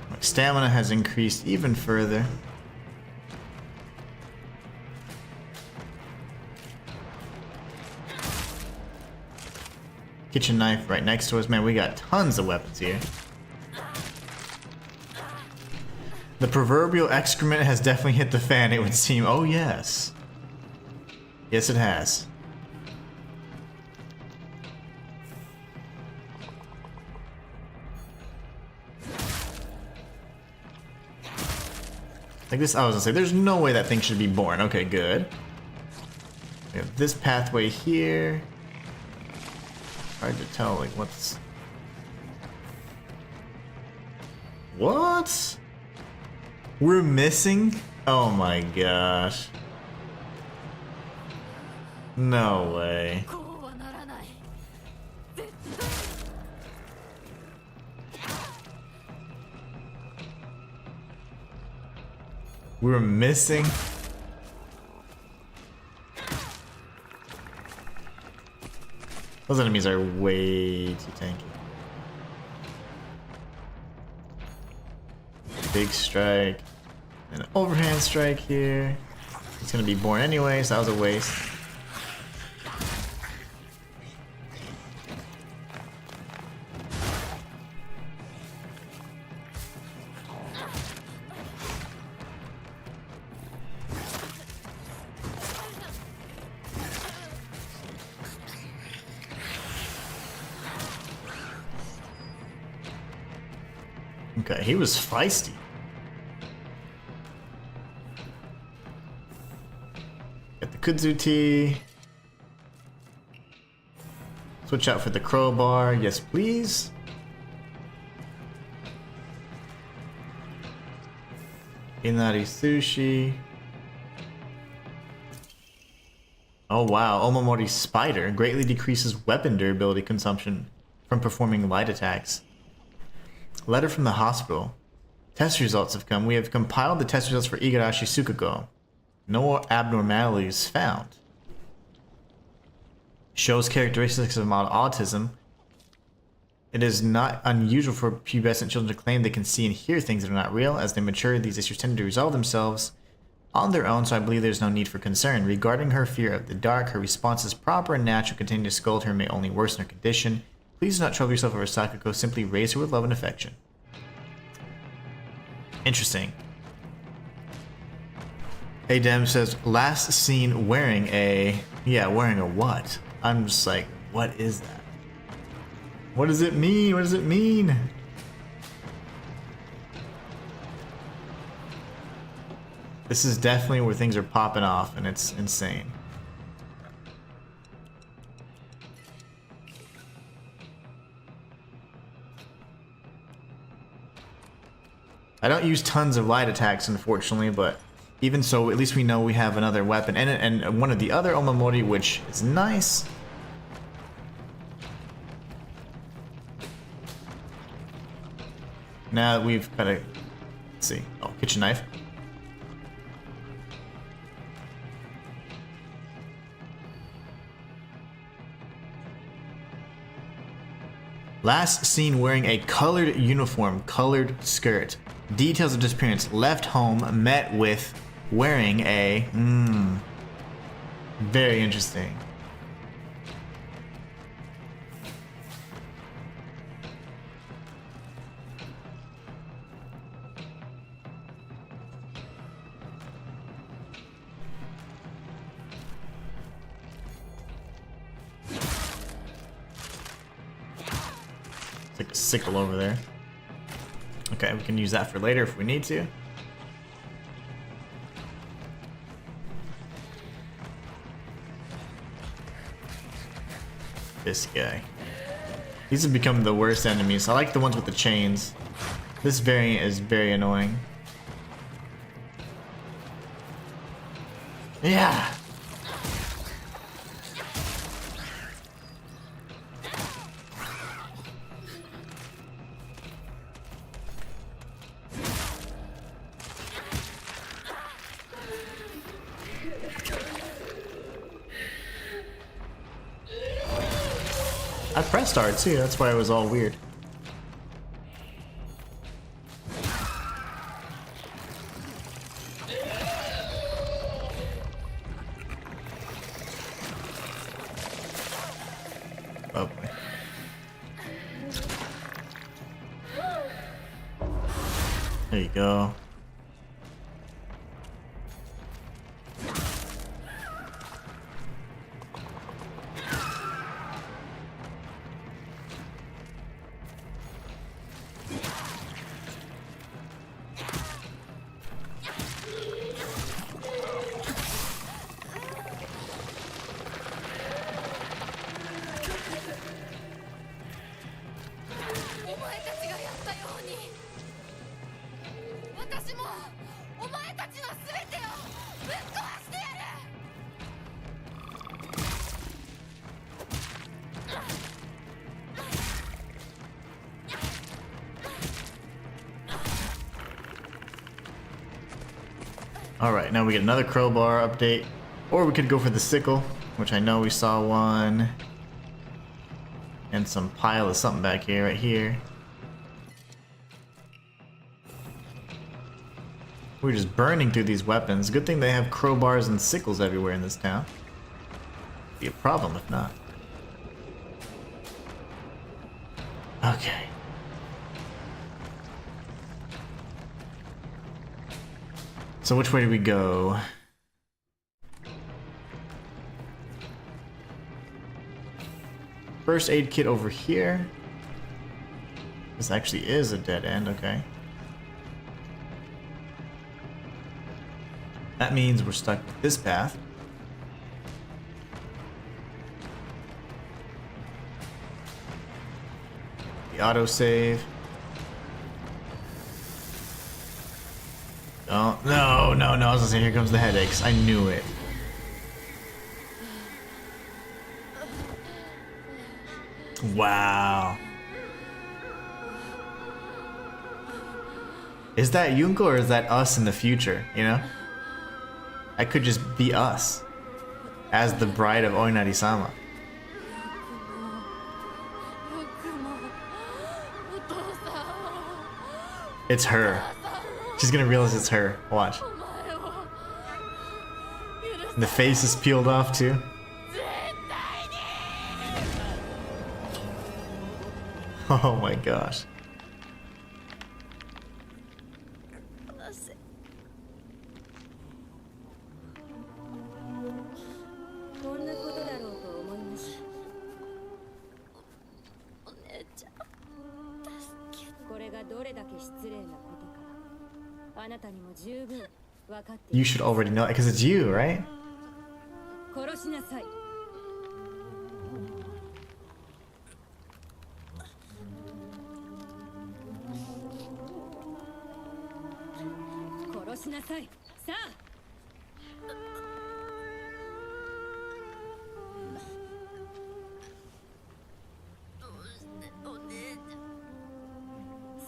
My stamina has increased even further. Kitchen knife right next to us. Man, we got tons of weapons here. The proverbial excrement has definitely hit the fan, it would seem. Oh, yes. Yes, it has. Like this, I was gonna say, there's no way that thing should be born. Okay, good. We have this pathway here. Hard to tell, like, what's... What? We're missing? Oh my gosh. No way. We're missing? Those enemies are way too tanky. Big strike. An overhand strike here. It's gonna be born anyway, so that was a waste. Okay, he was feisty. Got the kudzu tea. Switch out for the crowbar. Yes, please. Inari sushi. Oh wow, Omamori's spider greatly decreases weapon durability consumption from performing light attacks. Letter from the hospital. Test results have come. We have compiled the test results for Igarashi Tsukuko. No abnormalities found. Shows characteristics of mild autism. It is not unusual for pubescent children to claim they can see and hear things that are not real. As they mature, these issues tend to resolve themselves on their own, so I believe there's no need for concern. Regarding her fear of the dark, her response is proper and natural. Continuing to scold her may only worsen her condition. Please do not trouble yourself over Sakuko. Simply raise her with love and affection. Interesting. Adem says, last seen wearing a... Yeah, wearing a what? I'm just like, what is that? What does it mean? What does it mean? This is definitely where things are popping off, and it's insane. I don't use tons of light attacks, unfortunately, but even so, at least we know we have another weapon. And one of the other Omamori, which is nice. Now that we've got a... Let's see. Oh, kitchen knife. Last seen wearing a colored uniform, colored skirt. Details of disappearance. Left home, met with wearing a... Very interesting. Like a sickle over there. Okay, we can use that for later if we need to. This guy. These have become the worst enemies. I like the ones with the chains. This variant is very annoying. Yeah! I pressed R too, that's why it was all weird. Oh boy. There you go. Alright, now we get another crowbar update. Or we could go for the sickle, which I know we saw one. And some pile of something back here, right here. We're just burning through these weapons. Good thing they have crowbars and sickles everywhere in this town. Be a problem if not. Okay. So which way do we go? First aid kit over here. This actually is a dead end, okay. That means we're stuck with this path. The autosave. Oh, no, no, no, I was gonna say, here comes the headaches. I knew it. Wow. Is that Yunko or is that us in the future, you know? That could just be us. As the bride of Oinari-sama. It's her. She's gonna realize it's her. Watch. And the face is peeled off too. Oh my gosh. You should already know it because it's you, right? 殺しなさい。殺しなさい。さあ。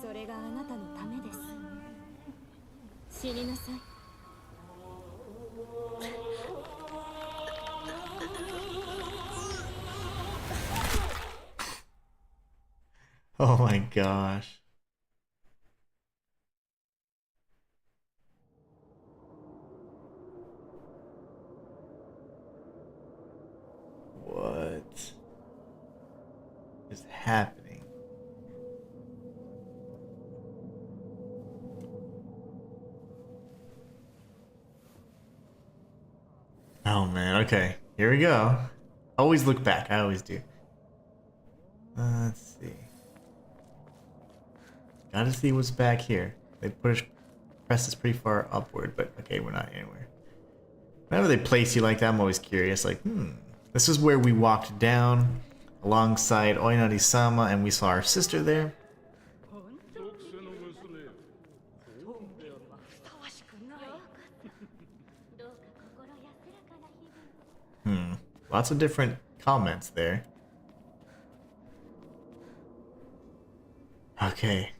それがあなたのためです。死になさい。Oh my gosh. What is happening? Oh man, okay. Here we go. Always look back, I always do. Let's see. Gotta see what's back here. They press this pretty far upward, but okay, we're not anywhere. Whenever they place you like that, I'm always curious, like, this is where we walked down alongside Oinari-sama and we saw our sister there. Lots of different comments there. Okay.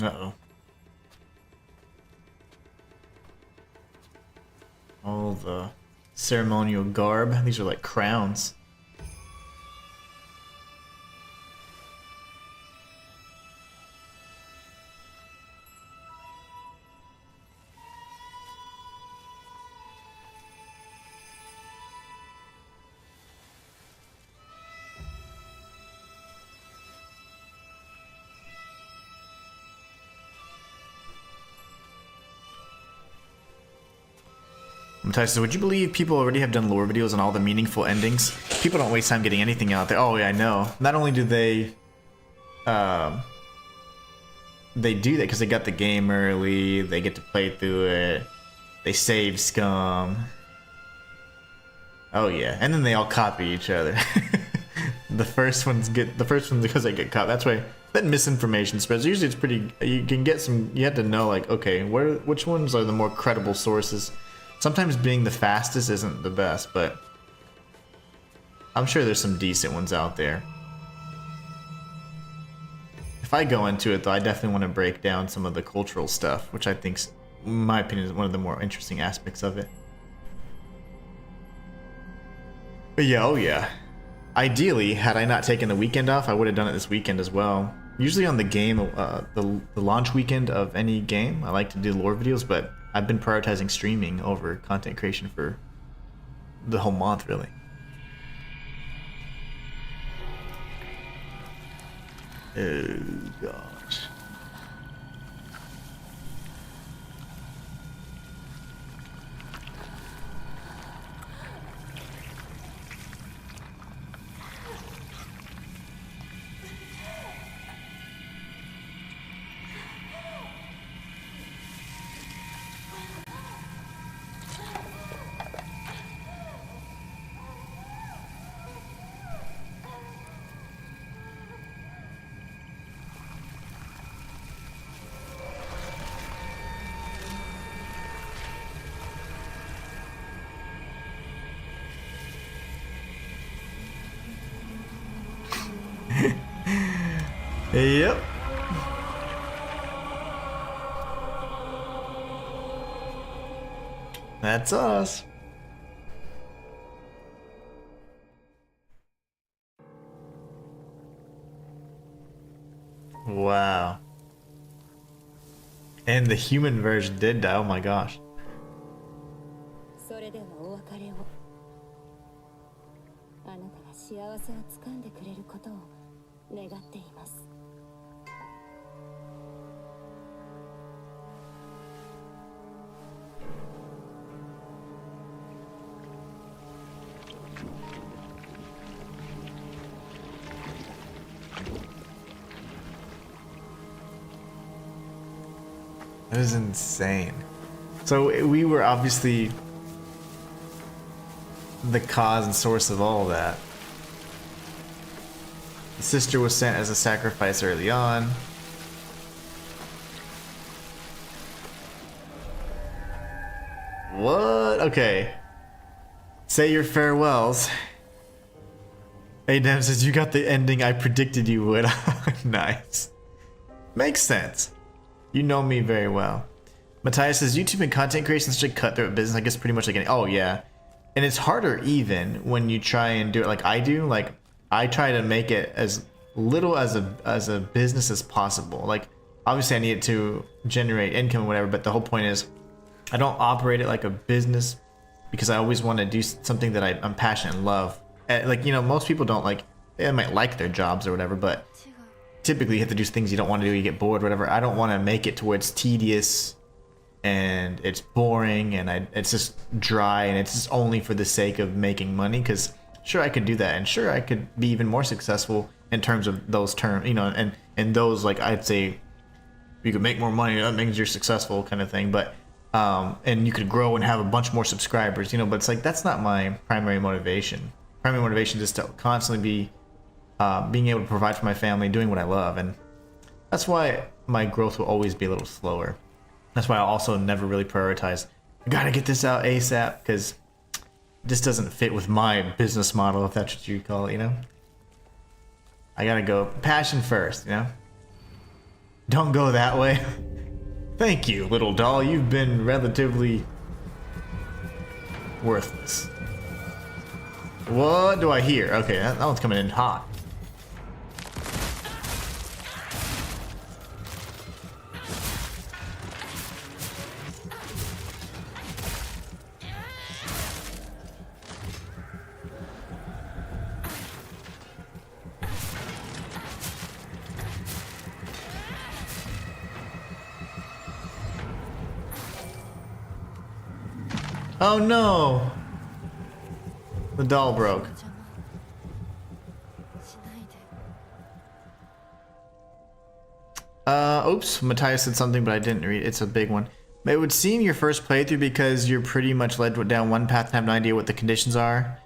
Uh-oh. All the ceremonial garb. These are like crowns. Tyson, would you believe people already have done lore videos on all the meaningful endings? People don't waste time getting anything out there. Oh yeah, I know. Not only do they do that because they got the game early, they get to play through it, they save scum. Oh yeah, and then they all copy each other. The first ones because they get caught. That's why that misinformation spreads. Usually it's pretty. You can get some. You have to know like, okay, which ones are the more credible sources. Sometimes being the fastest isn't the best, but I'm sure there's some decent ones out there. If I go into it though, I definitely want to break down some of the cultural stuff, which I think, in my opinion, is one of the more interesting aspects of it. But yeah, oh yeah. Ideally, had I not taken the weekend off, I would have done it this weekend as well. Usually on the game, the launch weekend of any game, I like to do lore videos, but I've been prioritizing streaming over content creation for the whole month, really. Oh gosh. Yep. That's us. Wow. And the human version did die. Oh my gosh. それではお別れを。あなたが幸せを掴んでくれることを願っています。That was insane. So we were obviously the cause and source of all of that. The sister was sent as a sacrifice early on. What? Okay. Say your farewells. Adam says you got the ending I predicted you would. Nice. Makes sense. You know me very well. Matthias says YouTube and content creation is such a cutthroat business. I guess pretty much like any. Oh yeah, and it's harder even when you try and do it like I do. Like I try to make it as little as a business as possible. Like obviously I need it to generate income or whatever, but the whole point is I don't operate it like a business because I always want to do something that I'm passionate and love. Like, you know, most people don't like, they might like their jobs or whatever, but typically you have to do things you don't want to do, you get bored, whatever. I don't want to make it to where it's tedious and it's boring and it's just dry and it's just only for the sake of making money, because sure I could do that and sure I could be even more successful in terms of those terms, you know, and those, like I'd say you could make more money, that means you're successful kind of thing, but and you could grow and have a bunch more subscribers, you know, but it's like that's not my primary motivation. Primary motivation is to constantly be being able to provide for my family, doing what I love, and that's why my growth will always be a little slower. That's why I also never really prioritize, I gotta get this out ASAP, because this doesn't fit with my business model, if that's what you call it, you know? I gotta go passion first, you know? Don't go that way. Thank you, little doll, you've been relatively worthless. What do I hear? Okay, that one's coming in hot. Oh no! The doll broke. Oops, Matthias said something but I didn't read. It's a big one. It would seem your first playthrough, because you're pretty much led down one path and have no idea what the conditions are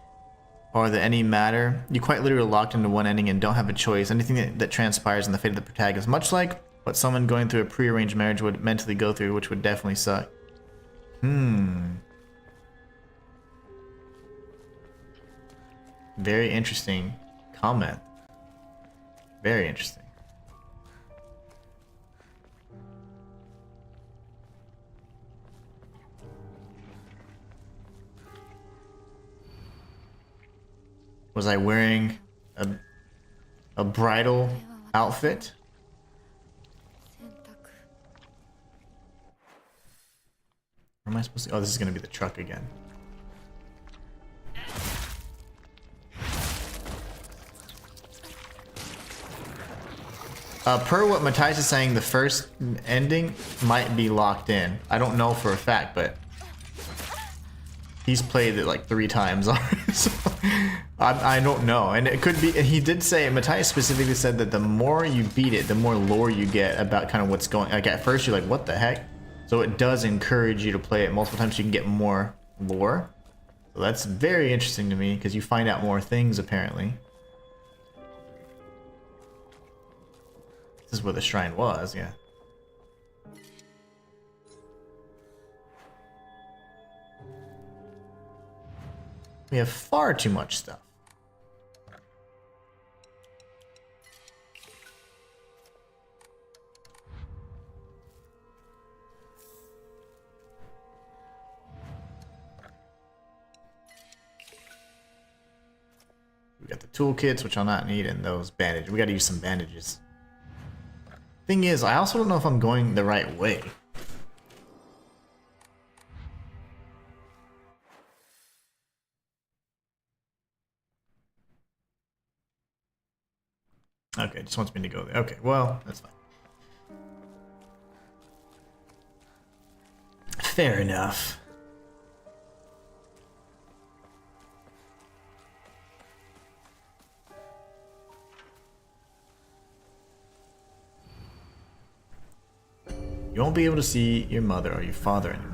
or that any matter. You quite literally locked into one ending and don't have a choice. Anything that transpires in the fate of the protagonist, much like what someone going through a prearranged marriage would mentally go through, which would definitely suck. Very interesting comment. Very interesting. Was I wearing a bridal outfit? Where am I supposed to? Oh, this is gonna be the truck again. Per what Matthias is saying, the first ending might be locked in. I don't know for a fact, but he's played it like 3 times already, so I don't know. And it could be, and he did say, Matthias specifically said that the more you beat it, the more lore you get about kind of what's going, like at first you're like, what the heck? So it does encourage you to play it multiple times so you can get more lore. So that's very interesting to me, because you find out more things apparently. This is where the shrine was, yeah. We have far too much stuff. We got the toolkits, which I'll not need, and those bandages. We gotta use some bandages. Thing is, I also don't know if I'm going the right way. Okay, just wants me to go there. Okay, well, that's fine. Fair enough. You won't be able to see your mother or your father anymore.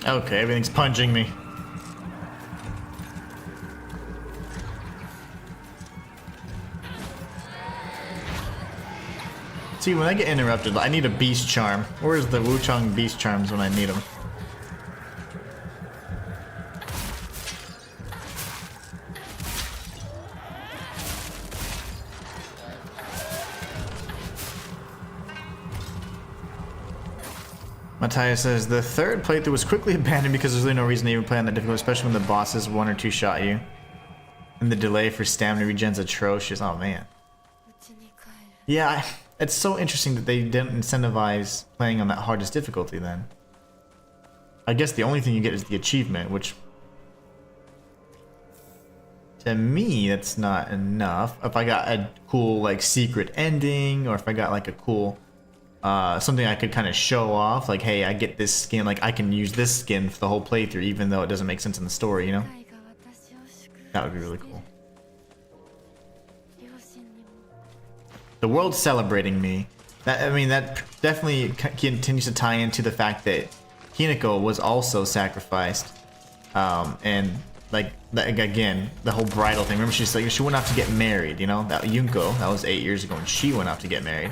Okay, everything's punching me. See, when I get interrupted, I need a beast charm. Where's the Wukong beast charms when I need them? Matthias says, the third playthrough was quickly abandoned because there's really no reason to even play on that difficult, especially when the bosses 1 or 2 shot you. And the delay for stamina regen's atrocious. Oh man. Yeah, it's so interesting that they didn't incentivize playing on that hardest difficulty then. I guess the only thing you get is the achievement, which... to me, that's not enough. If I got a cool, like, secret ending, or if I got, like, a cool... something I could kind of show off, like, hey, I get this skin, like, I can use this skin for the whole playthrough, even though it doesn't make sense in the story, you know? That would be really cool. The world's celebrating me. That, I mean, that definitely continues to tie into the fact that Hinako was also sacrificed. And, like, again, the whole bridal thing. Remember, she's like, she went off to get married, you know? That Yunko, that was 8 years ago, and she went off to get married.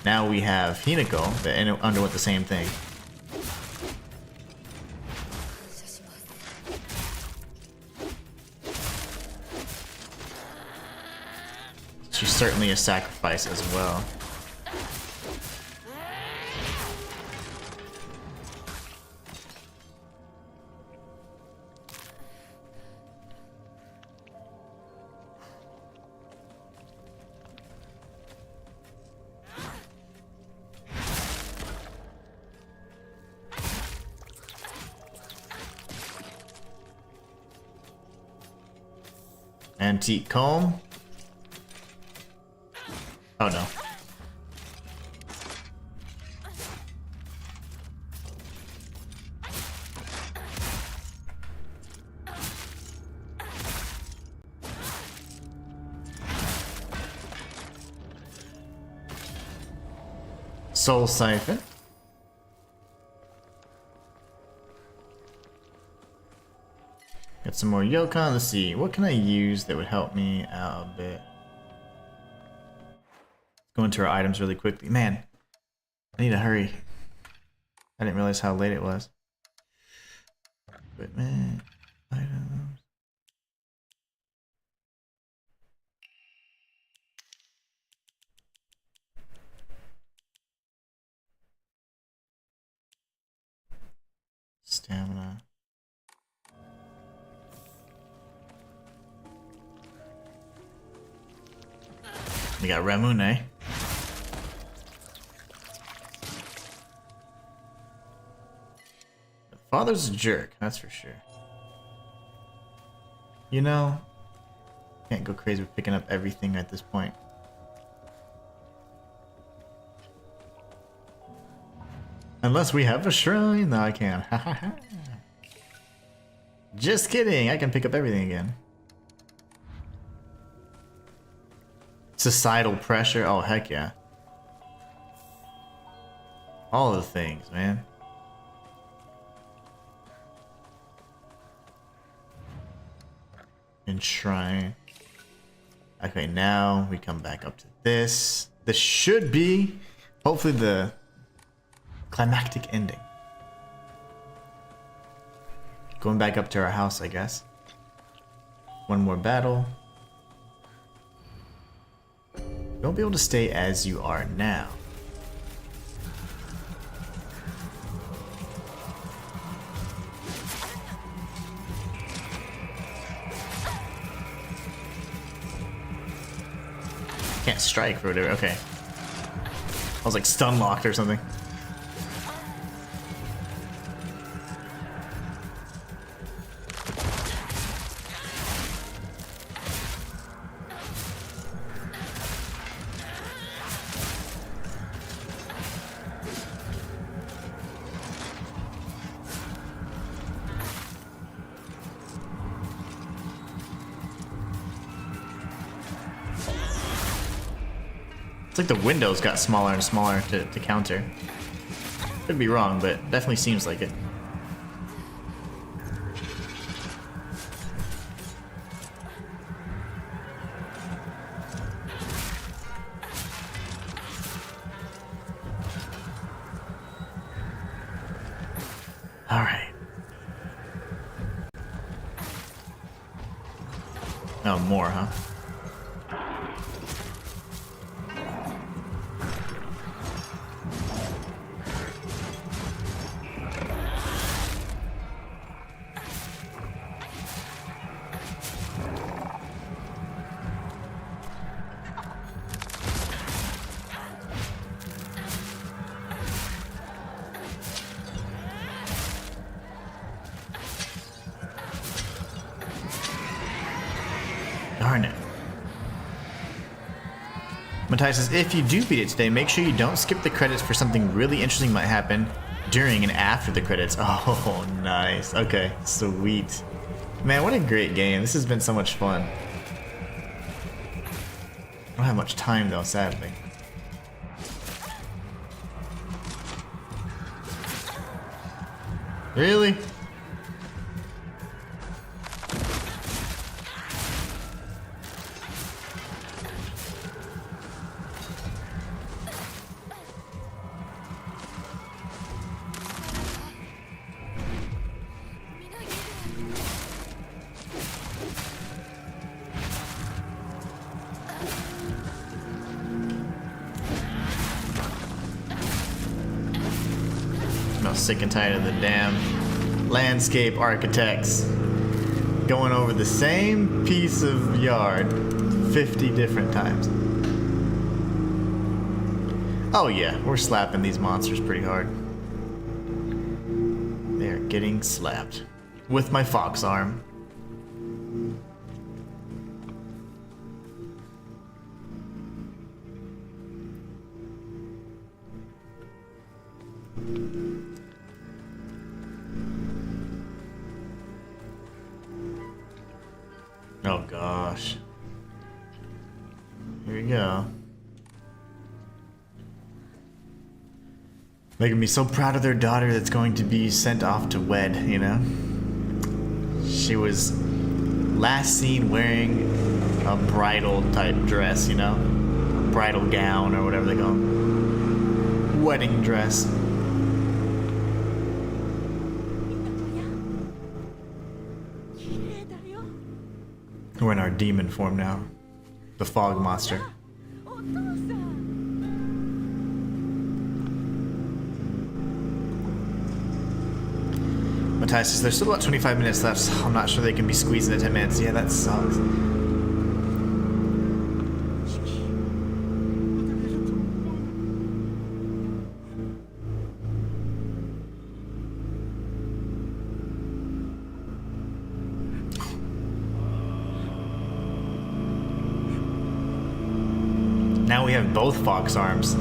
Now we have Hinako that underwent the same thing. She's certainly a sacrifice as well. Antique comb. Oh no. Soul Siphon. Got some more Yokon. Let's see. What can I use that would help me out a bit? Go into our items really quickly. Man, I need to hurry. I didn't realize how late it was. Equipment. Items. Stamina. We got Ramune. The father's a jerk, that's for sure. You know, can't go crazy with picking up everything at this point. Unless we have a shrine. No, I can't. Just kidding, I can pick up everything again. Societal pressure, oh heck yeah. All the things, man. Enshrine. Okay, now we come back up to this. This should be, hopefully, the climactic ending. Going back up to our house, I guess. One more battle. You won't be able to stay as you are now. Can't strike for whatever. Okay. I was like stun locked or something. It's like the windows got smaller and smaller to counter. Could be wrong, but definitely seems like it. Alright. Oh, more, huh? Darn it. Matthias says, if you do beat it today, make sure you don't skip the credits for something really interesting might happen during and after the credits. Oh, nice. Okay, sweet. Man, what a great game. This has been so much fun. I don't have much time though, sadly. Really? I'm sick and tired of the damn landscape architects going over the same piece of yard 50 different times. Oh yeah, we're slapping these monsters pretty hard. They're getting slapped with my fox arm. Oh gosh. Here we go. Making me so proud of their daughter that's going to be sent off to wed, you know? She was last seen wearing a bridal type dress, you know? Bridal gown or whatever they call them. Wedding dress. We're in our demon form now. The fog monster. Matthias says there's still about 25 minutes left, so I'm not sure they can be squeezed into 10 minutes. Yeah, that sucks. Now we have both fox arms.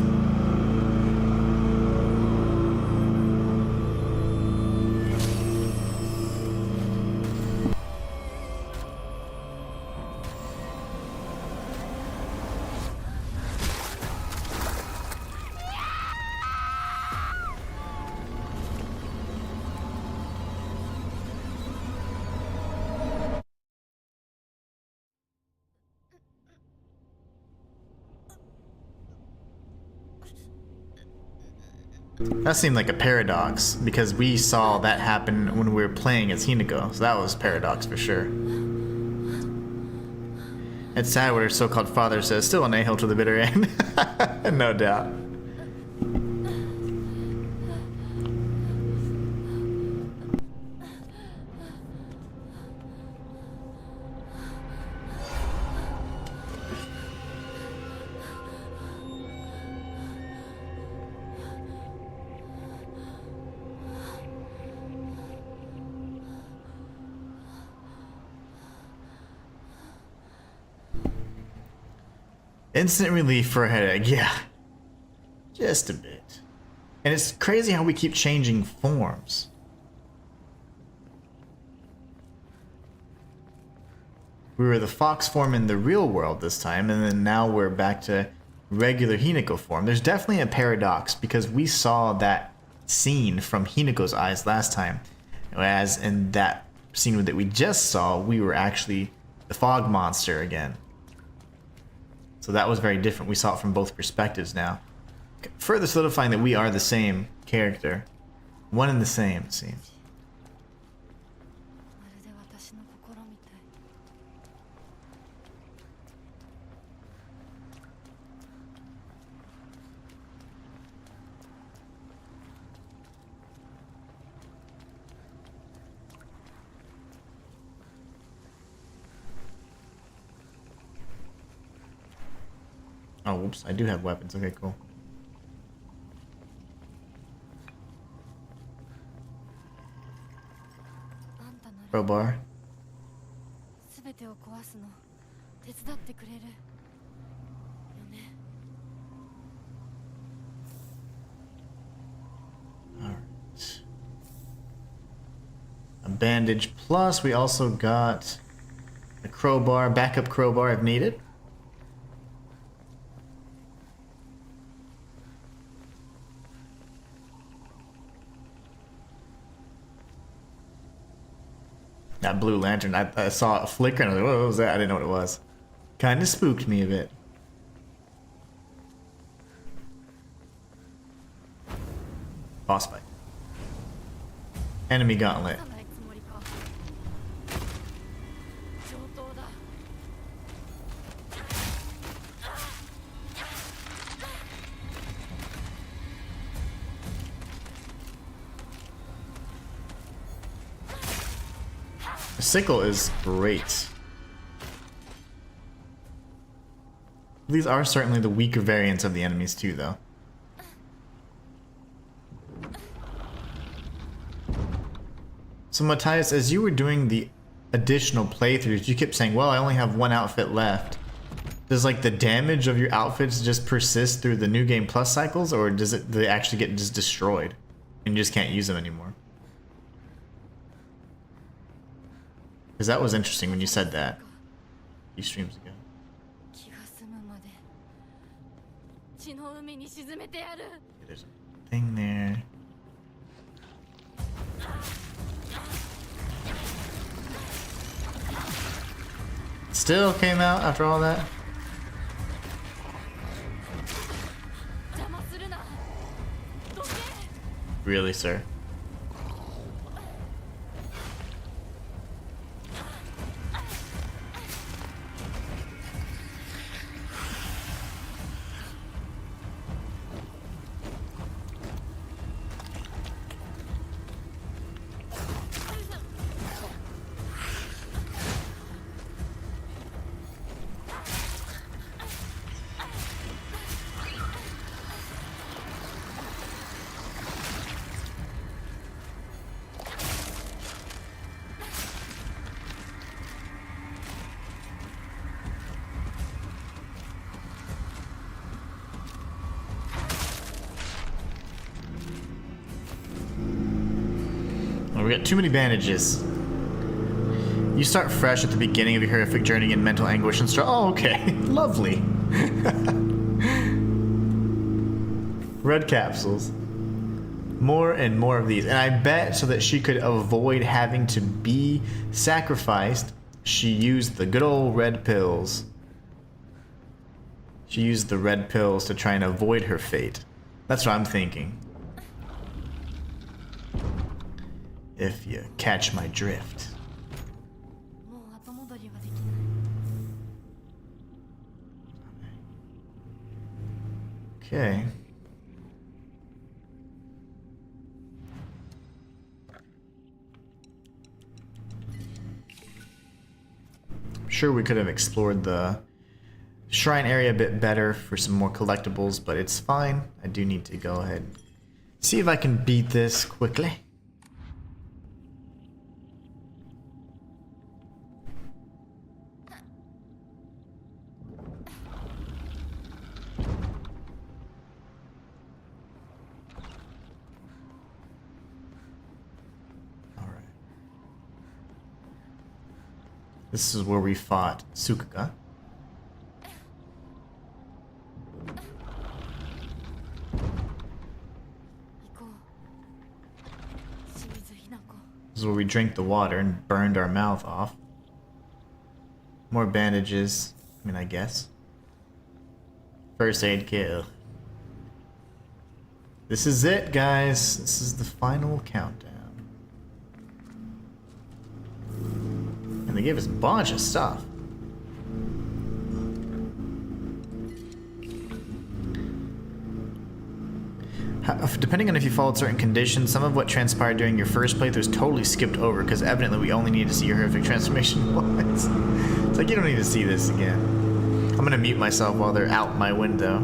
That seemed like a paradox, because we saw that happen when we were playing as Hinako, so that was paradox for sure. It's sad what her so-called father says, still an a-hole to the bitter end. No doubt. Instant relief for a headache, yeah. Just a bit. And it's crazy how we keep changing forms. We were the fox form in the real world this time, and then now we're back to regular Hinako form. There's definitely a paradox, because we saw that scene from Hinako's eyes last time. Whereas in that scene that we just saw, we were actually the fog monster again. So that was very different. We saw it from both perspectives now. Further solidifying that we are the same character. One and the same, it seems. Oh, whoops, I do have weapons. Okay, cool. Crowbar. Alright. A bandage plus. We also got a crowbar, backup crowbar if needed. That blue lantern, I saw a flicker and I was like, what was that? I didn't know what it was. Kinda spooked me a bit. Boss fight. Enemy gauntlet. The sickle is great. These are certainly the weaker variants of the enemies too, though. So Matthias, as you were doing the additional playthroughs, you kept saying, well, I only have one outfit left. Does like the damage of your outfits just persist through the New Game Plus cycles, or do they actually get just destroyed and you just can't use them anymore? Because that was interesting when you said that a few streams ago. There's a thing there. Still came out after all that? Really, sir? We got too many bandages. You start fresh at the beginning of your horrific journey in mental anguish and start. Oh, okay. Lovely. Red capsules. More and more of these. And I bet so that she could avoid having to be sacrificed, she used the good old red pills. She used the red pills to try and avoid her fate. That's what I'm thinking. if you catch my drift. もう後戻りはできない。 Okay. I'm sure we could have explored the shrine area a bit better for some more collectibles, but it's fine. I do need to go ahead and see if I can beat this quickly. This is where we fought Sukuga. 行こう。清水ひな子。 This is where we drank the water and burned our mouth off. More bandages. I mean, I guess. First aid kit. This is it, guys. This is the final countdown. And they gave us a bunch of stuff. Depending on if you followed certain conditions, some of what transpired during your first playthrough is totally skipped over because evidently we only need to see your horrific transformation once. It's like you don't need to see this again. I'm gonna mute myself while they're out my window.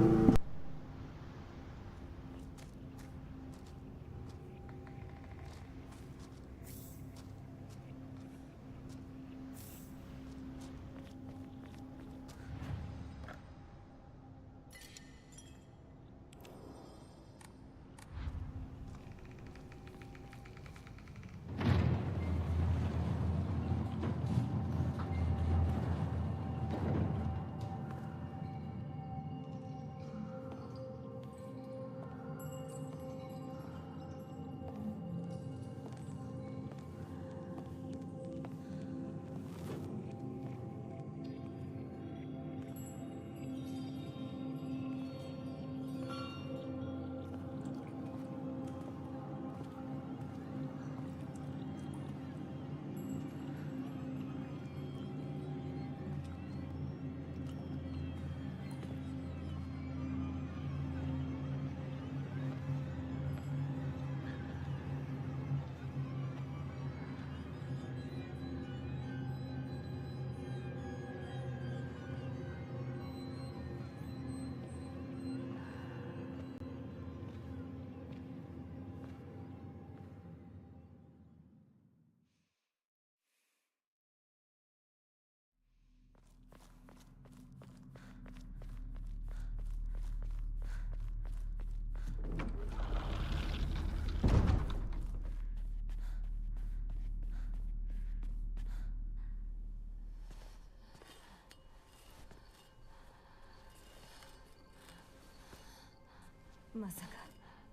まさか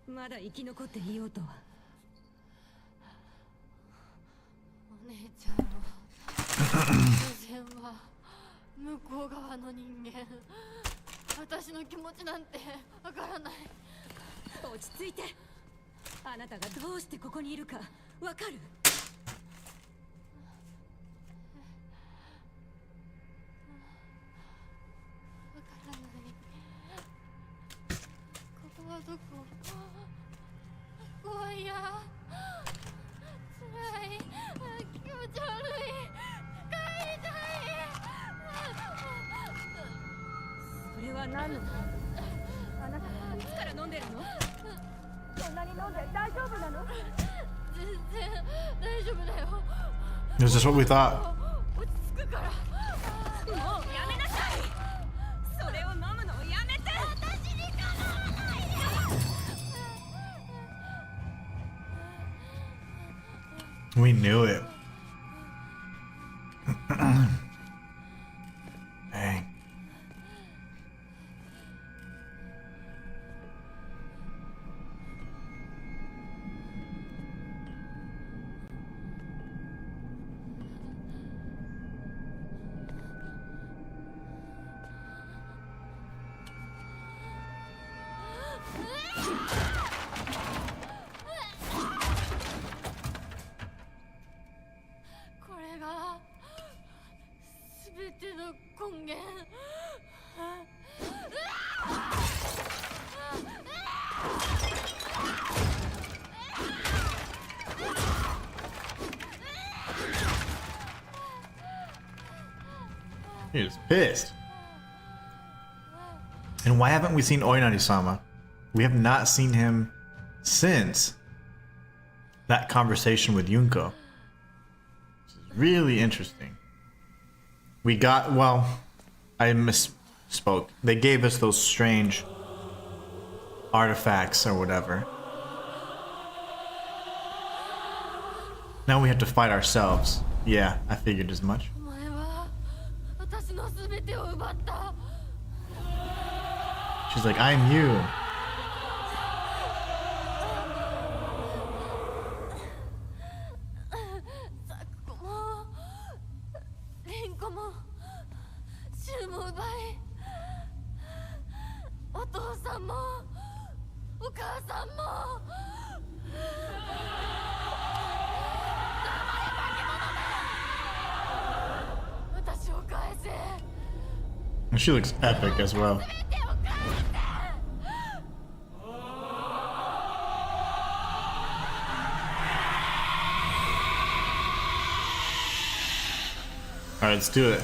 まだ生き残っていようとは。お姉ちゃんは偶然は向こう側の人間。私の気持ちなんてわからない。落ち着いて。あなたがどうしてここにいるかわかる？わからない。ここはどこ？怖いや。辛い。気持ち悪い。帰りたい。それは何の？あなたいつから飲んでるの？そんなに飲んで大丈夫なの？全然大丈夫だよ。 Is this what we thought? 落ち着くから。もうやめなさい。それを飲むのをやめて。私に構わないで。 We knew it. Dang. He is pissed. And why haven't we seen Oinari-sama? We have not seen him since that conversation with Yunko. This is really interesting. We got, well, I misspoke. They gave us those strange artifacts or whatever. Now we have to fight ourselves. Yeah, I figured as much. お前は私の全てを奪った。 She's like, I'm you. ザクコもリンコもシュウも奪い、お父さんもお母さんも。 私を返せ。 And she looks epic as well. Alright, let's do it.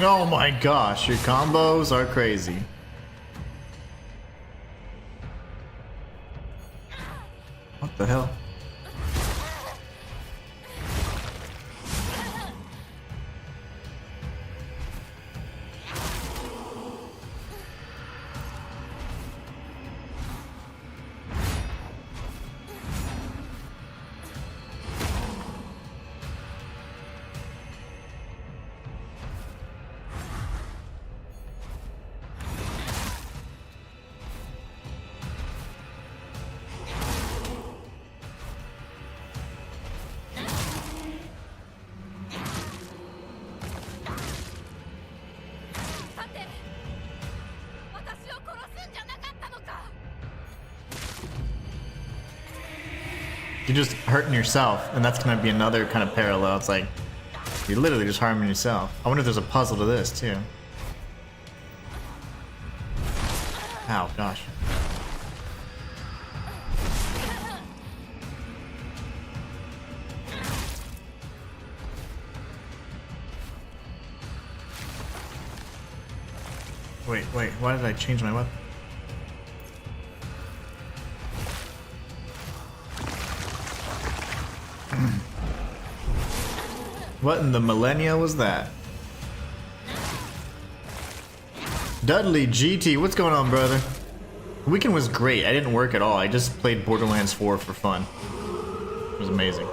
Oh my gosh, your combos are crazy. What the hell? You're just hurting yourself, and that's gonna be another kind of parallel. It's like, you're literally just harming yourself. I wonder if there's a puzzle to this, too. Ow, gosh. Wait, why did I change my weapon? What in the millennia was that? Dudley GT, what's going on, brother? The weekend was great. I didn't work at all. I just played Borderlands 4 for fun. It was amazing.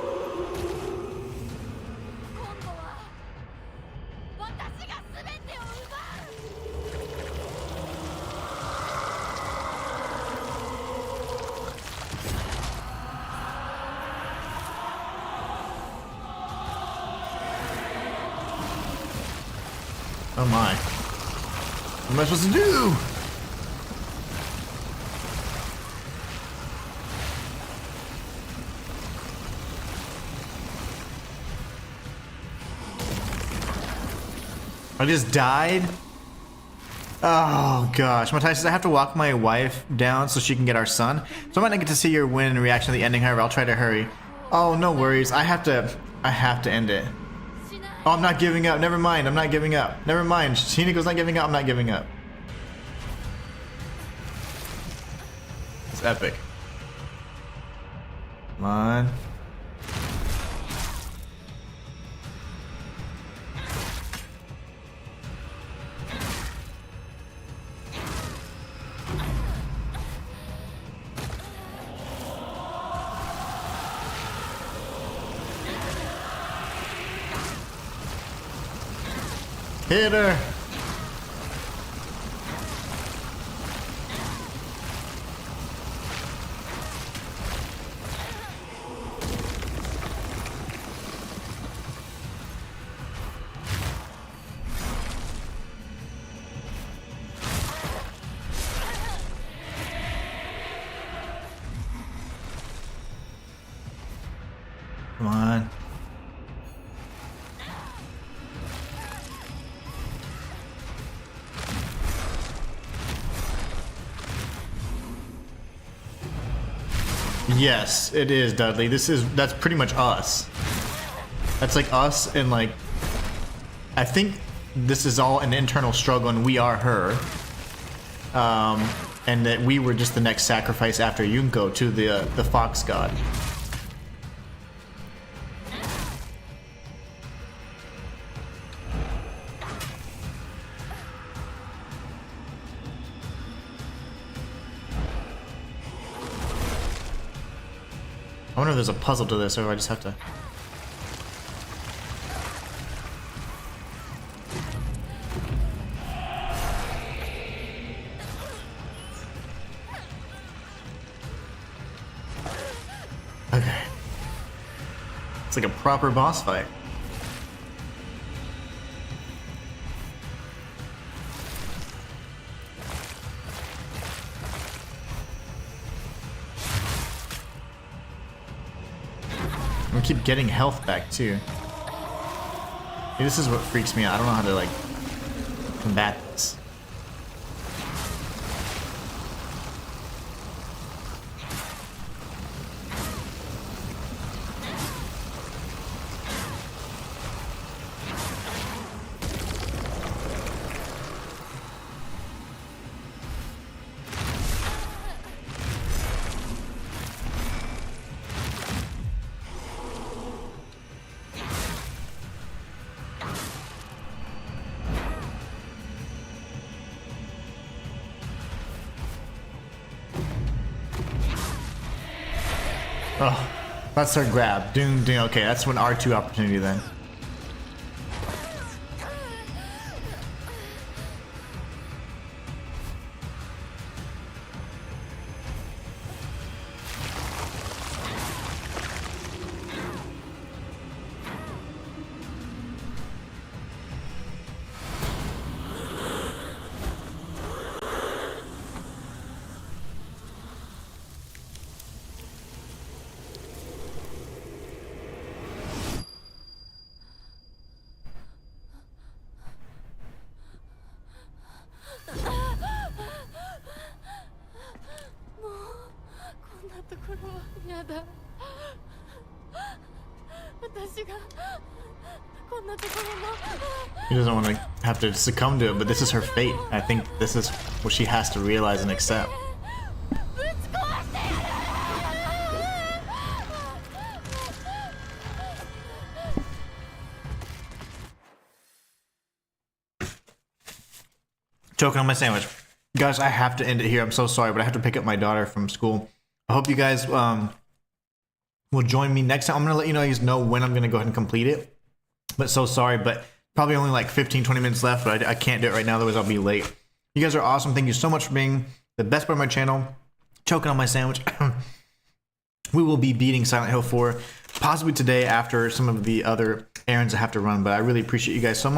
Oh my. What am I supposed to do? I just died? Oh gosh. Matthias says I have to walk my wife down so she can get our son. So I might not get to see your win and reaction to the ending, however, I'll try to hurry. Oh, no worries. I have to end it. Oh, I'm not giving up. Never mind. I'm not giving up. Never mind. Shiniko's not giving up. I'm not giving up. It's epic. Come on. Hit her! Come on. Yes, it is, Dudley. That's pretty much us. That's like us, and like I think this is all an internal struggle, and we are her. And that we were just the next sacrifice after Yunko to the fox god. I wonder if there's a puzzle to this, or I just have to... Okay. It's like a proper boss fight. We keep getting health back too. Hey, this is what freaks me out. I don't know how to like combat this. Oh, that's our grab. Doom, doom. Okay, that's an R2 opportunity then. He doesn't want to have to succumb to it, but this is her fate. I think this is what she has to realize and accept. Choking on my sandwich. Guys, I have to end it here. I'm so sorry, but I have to pick up my daughter from school. I hope you guys will join me next time. I'm going to let you guys know when I'm going to go ahead and complete it. But so sorry, but probably only like 15-20 minutes left, but I can't do it right now, otherwise I'll be late. You guys are awesome. Thank you so much for being the best part of my channel. Choking on my sandwich. We will be beating Silent Hill 4 possibly today after some of the other errands I have to run, but I really appreciate you guys so much.